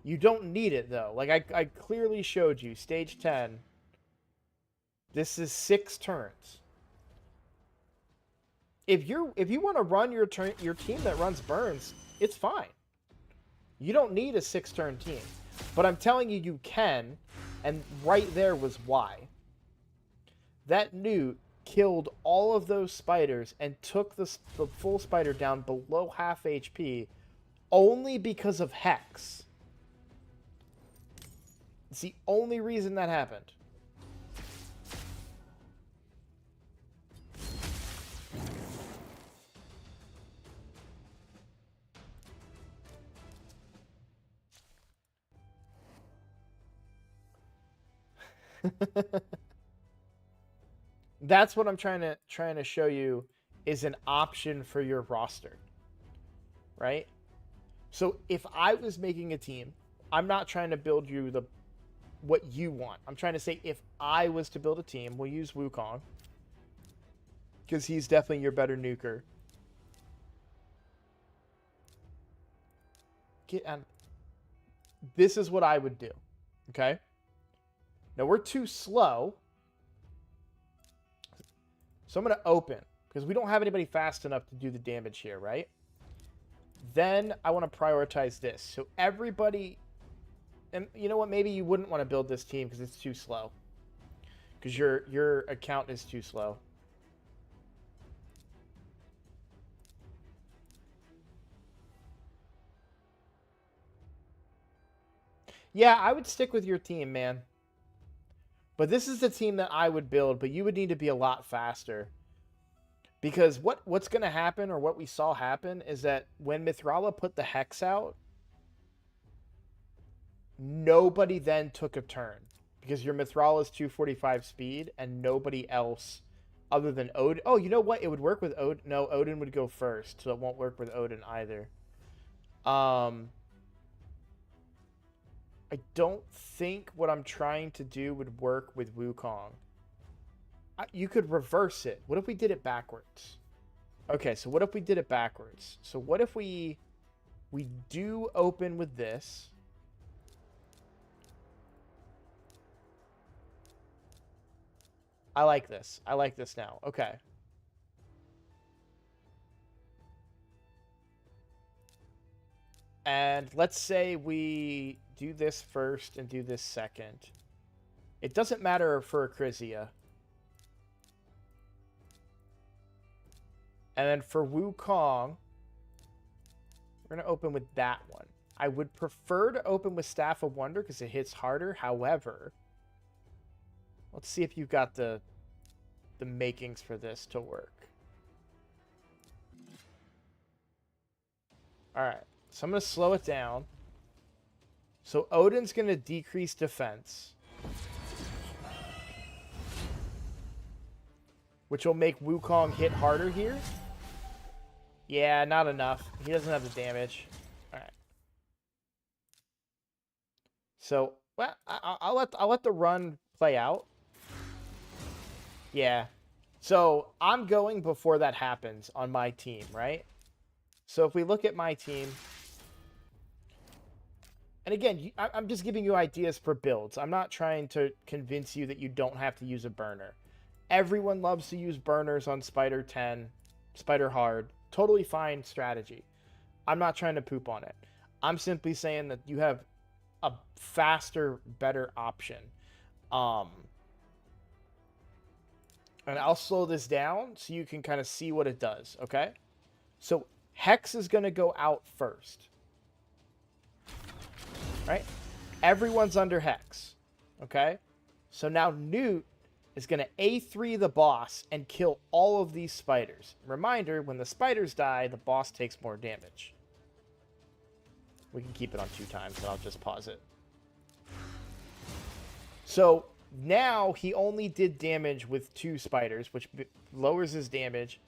You don't need it though. Like I clearly showed you stage 10. This is 6 turns. If you want to run your team that runs burns, it's fine. You don't need a 6-turn team. But I'm telling you, you can, and right there was why. That Newt killed all of those spiders and took the full spider down below half HP only because of Hex. It's the only reason that happened. That's what I'm trying to show you is an option for your roster. Right? So if I was making a team, I'm not trying to build you what you want. I'm trying to say if I was to build a team, we'll use Wukong. Because he's definitely your better nuker. This is what I would do. Okay? Now we're too slow. So I'm going to open. Because we don't have anybody fast enough to do the damage here, right? Then I want to prioritize this. So everybody... And you know what? Maybe you wouldn't want to build this team because it's too slow. Because your account is too slow. Yeah, I would stick with your team, man. But this is the team that I would build, but you would need to be a lot faster. Because what's going to happen, or what we saw happen, is that when Mithrala put the Hex out, nobody then took a turn. Because your Mithrala is 245 speed, and nobody else other than Odin... Oh, you know what? It would work with Odin. No, Odin would go first, so it won't work with Odin either. I don't think what I'm trying to do would work with Wukong. You could reverse it. What if we did it backwards? Okay, so what if we did it backwards? So what if we do open with this? I like this. I like this now. Okay. And let's say we do this first and do this second. It doesn't matter for Acrisia. And then for Wukong, we're going to open with that one. I would prefer to open with Staff of Wonder because it hits harder. However, let's see if you've got the makings for this to work. All right. So I'm going to slow it down. So Odin's going to decrease defense, which will make Wukong hit harder here. Yeah, not enough. He doesn't have the damage. All right. So, well, I'll let the run play out. Yeah. So I'm going before that happens on my team, right? So if we look at my team, and again, I'm just giving you ideas for builds. I'm not trying to convince you that you don't have to use a burner. Everyone loves to use burners on Spider 10, Spider Hard. Totally fine strategy. I'm not trying to poop on it. I'm simply saying that you have a faster, better option. And I'll slow this down so you can kind of see what it does, okay? So Hex is going to go out first. Right? Everyone's under Hex. Okay? So now Newt is going to A3 the boss and kill all of these spiders. Reminder, when the spiders die, the boss takes more damage. We can keep it on 2 times, and I'll just pause it. So now he only did damage with 2 spiders, which lowers his damage,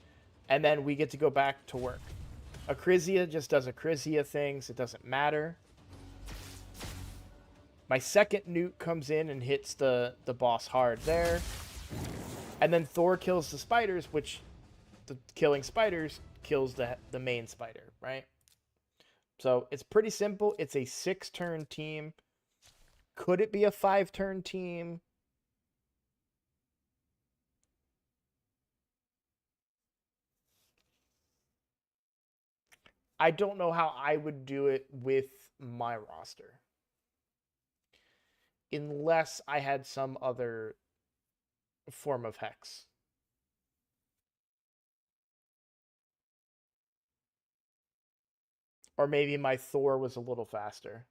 and then we get to go back to work. Acrizia just does Acrizia things. It doesn't matter. My second Newt comes in and hits the boss hard there. And then Thor kills the spiders, which the killing spiders kills the main spider, right? So it's pretty simple. It's a 6-turn team. Could it be a 5-turn team? I don't know how I would do it with my roster. Unless I had some other form of Hex. Or maybe my Thor was a little faster.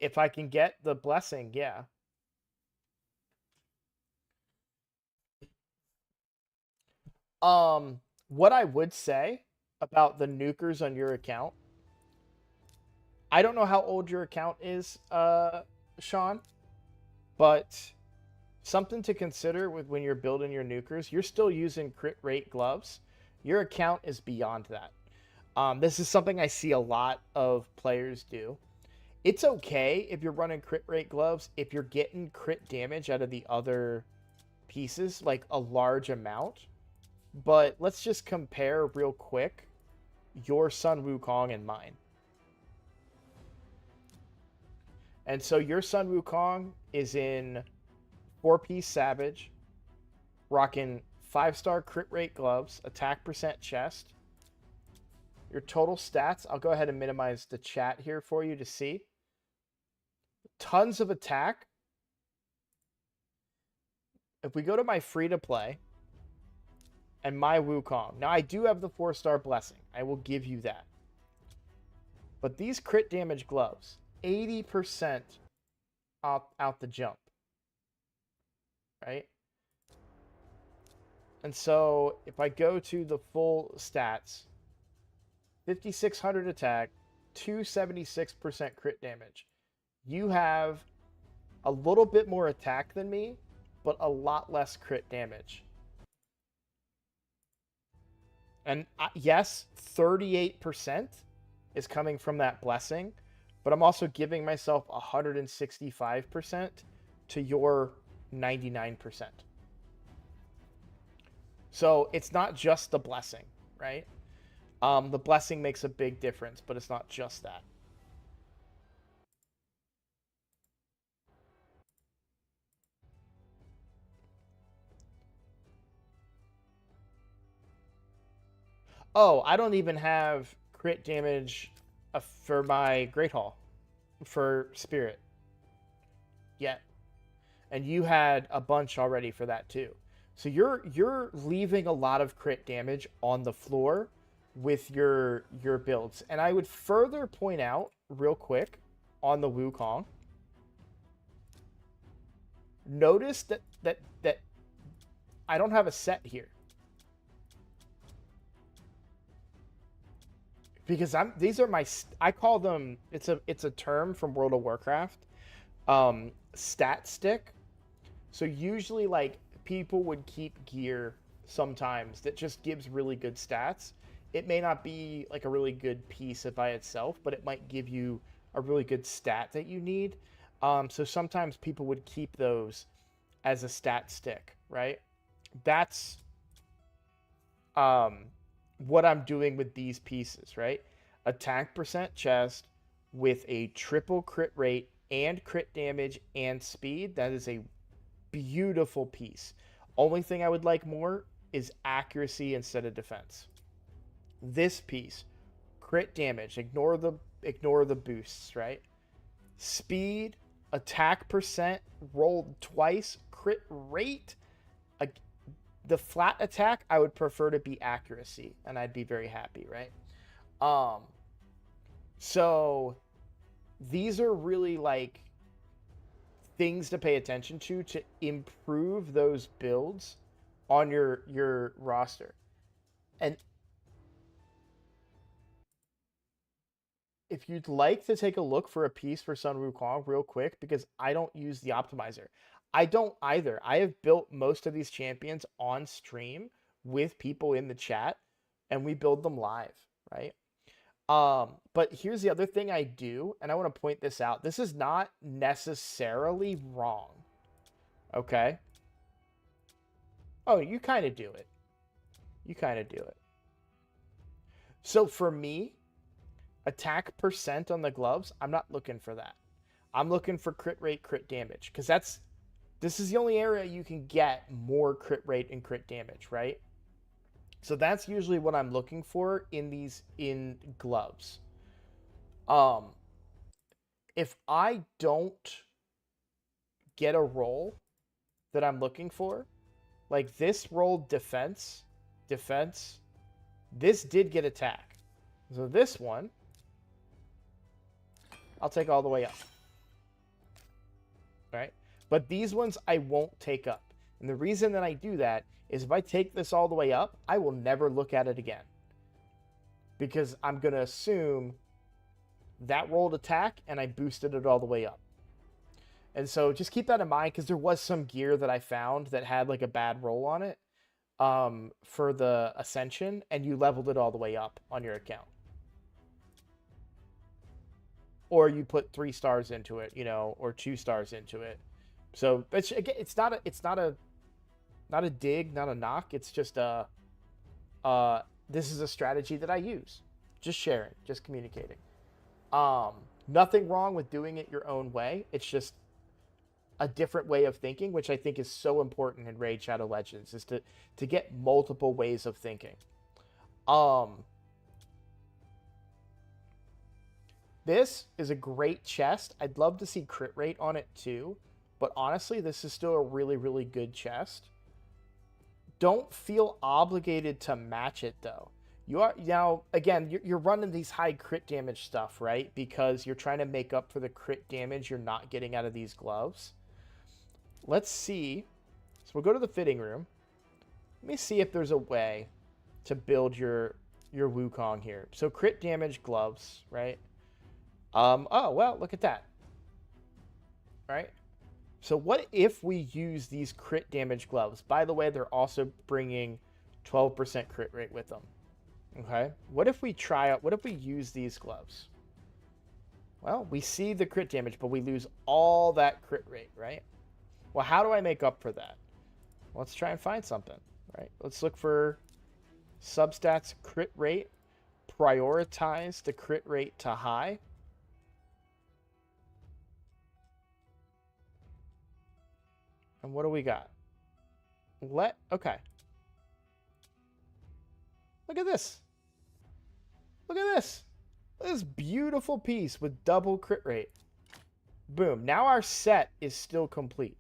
If I can get the blessing, yeah. What I would say about the nukers on your account, I don't know how old your account is, Sean, but something to consider with when you're building your nukers, you're still using crit rate gloves. Your account is beyond that. This is something I see a lot of players do. It's okay if you're running crit rate gloves if you're getting crit damage out of the other pieces, like a large amount. But let's just compare real quick your Sun Wukong and mine. And so your Sun Wukong is in 4-piece Savage, rocking 5-star crit rate gloves, attack percent chest. Your total stats, I'll go ahead and minimize the chat here for you to see. Tons of attack. If we go to my free-to-play and my Wukong, now I do have the 4-star blessing. I will give you that. But these crit damage gloves, 80% out the jump. Right? And so if I go to the full stats, 5,600 attack, 276% crit damage. You have a little bit more attack than me, but a lot less crit damage. And yes, 38% is coming from that blessing, but I'm also giving myself 165% to your 99%. So it's not just the blessing, right? The blessing makes a big difference, but it's not just that. Oh, I don't even have crit damage for my Great Hall for Spirit yet. And you had a bunch already for that too. So you're leaving a lot of crit damage on the floor with your builds. And I would further point out real quick on the Wukong. Notice that I don't have a set here. Because these are my, I call them, it's a term from World of Warcraft, stat stick. So usually like people would keep gear sometimes that just gives really good stats. It may not be like a really good piece by itself, but it might give you a really good stat that you need. So sometimes people would keep those as a stat stick, right? That's what I'm doing with these pieces, right? Attack percent chest with a triple crit rate and crit damage and speed. That is a beautiful piece. Only thing I would like more is accuracy instead of defense. This piece, crit damage, ignore the boosts, right? Speed, attack percent, rolled twice, crit rate. The flat attack, I would prefer to be accuracy, and I'd be very happy, right? Um, so these are really like things to pay attention to improve those builds on your roster. And if you'd like to take a look for a piece for Sun Wukong real quick, because I don't use the optimizer. I don't either. I have built most of these champions on stream with people in the chat, and we build them live, right? But here's the other thing I do, and I want to point this out. This is not necessarily wrong. Okay? Oh, you kind of do it. You kind of do it. So for me, attack percent on the gloves, I'm not looking for that. I'm looking for crit rate, crit damage, because this is the only area you can get more crit rate and crit damage, right? So that's usually what I'm looking for in gloves. If I don't get a roll that I'm looking for, like this rolled defense, this did get attack. So this one, I'll take all the way up. Right? But these ones I won't take up. And the reason that I do that is if I take this all the way up, I will never look at it again. Because I'm going to assume that rolled attack and I boosted it all the way up. And so just keep that in mind, because there was some gear that I found that had like a bad roll on it for the Ascension, and you leveled it all the way up on your account. Or you put 3 stars into it, you know, or 2 stars into it. So it's not a dig, not a knock. It's just this is a strategy that I use. Just sharing, just communicating. Nothing wrong with doing it your own way. It's just a different way of thinking, which I think is so important in Raid Shadow Legends, is to get multiple ways of thinking. This is a great chest. I'd love to see crit rate on it too, but honestly, this is still a really, really good chest. Don't feel obligated to match it though. You are now, again, you're running these high crit damage stuff, right? Because you're trying to make up for the crit damage you're not getting out of these gloves. Let's see. So we'll go to the fitting room. Let me see if there's a way to build your Wukong here. So crit damage gloves, right? Oh, well, look at that. Right? So what if we use these crit damage gloves? By the way, they're also bringing 12% crit rate with them. Okay? What if we use these gloves? Well, we see the crit damage, but we lose all that crit rate, right? Well, how do I make up for that? Let's try and find something, right? Let's look for substats crit rate. Prioritize the crit rate to high. And what do we got? Okay. Look at this. Look at this. This beautiful piece with double crit rate. Boom. Now our set is still complete.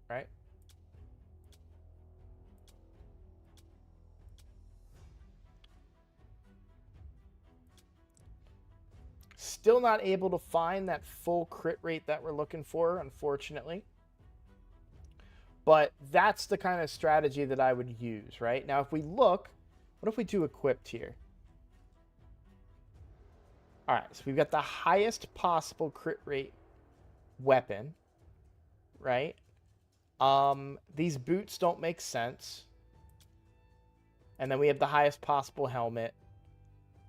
Right? Still not able to find that full crit rate that we're looking for, unfortunately. But that's the kind of strategy that I would use, right? Now, if we look, what if we do equipped here? All right, so we've got the highest possible crit rate weapon, right? These boots don't make sense. And then we have the highest possible helmet.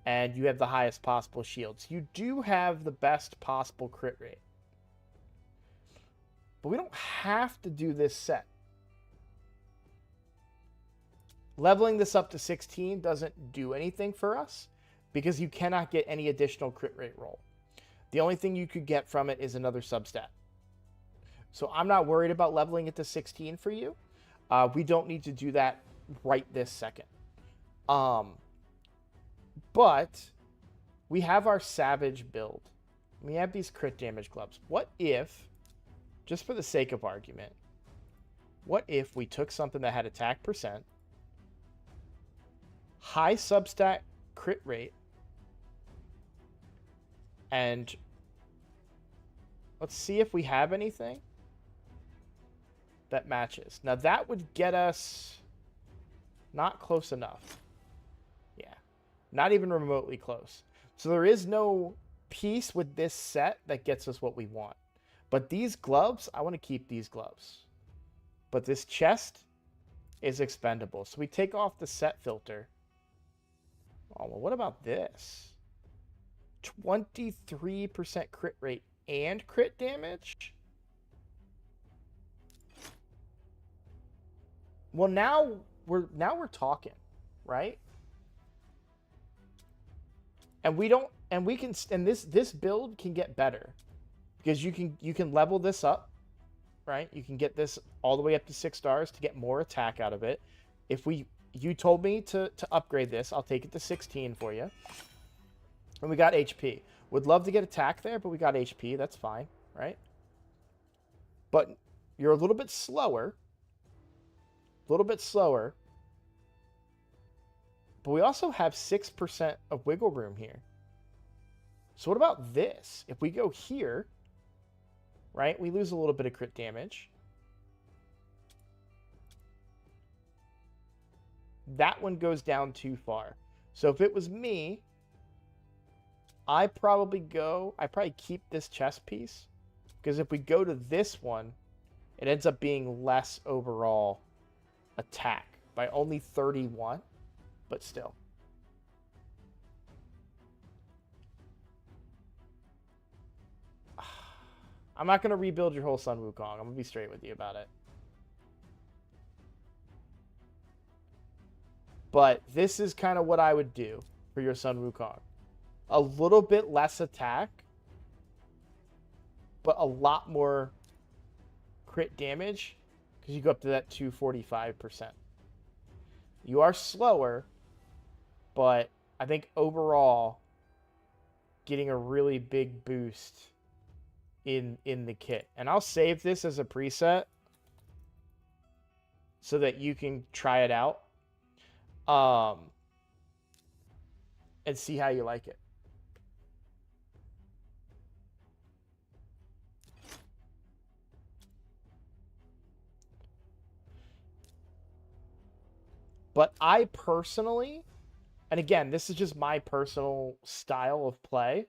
And you have the highest possible shields. You do have the best possible crit rate. But we don't have to do this set. Leveling this up to 16 doesn't do anything for us because you cannot get any additional crit rate roll. The only thing you could get from it is another substat. So I'm not worried about leveling it to 16 for you. We don't need to do that right this second. But we have our Savage build. We have these crit damage gloves. What if, just for the sake of argument, what if we took something that had attack percent, high substat crit rate, and let's see if we have anything that matches. Now that would get us not close enough. Yeah, not even remotely close. So there is no piece with this set that gets us what we want. But these gloves, I want to keep these gloves. But this chest is expendable. So we take off the set filter. Oh, well, what about this? 23% crit rate and crit damage? Well, now we're talking, right? And this build can get better because you can level this up, right? You can get this all the way up to 6 stars to get more attack out of it. If you told me to upgrade this, I'll take it to 16 for you. And we got HP. Would love to get attack there, but we got HP. That's fine, right? But you're a little bit slower. But we also have 6% of wiggle room here. So what about this? If we go here, right, we lose a little bit of crit damage. That one goes down too far. So if it was me, I probably keep this chest piece. Because if we go to this one, it ends up being less overall attack by only 31, but still. I'm not going to rebuild your whole Sun Wukong. I'm going to be straight with you about it. But this is kind of what I would do for your Sun Wukong. A little bit less attack, but a lot more crit damage because you go up to that 245%. You are slower, but I think overall getting a really big boost in the kit. And I'll save this as a preset so that you can try it out and see how you like it. But I personally, and again, this is just my personal style of play,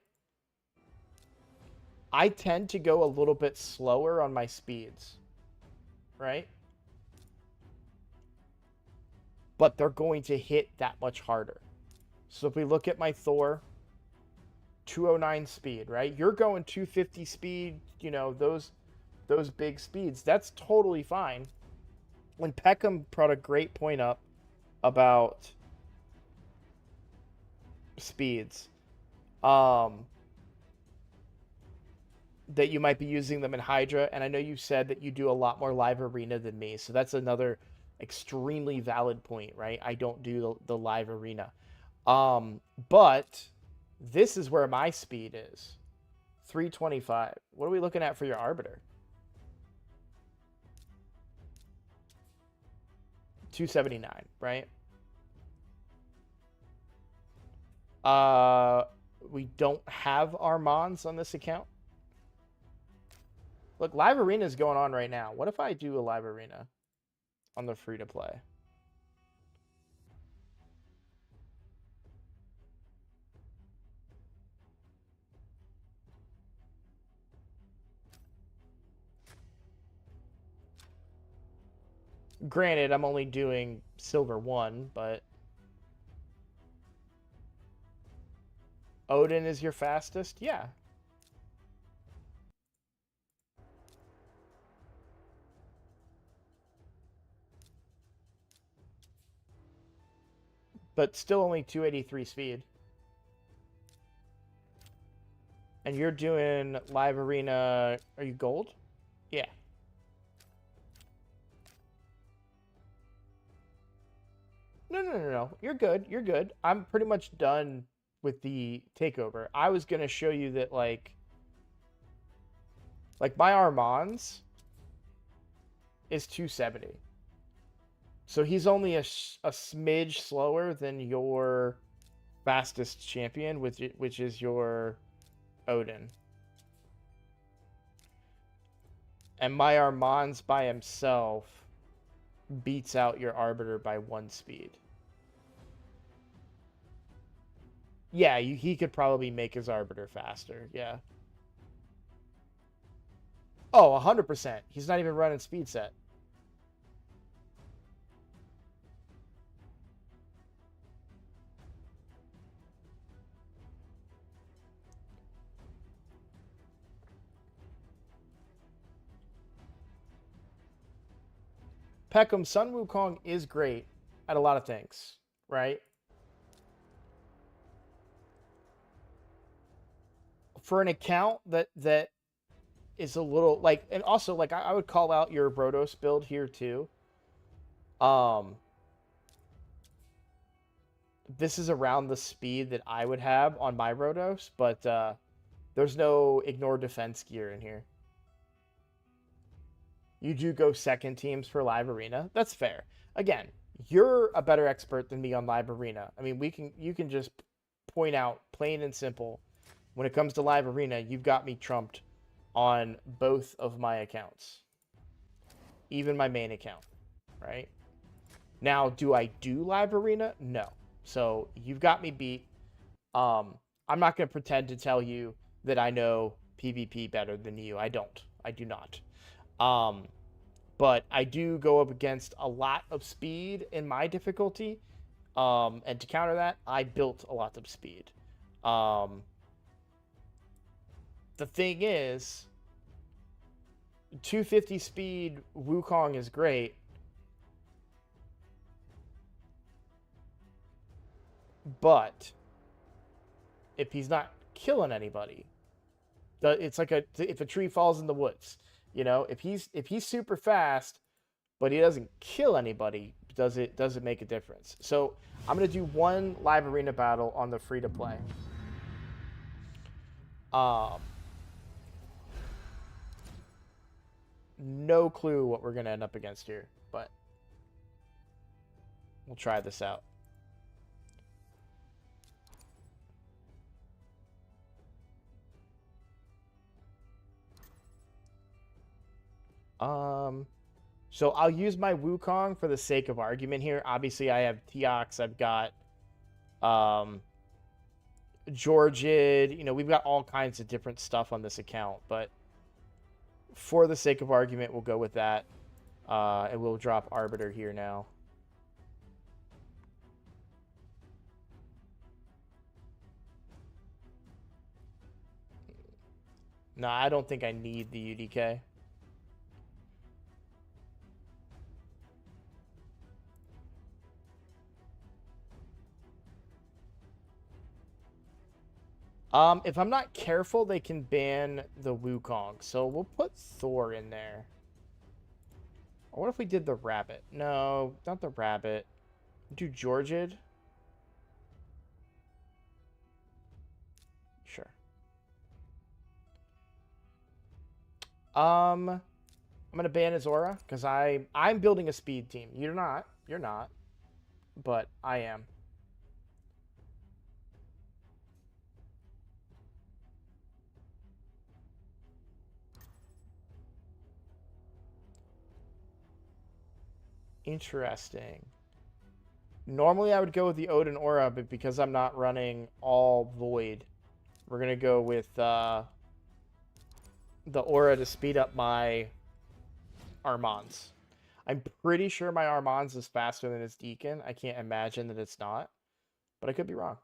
I tend to go a little bit slower on my speeds, right? But they're going to hit that much harder. So if we look at my Thor, 209 speed, right? You're going 250 speed, you know, those big speeds. That's totally fine. When Peckham brought a great point up about speeds, that you might be using them in Hydra, and I know you said that you do a lot more live arena than me, so that's another extremely valid point, right? I don't do the live arena. But this is where my speed is. 325. What are we looking at for your Arbiter? 279, right? We don't have Armands on this account. Look, live arena is going on right now. What if I do a live arena on the free to play? Granted, I'm only doing silver 1, but Odin is your fastest? Yeah. but still only 283 speed. And you're doing live arena. Are you gold? Yeah. No. You're good. You're good. I'm pretty much done with the takeover. I was gonna show you that like my Armands is 270. So he's only a smidge slower than your fastest champion, which is your Odin. And my Armands by himself beats out your Arbiter by 1 speed. Yeah, he could probably make his Arbiter faster. Yeah. Oh, 100%. He's not even running speed set. Peckham, Sun Wukong is great at a lot of things, right? For an account that is a little like, and also like I would call out your Brodos build here too. This is around the speed that I would have on my Brodos, but there's no ignore defense gear in here. You do go second teams for live arena. That's fair. Again, you're a better expert than me on live arena. I mean, you can just point out plain and simple when it comes to live arena, you've got me trumped on both of my accounts. Even my main account, right? Now, do I do live arena? No. So, you've got me beat. I'm not going to pretend to tell you that I know PvP better than you. I don't. I do not. But I do go up against a lot of speed in my difficulty. And to counter that, I built a lot of speed. The thing is, 250 speed Wukong is great. But if he's not killing anybody, it's like if a tree falls in the woods. You know, if he's super fast, but he doesn't kill anybody, does it make a difference? So I'm gonna do one live arena battle on the free to play. No clue what we're gonna end up against here, but we'll try this out. So I'll use my Wukong for the sake of argument here. Obviously, I have Teox. I've got Georgid. You know, we've got all kinds of different stuff on this account, but for the sake of argument, we'll go with that. And we'll drop Arbiter here now. No, I don't think I need the UDK. If I'm not careful, they can ban the Wukong. So we'll put Thor in there. Or what if we did the rabbit? No, not the rabbit. Do Georgid? Sure. I'm gonna ban Azora because I'm building a speed team. You're not. You're not. But I am. Interesting. Normally I would go with the Odin Aura, but because I'm not running all Void, we're gonna go with the Aura to speed up my Armands. I'm pretty sure my Armands is faster than his Deacon. I can't imagine that it's not, but I could be wrong.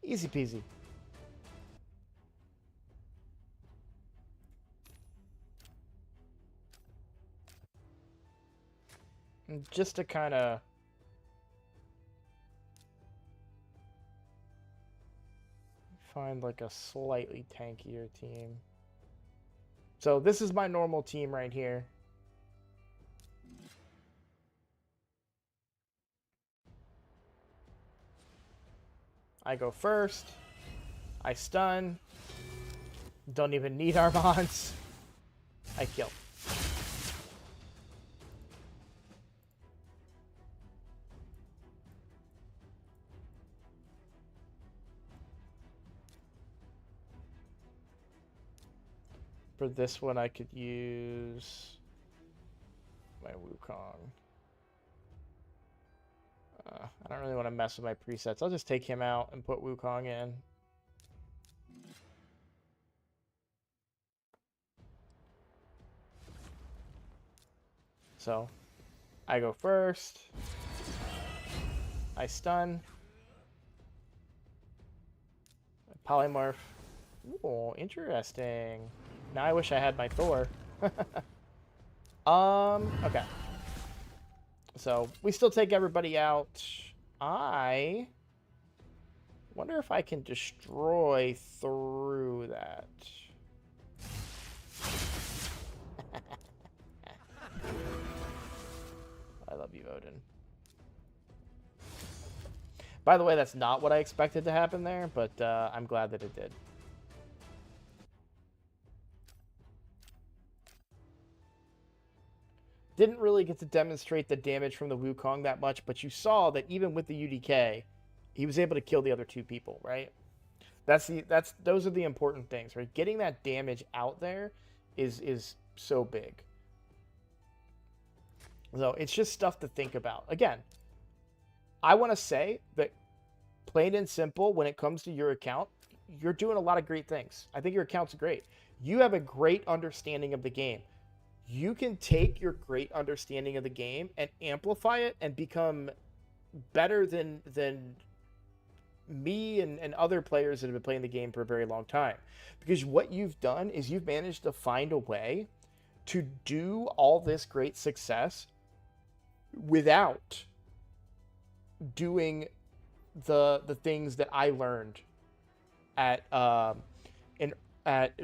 Easy peasy. And just to kind of find like a slightly tankier team. So this is my normal team right here. I go first. I stun. Don't even need Armands. I kill. For this one, I could use my Wukong. I don't really want to mess with my presets. I'll just take him out and put Wukong in. So, I go first. I stun. Polymorph. Ooh, interesting. Now I wish I had my Thor. Okay. So, we still take everybody out. I wonder if I can destroy through that. I love you, Odin. By the way, that's not what I expected to happen there, but I'm glad that it did. Didn't really get to demonstrate the damage from the Wukong that much, but you saw that even with the UDK, he was able to kill the other two people, right? Those are the important things, right? Getting that damage out there is so big. So it's just stuff to think about. Again, I want to say that plain and simple, when it comes to your account, you're doing a lot of great things. I think your account's great. You have a great understanding of the game. You can take your great understanding of the game and amplify it and become better than me and other players that have been playing the game for a very long time. Because what you've done is you've managed to find a way to do all this great success without doing the things that I learned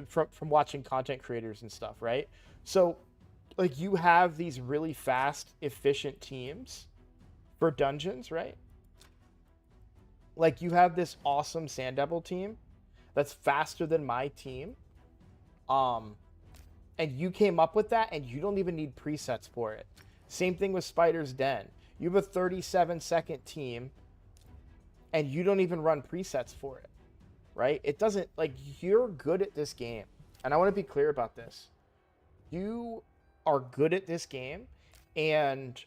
from watching content creators and stuff, right? So like you have these really fast, efficient teams for dungeons, right? Like you have this awesome Sand Devil team that's faster than my team. And you came up with that and you don't even need presets for it. Same thing with Spider's Den. You have a 37-second team and you don't even run presets for it, right? It doesn't, like, you're good at this game. And I want to be clear about this. You are good at this game, and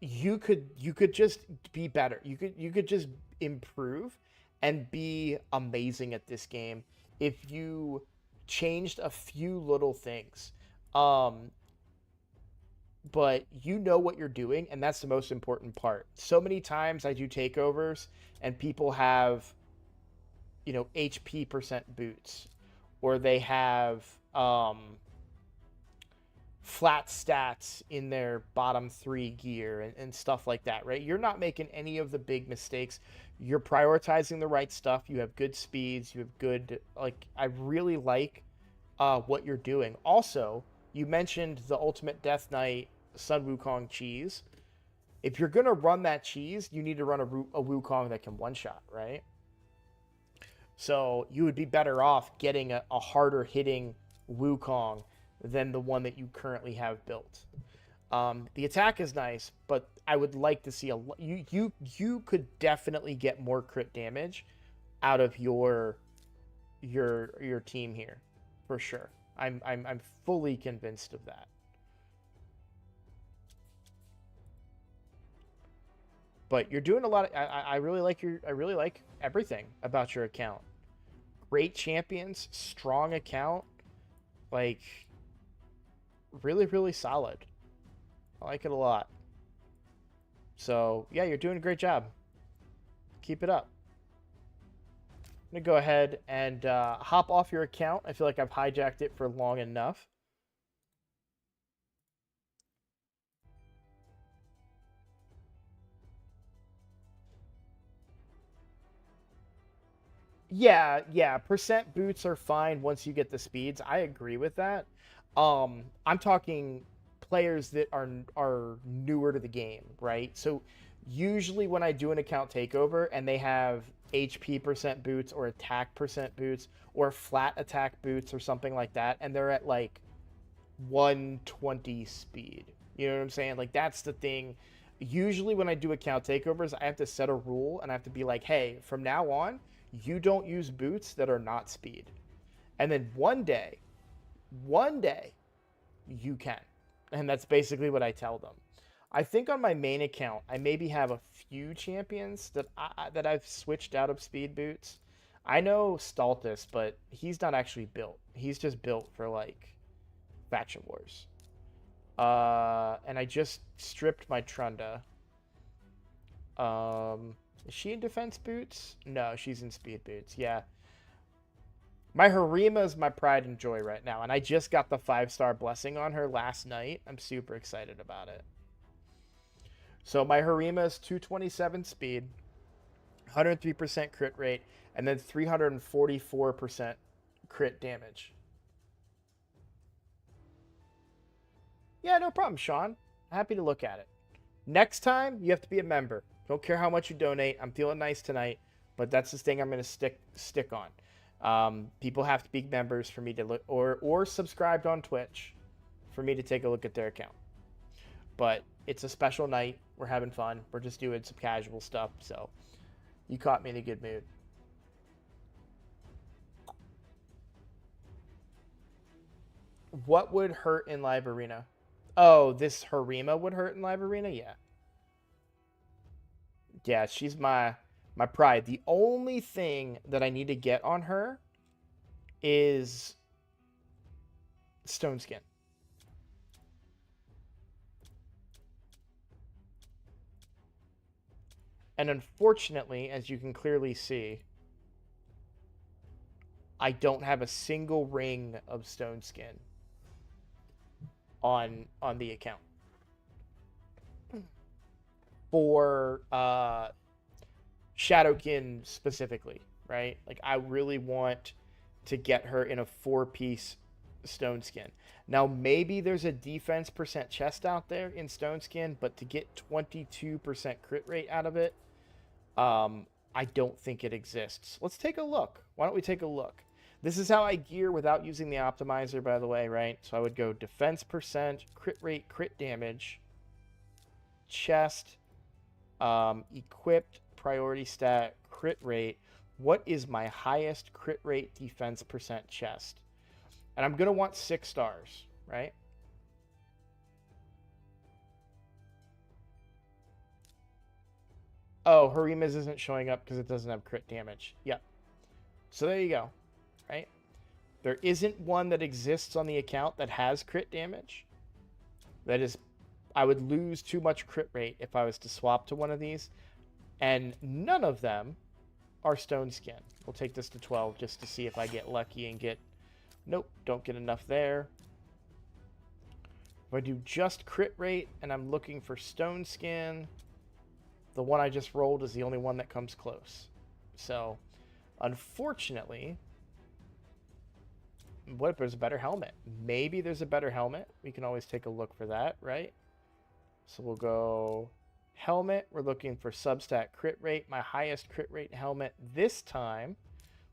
you could just be better. You could just improve and be amazing at this game if you changed a few little things. But you know what you're doing, and that's the most important part. So many times I do takeovers and people have, you know, HP percent boots, or they have flat stats in their bottom 3 gear and stuff like that, right? You're not making any of the big mistakes. You're prioritizing the right stuff. You have good speeds. You have good, like, I really like what you're doing. Also, you mentioned the Ultimate Death Knight Sun Wukong cheese. If you're going to run that cheese, you need to run a Wukong that can one-shot, right? So you would be better off getting a harder hitting Wukong than the one that you currently have built. The attack is nice, but I would like to see you could definitely get more crit damage out of your team here, for sure. I'm fully convinced of that. But you're doing a lot of, I really like everything about your account. Great champions, strong account, like really, really solid. I like it a lot. So yeah, you're doing a great job. Keep it up. I'm going to go ahead and hop off your account. I feel like I've hijacked it for long enough. Yeah. Percent boots are fine once you get the speeds. I agree with that. I'm talking players that are newer to the game, right? So usually when I do an account takeover and they have HP percent boots or attack percent boots or flat attack boots or something like that, and they're at like 120 speed. You know what I'm saying? Like that's the thing. Usually when I do account takeovers, I have to set a rule and I have to be like, hey, from now on, you don't use boots that are not speed. And then one day, you can. And that's basically what I tell them. I think on my main account, I maybe have a few champions that I've switched out of speed boots. I know Staltus, but he's not actually built. He's just built for like Faction Wars. And I just stripped my Trunda. Is she in defense boots? No, she's in speed boots. Yeah. My Harima is my pride and joy right now, and I just got the 5-star blessing on her last night. I'm super excited about it. So my Harima is 227 speed, 103% crit rate, and then 344% crit damage. Yeah, no problem, Sean. Happy to look at it. Next time, you have to be a member. Don't care how much you donate. I'm feeling nice tonight, but that's the thing I'm going to stick on. People have to be members for me to look, or subscribed on Twitch for me to take a look at their account. But it's a special night. We're having fun. We're just doing some casual stuff. So you caught me in a good mood. What would hurt in Live Arena? Oh, this Harima would hurt in Live Arena? Yeah. Yeah, she's my pride. The only thing that I need to get on her is Stone Skin. And unfortunately, as you can clearly see, I don't have a single ring of Stone Skin on the account. For Shadowkin specifically, right? Like I really want to get her in a 4-piece Stone Skin. Now maybe there's a defense percent chest out there in Stone Skin, but to get 22% crit rate out of it, I don't think it exists. Let's take a look. Why don't we take a look? This is how I gear without using the optimizer, by the way, right? So I would go defense percent, crit rate, crit damage, chest, equipped, priority stat, crit rate. What is my highest crit rate defense percent chest? And I'm going to want 6 stars, right? Oh, Harima's isn't showing up because it doesn't have crit damage. Yep. So there you go, right? There isn't one that exists on the account that has crit damage. That is, I would lose too much crit rate if I was to swap to one of these. And none of them are Stone Skin. We'll take this to 12 just to see if I get lucky and get... Nope, don't get enough there. If I do just crit rate and I'm looking for Stone Skin, the one I just rolled is the only one that comes close. So, unfortunately, what if there's a better helmet? Maybe there's a better helmet. We can always take a look for that, right? So we'll go helmet. We're looking for substat crit rate. My highest crit rate helmet this time.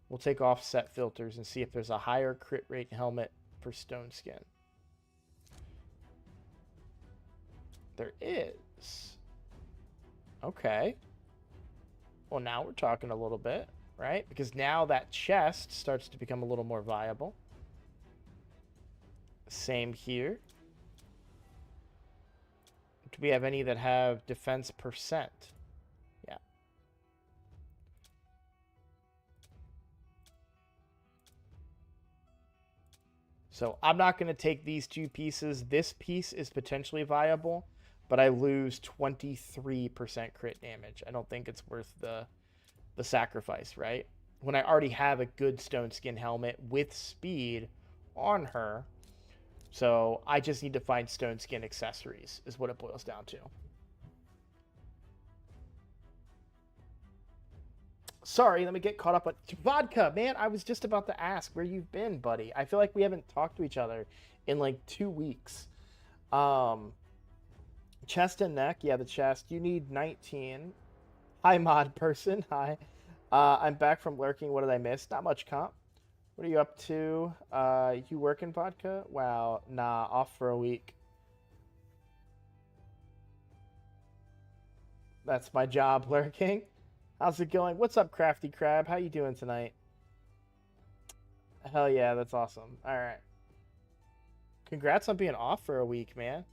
We'll take offset filters and see if there's a higher crit rate helmet for Stone Skin. There is. Okay. Well, now we're talking a little bit, right? Because now that chest starts to become a little more viable. Same here. Do we have any that have defense percent? Yeah. So I'm not going to take these 2 pieces. This piece is potentially viable, but I lose 23% crit damage. I don't think it's worth the the sacrifice, right? When I already have a good stone skin helmet with speed on her. So I just need to find stone skin accessories is what it boils down to. Sorry, let me get caught up on vodka, man. I was just about to ask where you've been, buddy. I feel like we haven't talked to each other in like 2 weeks. Um, chest and neck, yeah, the chest. You need 19. Hi, mod person. Hi. I'm back from lurking. What did I miss? Not much, comp. What are you up to? You working vodka? Wow, nah, off for a week. That's my job, lurking. How's it going? What's up, Crafty Crab? How you doing tonight? Hell yeah, that's awesome. All right. Congrats on being off for a week, man.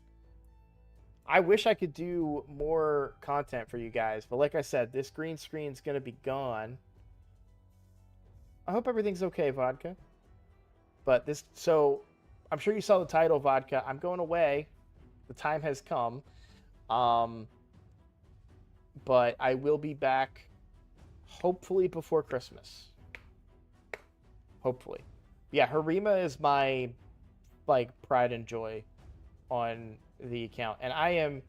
I wish I could do more content for you guys, but like I said, this green screen's gonna be gone. I hope everything's okay, vodka. But this, so I'm sure you saw the title, vodka. I'm going away. The time has come. But I will be back hopefully before Christmas. Hopefully. Yeah, Harima is my like pride and joy on the account. And I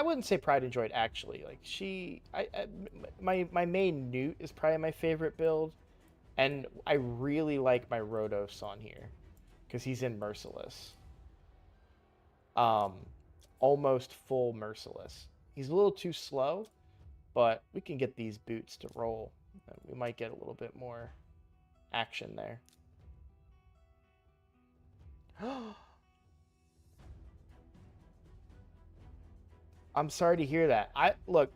wouldn't say pride and joy actually. Like my main Newt is probably my favorite build. And I really like my Rodos on here because he's in Merciless. Almost full Merciless. He's a little too slow, but we can get these boots to roll. We might get a little bit more action there. I'm sorry to hear that. Look,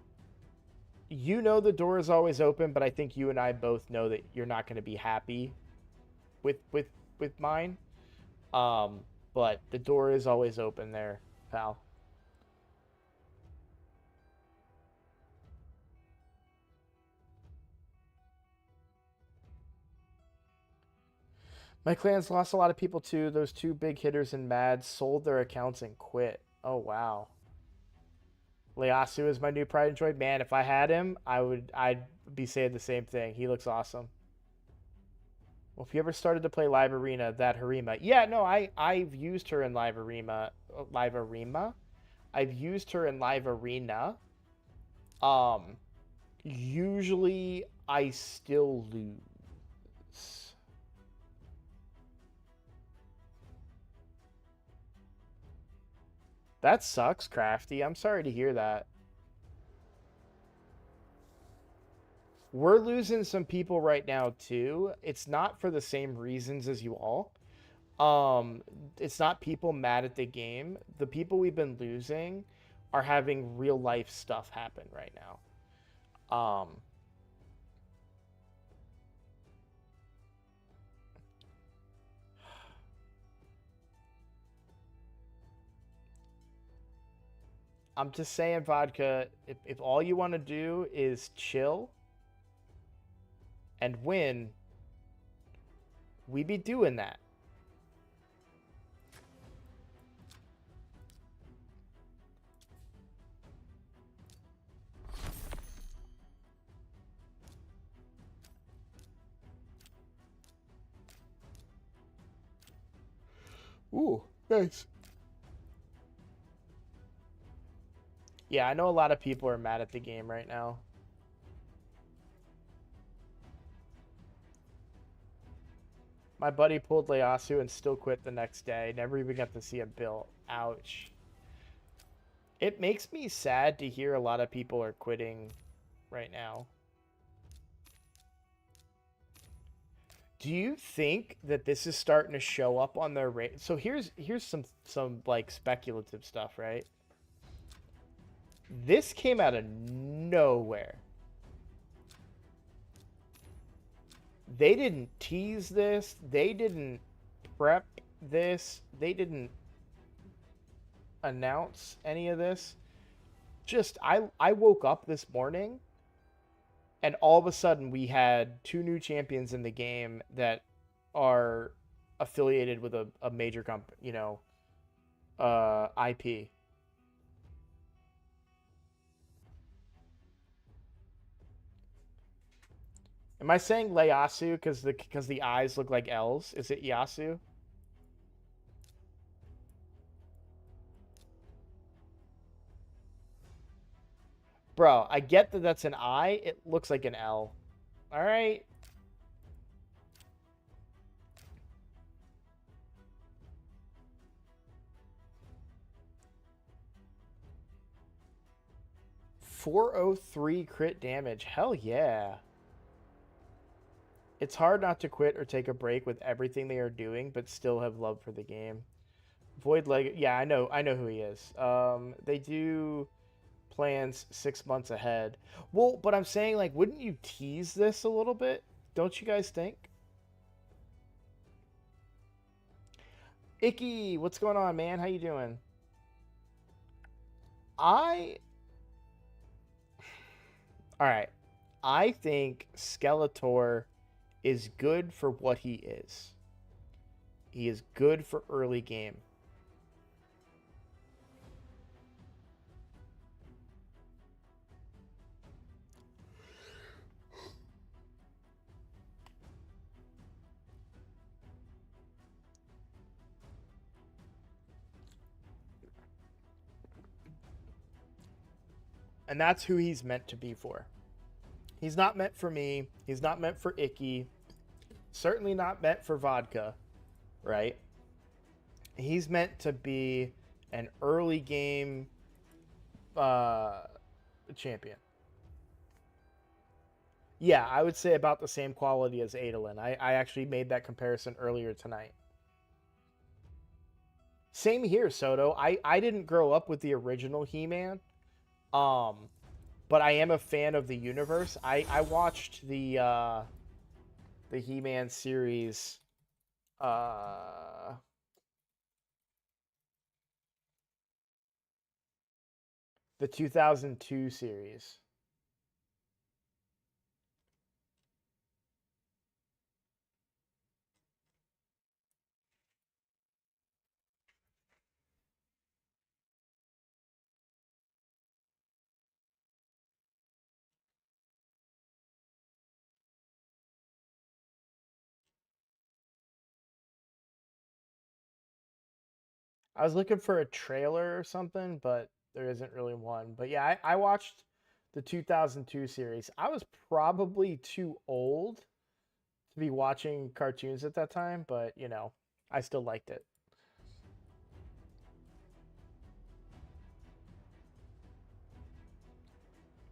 you know the door is always open, but I think you and I both know that you're not going to be happy with mine. But the door is always open there, pal. My clan's lost a lot of people too. Those two big hitters in Mad sold their accounts and quit. Oh wow. Leasu is my new pride and joy. Man, if I had him, I'd be saying the same thing. He looks awesome. Well, if you ever started to play Live Arena, that Harima. Yeah, no, I've used her in Live Arena. Live Arena. I've used her in Live Arena. Usually I still lose. That sucks, Crafty. I'm sorry to hear that. We're losing some people right now too. It's not for the same reasons as you all. It's not people mad at the game. The people we've been losing are having real life stuff happen right now. I'm just saying, vodka, if all you want to do is chill and win, we be doing that. Ooh, nice. Yeah, I know a lot of people are mad at the game right now. My buddy pulled Leasu and still quit the next day. Never even got to see him built. Ouch. It makes me sad to hear a lot of people are quitting right now. Do you think that this is starting to show up on their rate? So here's some like speculative stuff, right? This came out of nowhere. They didn't tease this. They didn't prep this. They didn't announce any of this. Just I woke up this morning and all of a sudden we had two new champions in the game that are affiliated with a major company, IP. Am I saying Ieyasu because the eyes look like L's? Is it Yasu? Bro, I get that that's an I. It looks like an L. All right. .403 crit damage. Hell yeah. It's hard not to quit or take a break with everything they are doing, but still have love for the game. Void Leg. Yeah, I know who he is. They do plans 6 months ahead. Well, but I'm saying, like, wouldn't you tease this a little bit? Don't you guys think? Icky, what's going on, man? How you doing? I All right. I think Skeletor is good for what he is. He is good for early game. And that's who he's meant to be for. He's not meant for me. He's not meant for Icky. Certainly not meant for vodka, right? He's meant to be an early game uh, champion. Yeah, I would say about the same quality as Adolin. I actually made that comparison earlier tonight. Same here, Soto. I didn't grow up with the original He-Man. Um, but I am a fan of the universe. I watched the He-Man series uh the 2002 series. I was looking for a trailer or something, but there isn't really one. But yeah, I watched the 2002 series. I was probably too old to be watching cartoons at that time, but you know, I still liked it.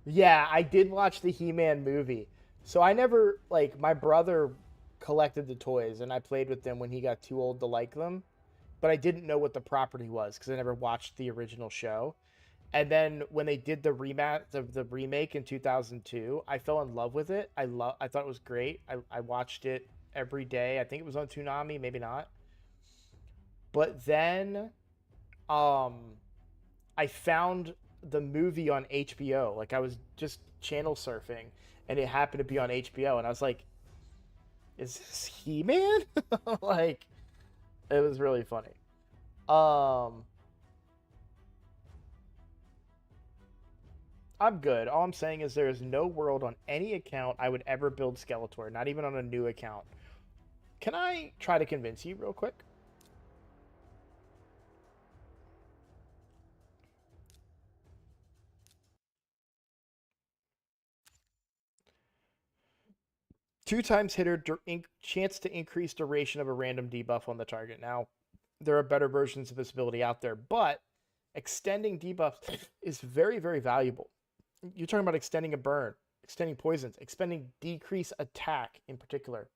Yeah, I did watch the He-Man movie. So I never like my brother collected the toys and I played with them when he got too old to like them, but I didn't know what the property was because I never watched the original show. And then when they did the remake in 2002, I fell in love with it. I thought it was great. I watched it every day. I think it was on Toonami, maybe not. But then um I found the movie on HBO. Like I was just channel surfing and it happened to be on HBO and I was like, is this He-Man? Like it was really funny. Um I'm good. All I'm saying is there is no world on any account I would ever build Skeletor, not even on a new account. Can I try to convince you real quick? Two times hitter, chance to increase duration of a random debuff on the target. Now, there are better versions of this ability out there, but extending debuffs is very, very valuable. You're talking about extending a burn, extending poisons, extending decrease attack in particular.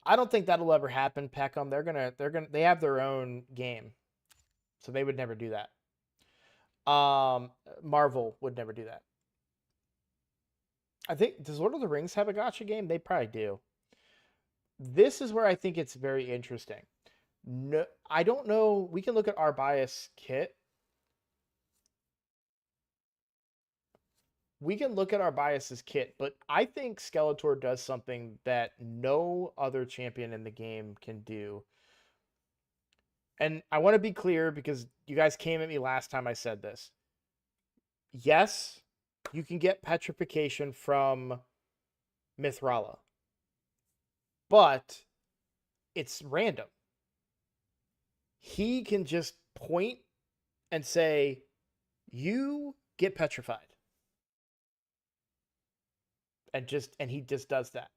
I don't think that'll ever happen, Peckham. They have their own game, so they would never do that. Marvel would never do that. I think does Lord of the Rings have a gotcha game? They probably do. This is where I think it's very interesting. No, I don't know. We can look at our bias kit. We can look at our biases kit, but I think Skeletor does something that no other champion in the game can do. And I want to be clear because you guys came at me last time I said this. Yes, you can get petrification from Mithrala, but it's random. He can just point and say, you get petrified. And he just does that.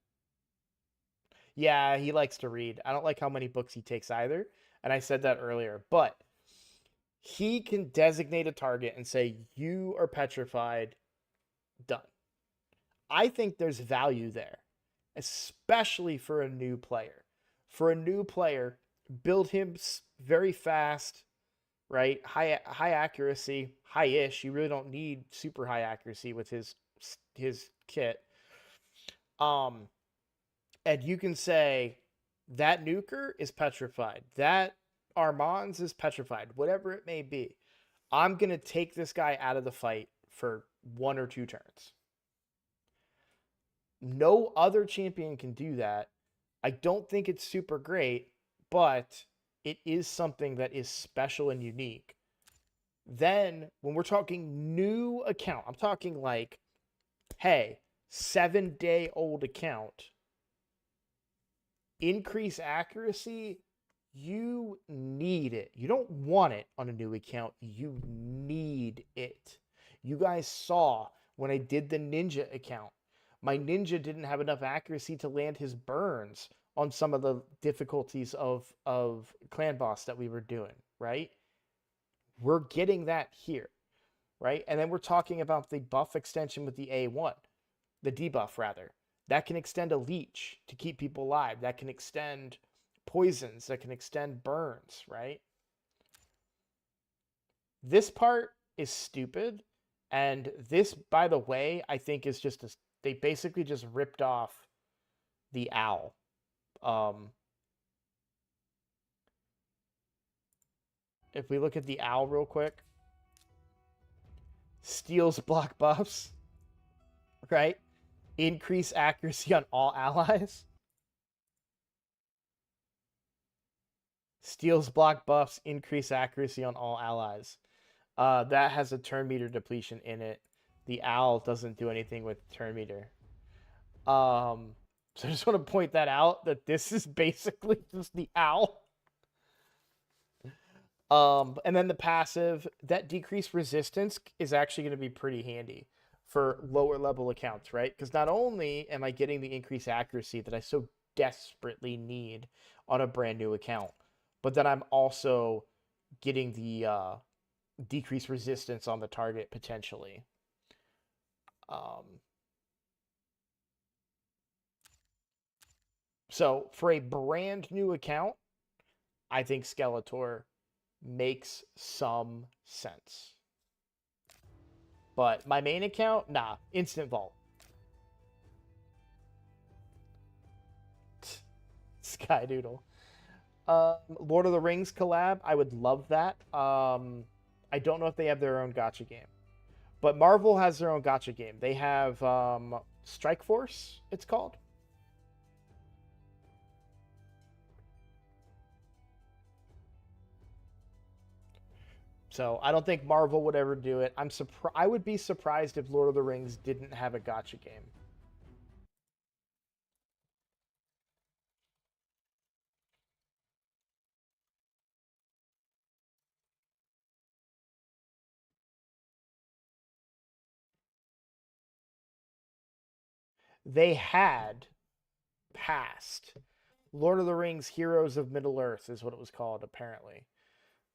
Yeah, he likes to read. I don't like how many books he takes either, and I said that earlier, but he can designate a target and say, you are petrified, done. I think there's value there, especially for a new player. For a new player, build him very fast, right? High accuracy, high-ish. You really don't need super high accuracy with his kit. And you can say that nuker is petrified. That Armand's is petrified. Whatever it may be. I'm going to take this guy out of the fight for 1 or 2 turns. No other champion can do that. I don't think it's super great, but it is something that is special and unique. Then, when we're talking new account, I'm talking like, hey, 7-day-old account, increase accuracy, you need it. You don't want it on a new account. You need it. You guys saw when I did the ninja account, my ninja didn't have enough accuracy to land his burns on some of the difficulties of clan boss that we were doing, right? We're getting that here, right? And then we're talking about the buff extension with the A1, the debuff rather. That can extend a leech to keep people alive. That can extend poisons. That can extend burns, right? This part is stupid. And this, by the way, I think is just they basically just ripped off the owl. If we look at the owl real quick, steals block buffs, right? Increase accuracy on all allies. Steals block buffs, increase accuracy on all allies. That has a turn meter depletion in it. The owl doesn't do anything with turn meter. So I just want to point that out, that this is basically just the owl. And then the passive, that decreased resistance is actually going to be pretty handy for lower level accounts, right? Because not only am I getting the increased accuracy that I so desperately need on a brand new account, but then I'm also getting the decreased resistance on the target potentially. So for a brand new account, I think Skeletor makes some sense. But my main account, nah, Instant Vault. Skydoodle. Lord of the Rings collab, I would love that. I don't know if they have their own gacha game. But Marvel has their own gacha game. They have Strike Force, it's called. So I don't think Marvel would ever do it. I would be surprised if Lord of the Rings didn't have a gacha game. They had passed Lord of the Rings Heroes of Middle Earth is what it was called, apparently.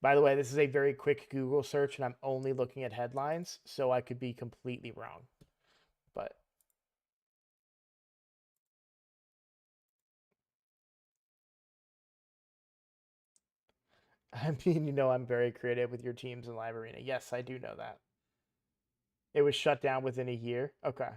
By the way, this is a very quick Google search, and I'm only looking at headlines, so I could be completely wrong. But I mean, I'm very creative with your teams in Live Arena. Yes, I do know that. It was shut down within a year. Okay.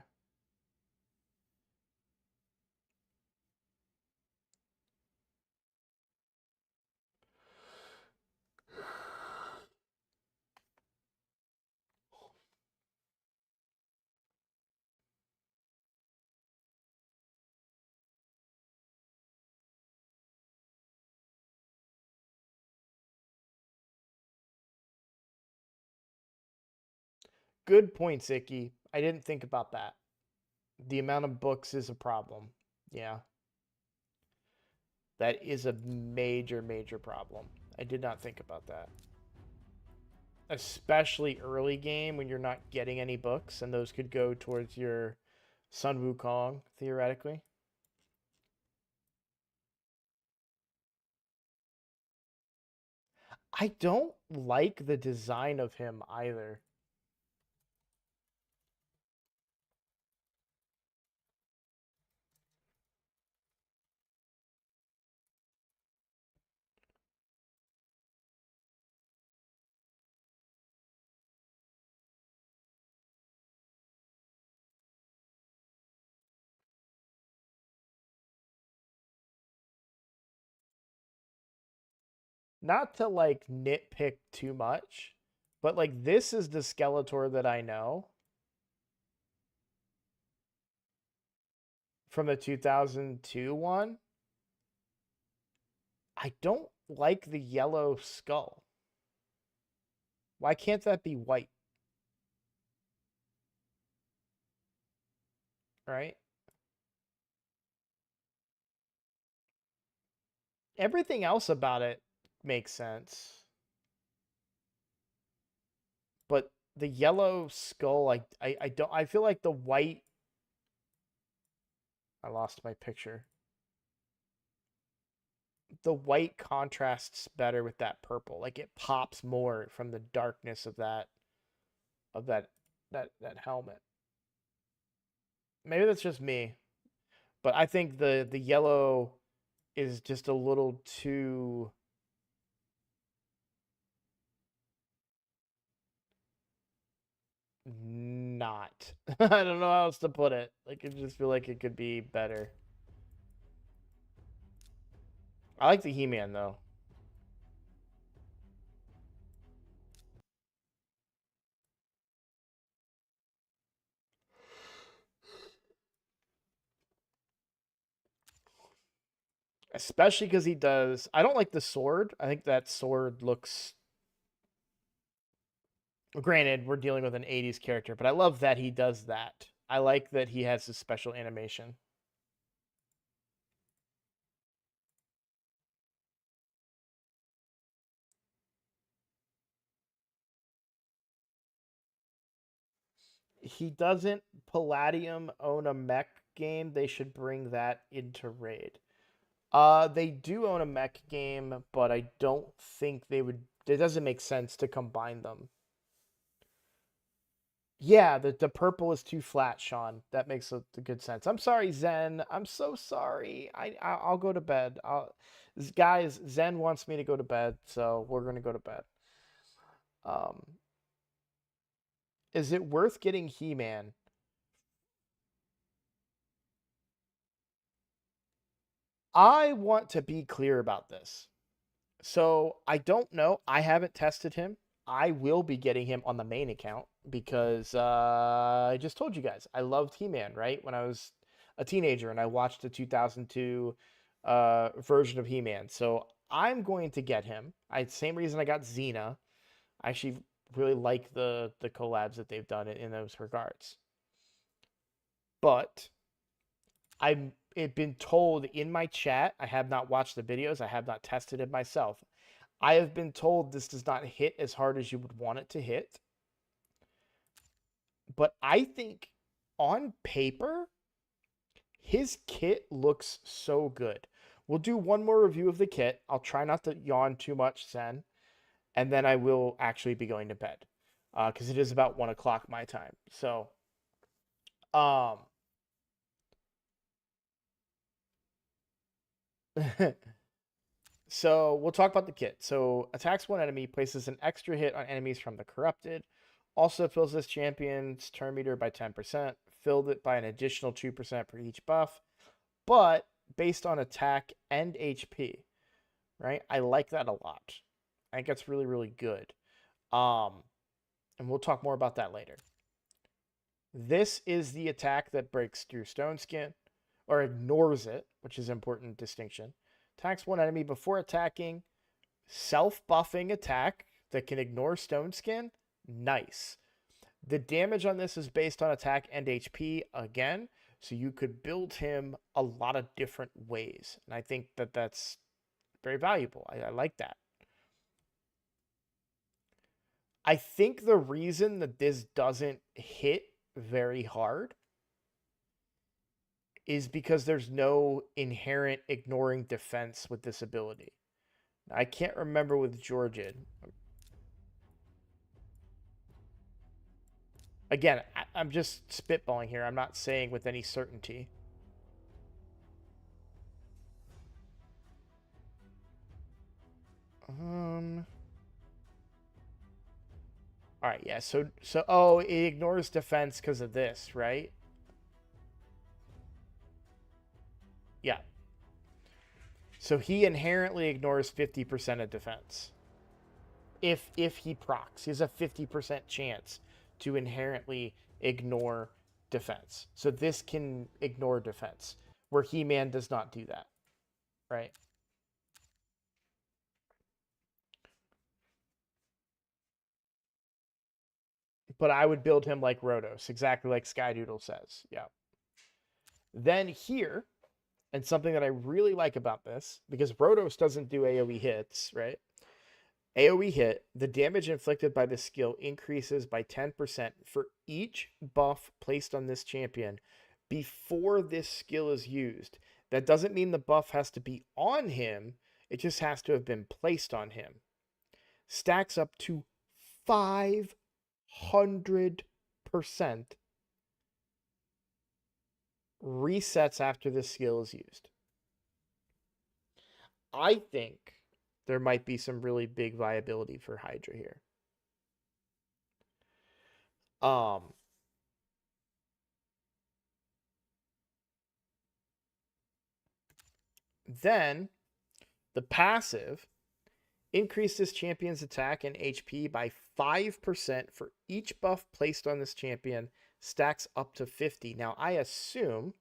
Good point, Icky. I didn't think about that. The amount of books is a problem. Yeah. That is a major, major problem. I did not think about that. Especially early game when you're not getting any books, and those could go towards your Sun Wukong, theoretically. I don't like the design of him either. Not to like nitpick too much, but like this is the Skeletor that I know from the 2002 one. I don't like the yellow skull. Why can't that be white? Right? Everything else about it makes sense. But the yellow skull, I don't, I feel like the white, I lost my picture. The white contrasts better with that purple. Like it pops more from the darkness of that helmet. Maybe that's just me, but I think the yellow is just a little too not. I don't know how else to put it. Like I just feel like it could be better. I like the He-Man though. Especially because he does. I don't like the sword. I think that sword looks. Granted, we're dealing with an 80s character, but I love that he does that. I like that he has this special animation. He doesn't Palladium own a mech game. They should bring that into Raid. They do own a mech game, but I don't think they would. It doesn't make sense to combine them. Yeah, the purple is too flat, Sean. That makes a good sense. I'm sorry, Zen. I'm so sorry. I'll go to bed. Guys, Zen wants me to go to bed, so we're gonna go to bed. Um, is it worth getting He-Man? I want to be clear about this. So I don't know. I haven't tested him. I will be getting him on the main account because I just told you guys I loved He-Man, right? When I was a teenager and I watched the 2002 version of He-Man. So I'm going to get him. Same reason I got Xena. I actually really like the collabs that they've done in those regards. But I've been told in my chat, I have not watched the videos, I have not tested it myself. I have been told this does not hit as hard as you would want it to hit. But I think on paper, his kit looks so good. We'll do one more review of the kit. I'll try not to yawn too much, Zen. And then I will actually be going to bed. Because it is about 1 o'clock my time. So, um, so we'll talk about the kit. So attacks one enemy, places an extra hit on enemies from the corrupted. Also fills this champion's turn meter by 10%. Filled it by an additional 2% for each buff. But based on attack and HP. Right? I like that a lot. I think that's really, really good. And we'll talk more about that later. This is the attack that breaks through Stone Skin, or ignores it, which is an important distinction. Attacks one enemy before attacking. Self-buffing attack that can ignore Stone Skin. Nice. The damage on this is based on attack and HP again, so you could build him a lot of different ways. And I think that that's very valuable. I like that. I think the reason that this doesn't hit very hard is because there's no inherent ignoring defense with this ability. I can't remember with Georgid. Again, I'm just spitballing here. I'm not saying with any certainty. All right, yeah. So oh, it ignores defense because of this, right? Yeah. So he inherently ignores 50% of defense. If he procs, he has a 50% chance to inherently ignore defense. So this can ignore defense, where He-Man does not do that, right? But I would build him like Rotos, exactly like Skydoodle says. Yeah. Then here, and something that I really like about this, because Rotos doesn't do AoE hits, right? AoE hit, the damage inflicted by the skill increases by 10% for each buff placed on this champion before this skill is used. That doesn't mean the buff has to be on him, it just has to have been placed on him. Stacks up to 500% resets after this skill is used. I think there might be some really big viability for Hydra here. Then the passive increases champion's attack and HP by 5% for each buff placed on this champion, stacks up to 50. Now, I assume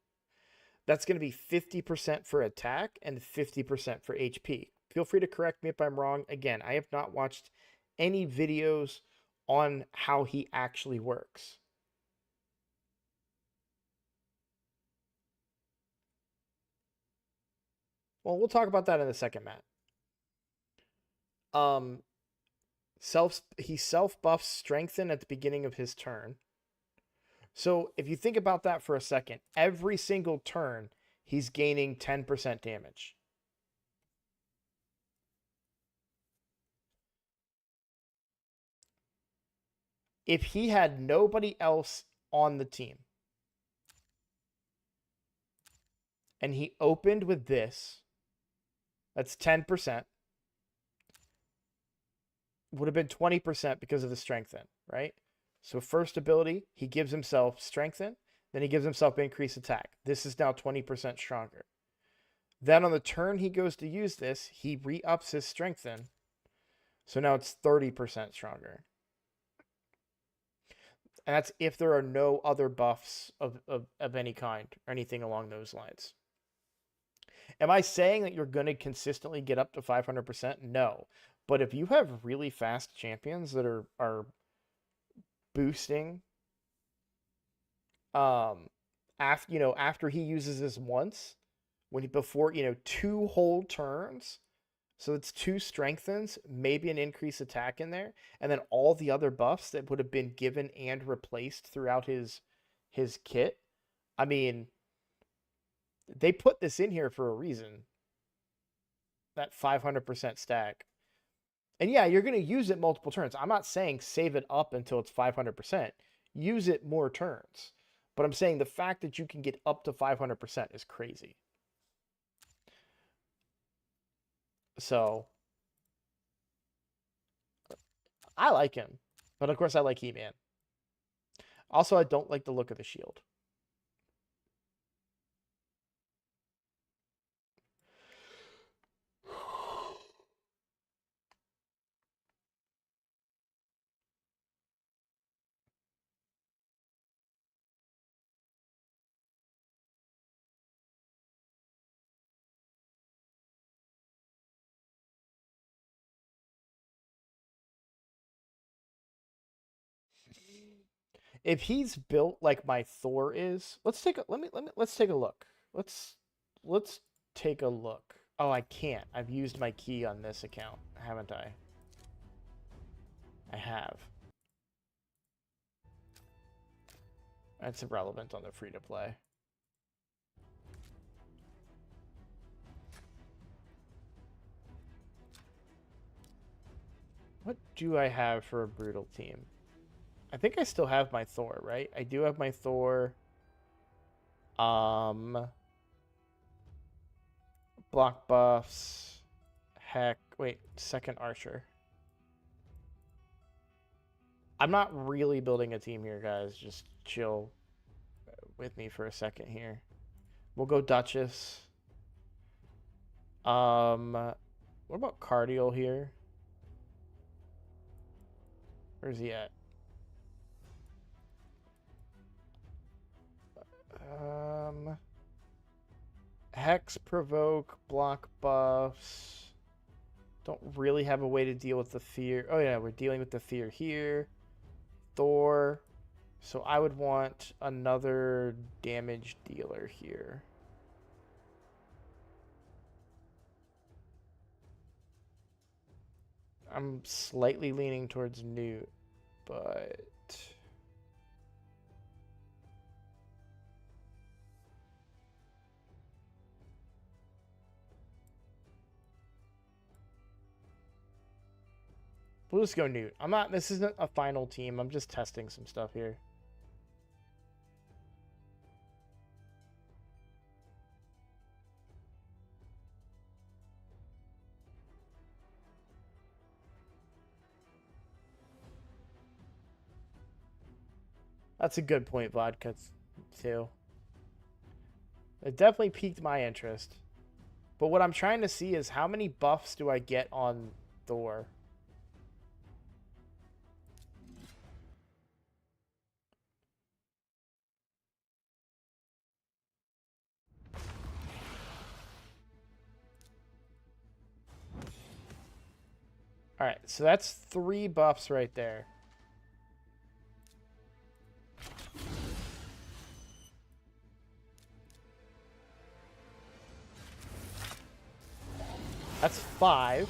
that's going to be 50% for attack and 50% for HP. Feel free to correct me if I'm wrong. Again, I have not watched any videos on how he actually works. Well, we'll talk about that in a second, Matt. He self buffs strengthen at the beginning of his turn. So if you think about that for a second, every single turn he's gaining 10% damage. If he had nobody else on the team and he opened with this, that's 10%. Would have been 20% because of the strengthen, right? So first ability, he gives himself strengthen, then he gives himself increased attack. This is now 20% stronger. Then on the turn he goes to use this, he re-ups his strengthen. So now it's 30% stronger. And that's if there are no other buffs of any kind or anything along those lines. Am I saying that you're going to consistently get up to 500%? No. But if you have really fast champions that are boosting after he uses this once, before 2 whole turns, so it's 2 strengthens, maybe an increased attack in there, and then all the other buffs that would have been given and replaced throughout his kit. I mean, they put this in here for a reason. That 500% stack. And yeah, you're going to use it multiple turns. I'm not saying save it up until it's 500%. Use it more turns. But I'm saying the fact that you can get up to 500% is crazy. So I like him. But of course I like He-Man. Also, I don't like the look of the shield. If he's built like my Thor is, let's take a let's take a look. Let's take a look. Oh, I can't. I've used my key on this account, haven't I? I have. That's irrelevant on the free to play. What do I have for a brutal team? I think I still have my Thor, right? I do have my Thor. Block buffs. Heck, wait, second Archer. I'm not really building a team here, guys. Just chill with me for a second here. We'll go Duchess. What about Cardial here? Where's he at? Hex, provoke, block buffs. Don't really have a way to deal with the fear. Oh yeah, we're dealing with the fear here. Thor. So I would want another damage dealer here. I'm slightly leaning towards Newt, but we'll just go Newt. I'm not. This isn't a final team. I'm just testing some stuff here. That's a good point, Vodka, too. It definitely piqued my interest. But what I'm trying to see is how many buffs do I get on Thor? Alright, so that's 3 buffs right there. That's 5.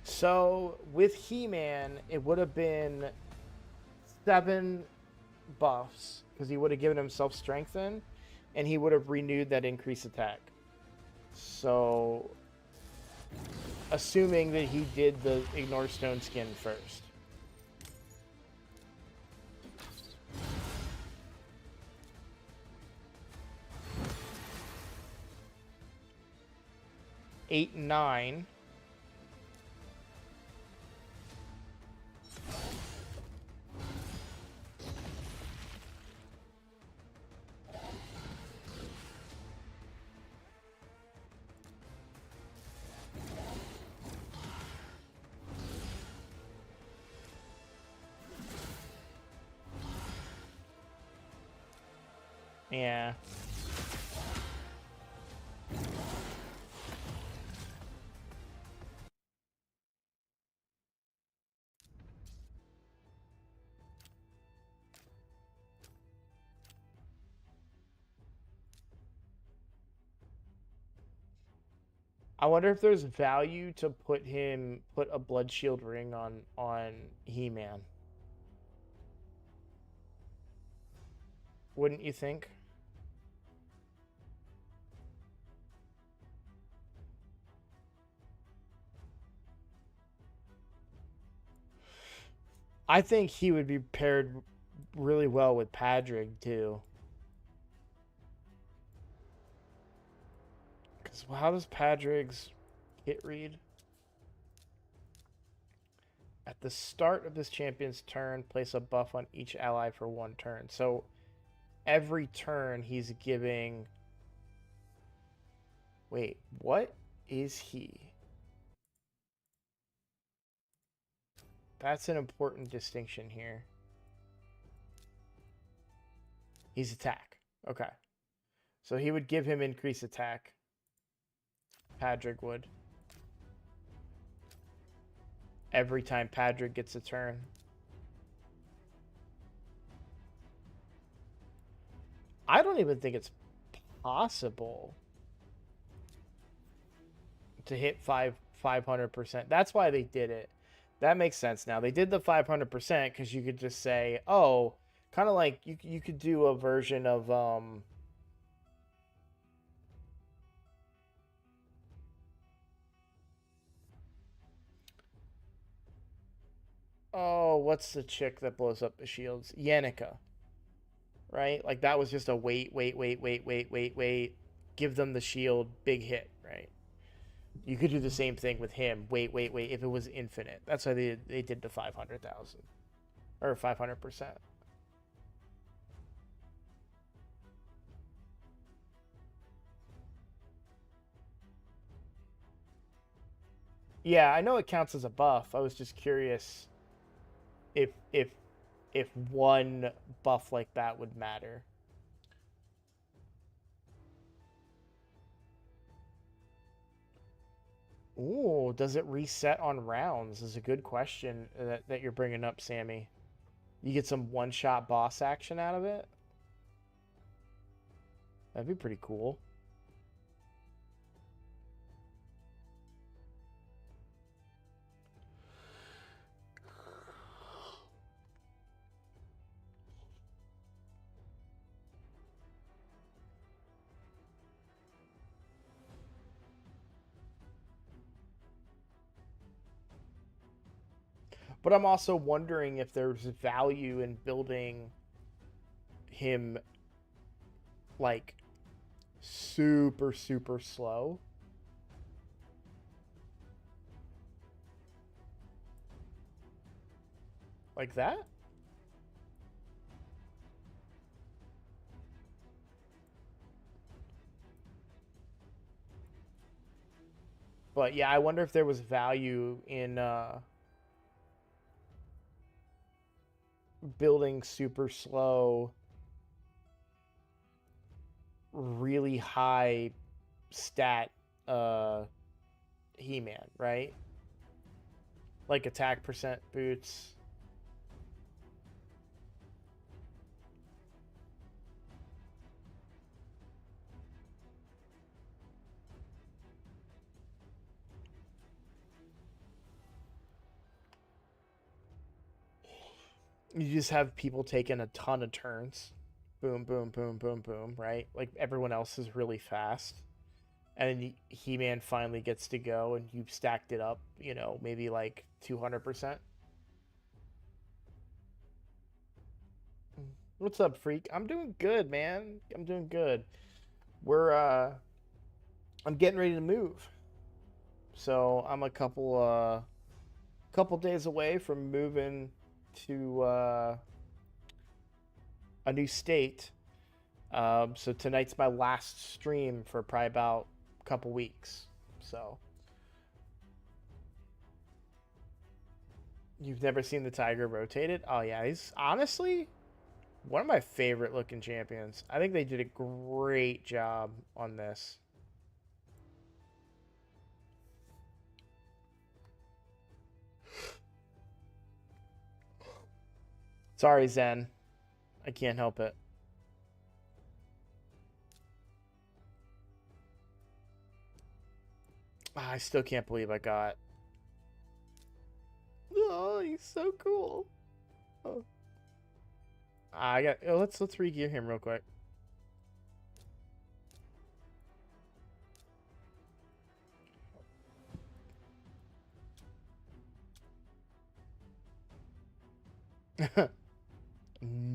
So with He-Man, it would have been 7 buffs because he would have given himself strengthen, and he would have renewed that increased attack. So, assuming that he did the Ignore Stone Skin first. Eight, 9. Yeah. I wonder if there's value to put a blood shield ring on He-Man. Wouldn't you think? I think he would be paired really well with Padrig too. Because how does Padrig's hit read? At the start of this champion's turn, place a buff on each ally for 1 turn. So every turn he's giving... Wait, what is he? That's an important distinction here. He's attack. Okay. So he would give him increased attack. Padrick would. Every time Padrick gets a turn. I don't even think it's possible to hit 500%. That's why they did it. That makes sense now. They did the 500% because you could just say, oh, kind of like you could do a version of oh, what's the chick that blows up the shields? Yannicka. Right? Like that was just a wait. Give them the shield, big hit, right? You could do the same thing with him. Wait. If it was infinite. That's why they did the 500,000. Or 500%. Yeah, I know it counts as a buff. I was just curious if one buff like that would matter. Ooh, does it reset on rounds? Is a good question that you're bringing up, Sammy. You get some one-shot boss action out of it? That'd be pretty cool. But I'm also wondering if there's value in building him like super slow. Like that? But yeah, I wonder if there was value in building super slow, really high stat He-Man, right? Like attack percent boots. You just have people taking a ton of turns. Boom, boom, right? Like everyone else is really fast. And He-Man finally gets to go and you've stacked it up, maybe like 200%. What's up, freak? I'm doing good, man. I'm doing good. I'm getting ready to move. So I'm a couple days away from moving to a new state. So tonight's my last stream for probably about a couple weeks. So you've never seen the Tiger rotated? Oh yeah, he's honestly one of my favorite looking champions. I think they did a great job on this. Sorry, Zen. I can't help it. I still can't believe I got. Oh, he's so cool. Oh. I got. Let's re-gear him real quick.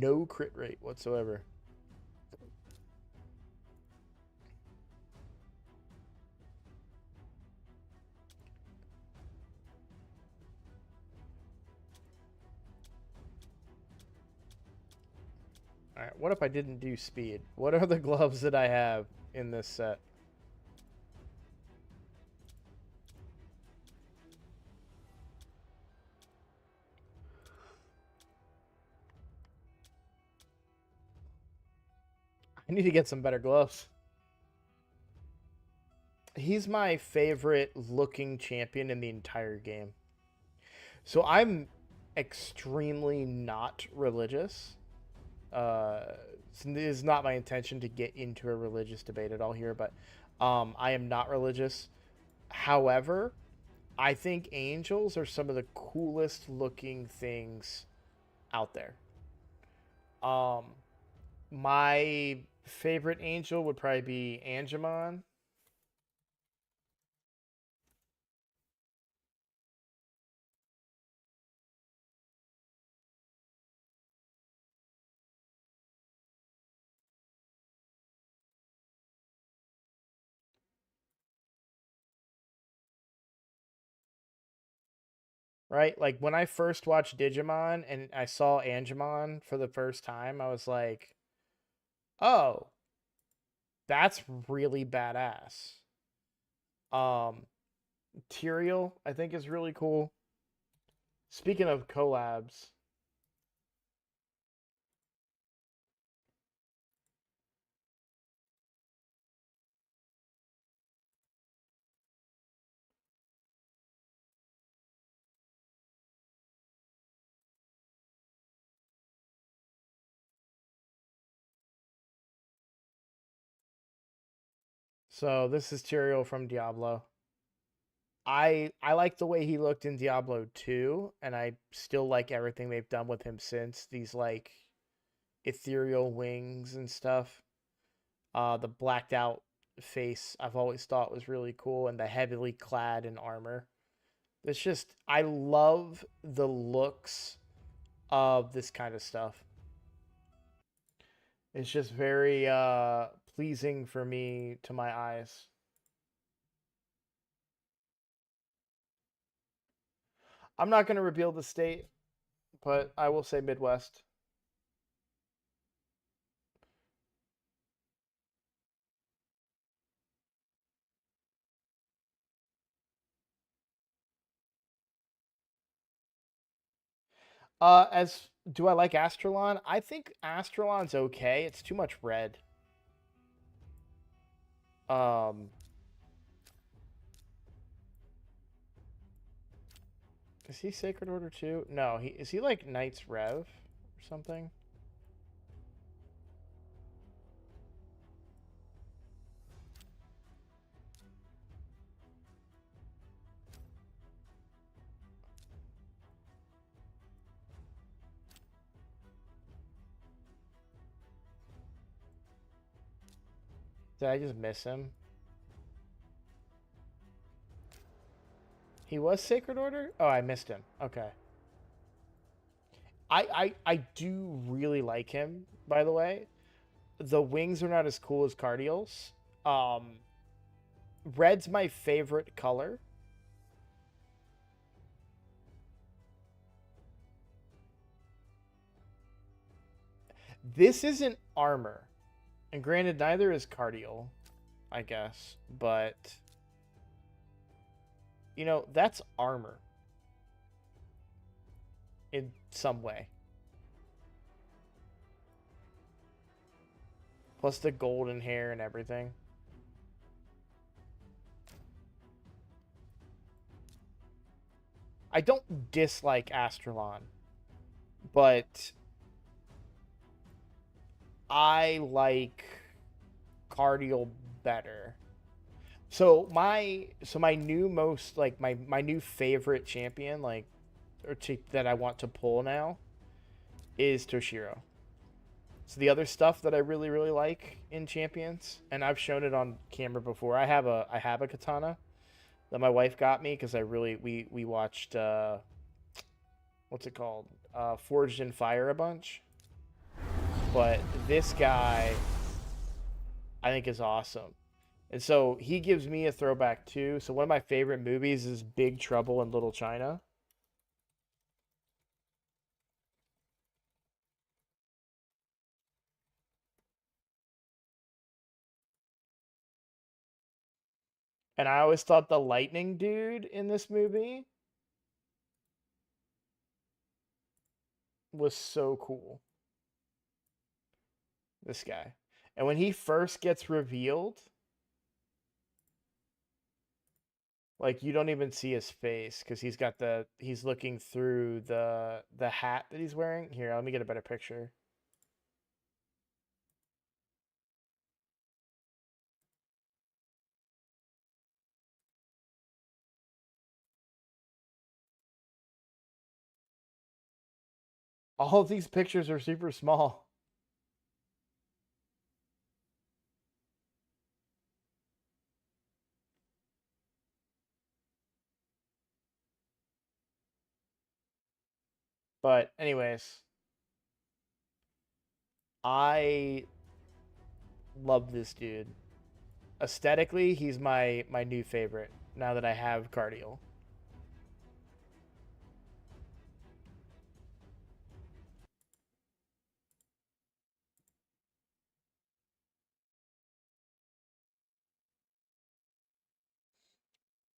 No crit rate whatsoever. Alright, what if I didn't do speed? What are the gloves that I have in this set? I need to get some better gloves. He's my favorite looking champion in the entire game. So I'm extremely not religious. It is not my intention to get into a religious debate at all here, but I am not religious. However, I think angels are some of the coolest looking things out there. Um, my favorite angel would probably be Angemon. Right? Like when I first watched Digimon and I saw Angemon for the first time, I was like, "Oh, that's really badass." Um, Tyrael, I think is really cool. Speaking of collabs, so this is Tyrael from Diablo. I like the way he looked in Diablo 2, and I still like everything they've done with him since. These like ethereal wings and stuff. The blacked out face I've always thought was really cool, and the heavily clad in armor. It's just I love the looks of this kind of stuff. It's just very pleasing for me to my eyes. I'm not going to reveal the state, but I will say Midwest. As do I like Astralon? I think Astralon's okay. It's too much red. Um, is he Sacred Order too? No, he is he like Knights Rev or something? Did I just miss him? He was Sacred Order? Oh, I missed him. Okay. I do really like him, by the way. The wings are not as cool as Cardial's. Um, Red's my favorite color. This isn't armor. And granted, neither is Cardial, I guess. But, you know, that's armor. In some way. Plus the golden hair and everything. I don't dislike Astralon, but I like Cardial better. So my new most like my new favorite champion that I want to pull now is Toshiro. So the other stuff that I really really like in champions, and I've shown it on camera before. I have a katana that my wife got me because we watched what's it called, Forged in Fire a bunch. But this guy I think is awesome. And so he gives me a throwback too. So one of my favorite movies is Big Trouble in Little China. And I always thought the lightning dude in this movie was so cool. This guy. And when he first gets revealed, like you don't even see his face because he's looking through the hat that he's wearing. Here, let me get a better picture. All of these pictures are super small. But anyways, I love this dude. Aesthetically, he's my new favorite now that I have Cardial.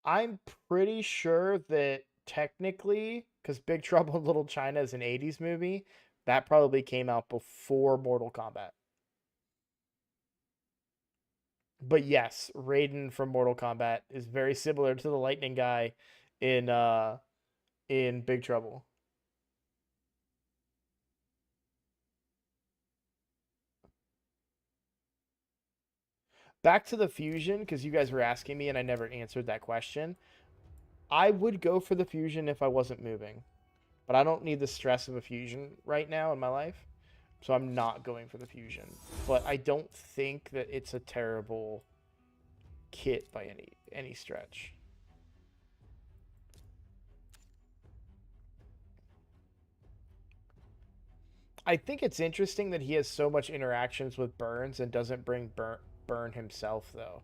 I'm pretty sure that technically, because Big Trouble in Little China is an 80s movie, that probably came out before Mortal Kombat. But yes, Raiden from Mortal Kombat is very similar to the lightning guy in Big Trouble. Back to the fusion, because you guys were asking me and I never answered that question. I would go for the fusion if I wasn't moving, but I don't need the stress of a fusion right now in my life, so I'm not going for the fusion. But I don't think that it's a terrible kit by any stretch. I think it's interesting that he has so much interactions with Burns and doesn't bring Burn himself though.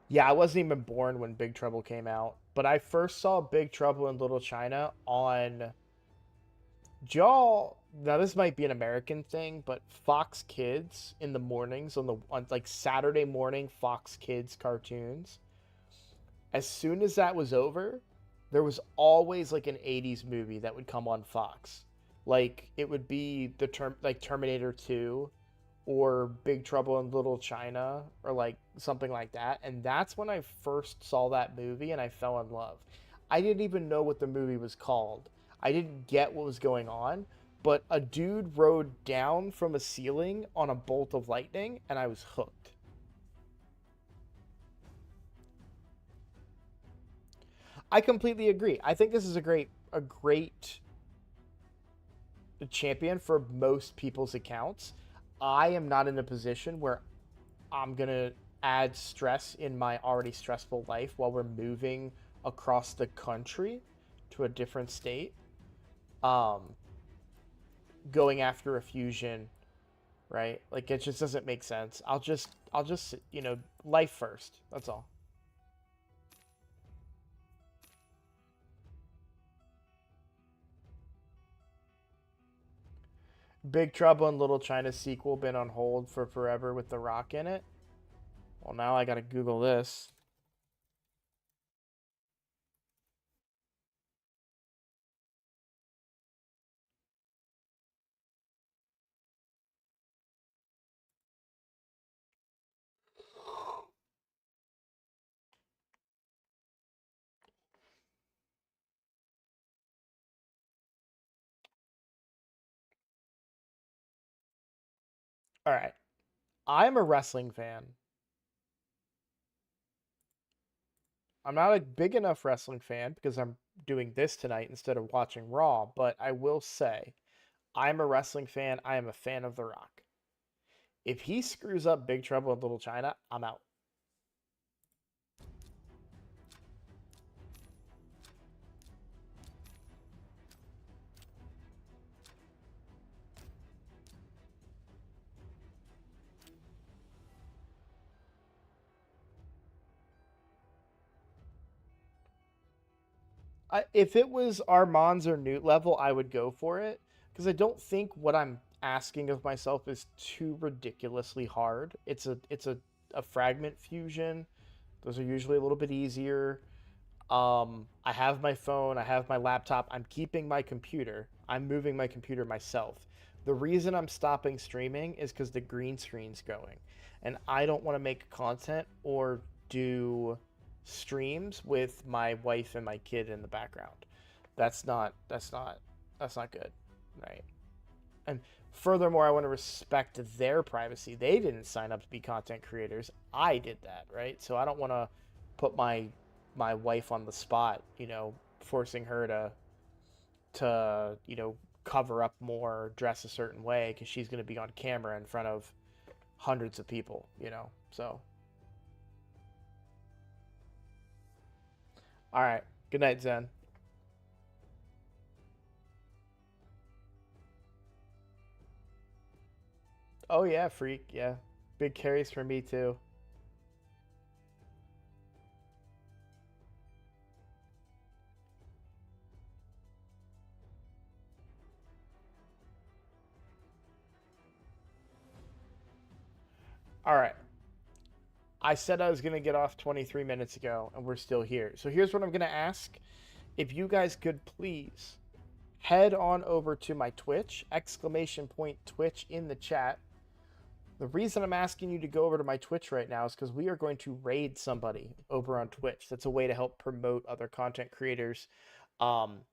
Yeah, I wasn't even born when Big Trouble came out, but I first saw Big Trouble in Little China on y'all. Now this might be an American thing, but Fox Kids in the mornings on like Saturday morning Fox Kids cartoons. As soon as that was over, there was always like an 80s movie that would come on Fox. Like it would be the Terminator 2 or Big Trouble in Little China or like something like that. And that's when I first saw that movie and I fell in love. I didn't even know what the movie was called. I didn't get what was going on, but a dude rode down from a ceiling on a bolt of lightning and I was hooked. I completely agree. I think this is a great champion for most people's accounts. I am not in a position where I'm going to add stress in my already stressful life while we're moving across the country to a different state. Um, Going after a fusion, right? Like it just doesn't make sense. I'll just, life first. That's all. Big Trouble in Little China sequel been on hold for forever with The Rock in it. Well, now I gotta Google this. All right. I'm a wrestling fan. I'm not a big enough wrestling fan because I'm doing this tonight instead of watching Raw, but I will say I'm a wrestling fan. I am a fan of The Rock. If he screws up Big Trouble in Little China, I'm out. If it was Armand's or Newt level, I would go for it because I don't think what I'm asking of myself is too ridiculously hard. It's a fragment fusion. Those are usually a little bit easier. I have my phone, I have my laptop. I'm keeping my computer. I'm moving my computer myself. The reason I'm stopping streaming is because the green screen's going, and I don't want to make content or do streams with my wife and my kid in the background. That's not good, right? And furthermore, I want to respect their privacy. They didn't sign up to be content creators. I did that, right? So I don't want to put my wife on the spot, forcing her to cover up more, dress a certain way because she's going to be on camera in front of hundreds of people. So, all right. Good night, Zen. Oh yeah, freak. Yeah, big carries for me too. All right. I said I was going to get off 23 minutes ago, and we're still here. So here's what I'm going to ask. If you guys could please head on over to my Twitch, exclamation point Twitch in the chat. The reason I'm asking you to go over to my Twitch right now is because we are going to raid somebody over on Twitch. That's a way to help promote other content creators. Um,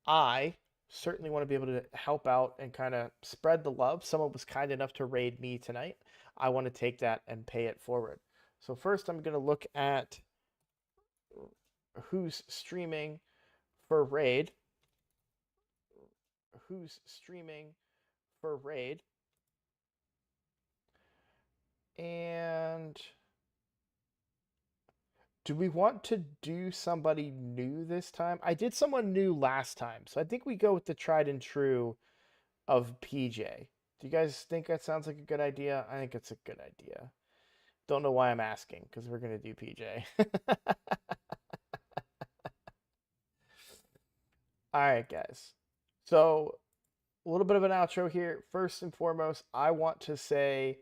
I certainly want to be able to help out and kind of spread the love. Someone was kind enough to raid me tonight. I want to take that and pay it forward. So first I'm going to look at who's streaming for raid. Who's streaming for raid. And do we want to do somebody new this time? I did someone new last time, so I think we go with the tried and true of PJ. Do you guys think that sounds like a good idea? I think it's a good idea. Don't know why I'm asking, because we're going to do PJ. All right, guys. So, a little bit of an outro here. First and foremost, I want to say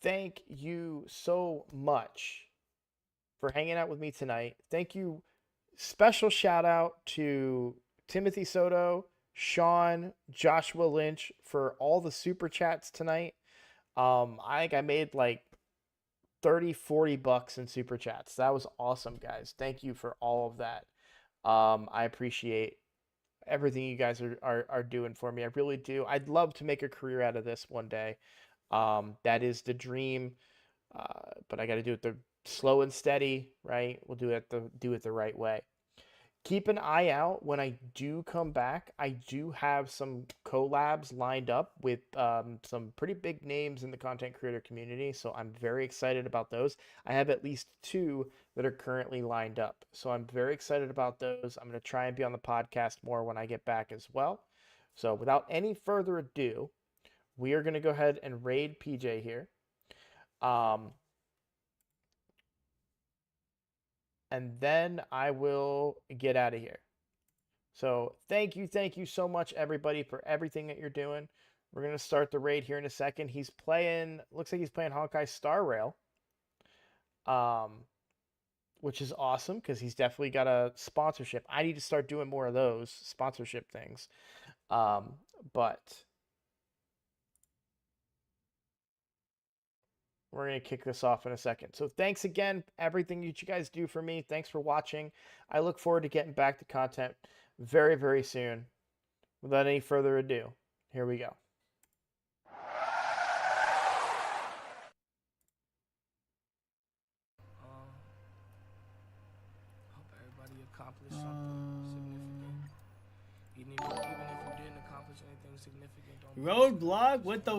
thank you so much for hanging out with me tonight. Thank you. Special shout out to Timothy Soto, Sean, Joshua Lynch for all the super chats tonight. I think I made like 30, 40 bucks in super chats. That was awesome, guys. Thank you for all of that. I appreciate everything you guys are doing for me. I really do. I'd love to make a career out of this one day. That is the dream. But I got to do it the slow and steady, right? We'll do it the right way. Keep an eye out when I do come back. I do have some collabs lined up with some pretty big names in the content creator community, so I'm very excited about those. I have at least 2 that are currently lined up, so I'm very excited about those. I'm going to try and be on the podcast more when I get back as well. So without any further ado, we are going to go ahead and raid PJ here. And then I will get out of here. So thank you so much, everybody, for everything that you're doing. We're going to start the raid here in a second. He's playing, looks like he's playing Honkai Star Rail, which is awesome because he's definitely got a sponsorship. I need to start doing more of those sponsorship things. But we're going to kick this off in a second. So thanks again, everything that you guys do for me. Thanks for watching. I look forward to getting back to content very, very soon. Without any further ado, here we go. Hope everybody accomplished something significant. Even if you didn't accomplish anything significant, don't Roadblock? What the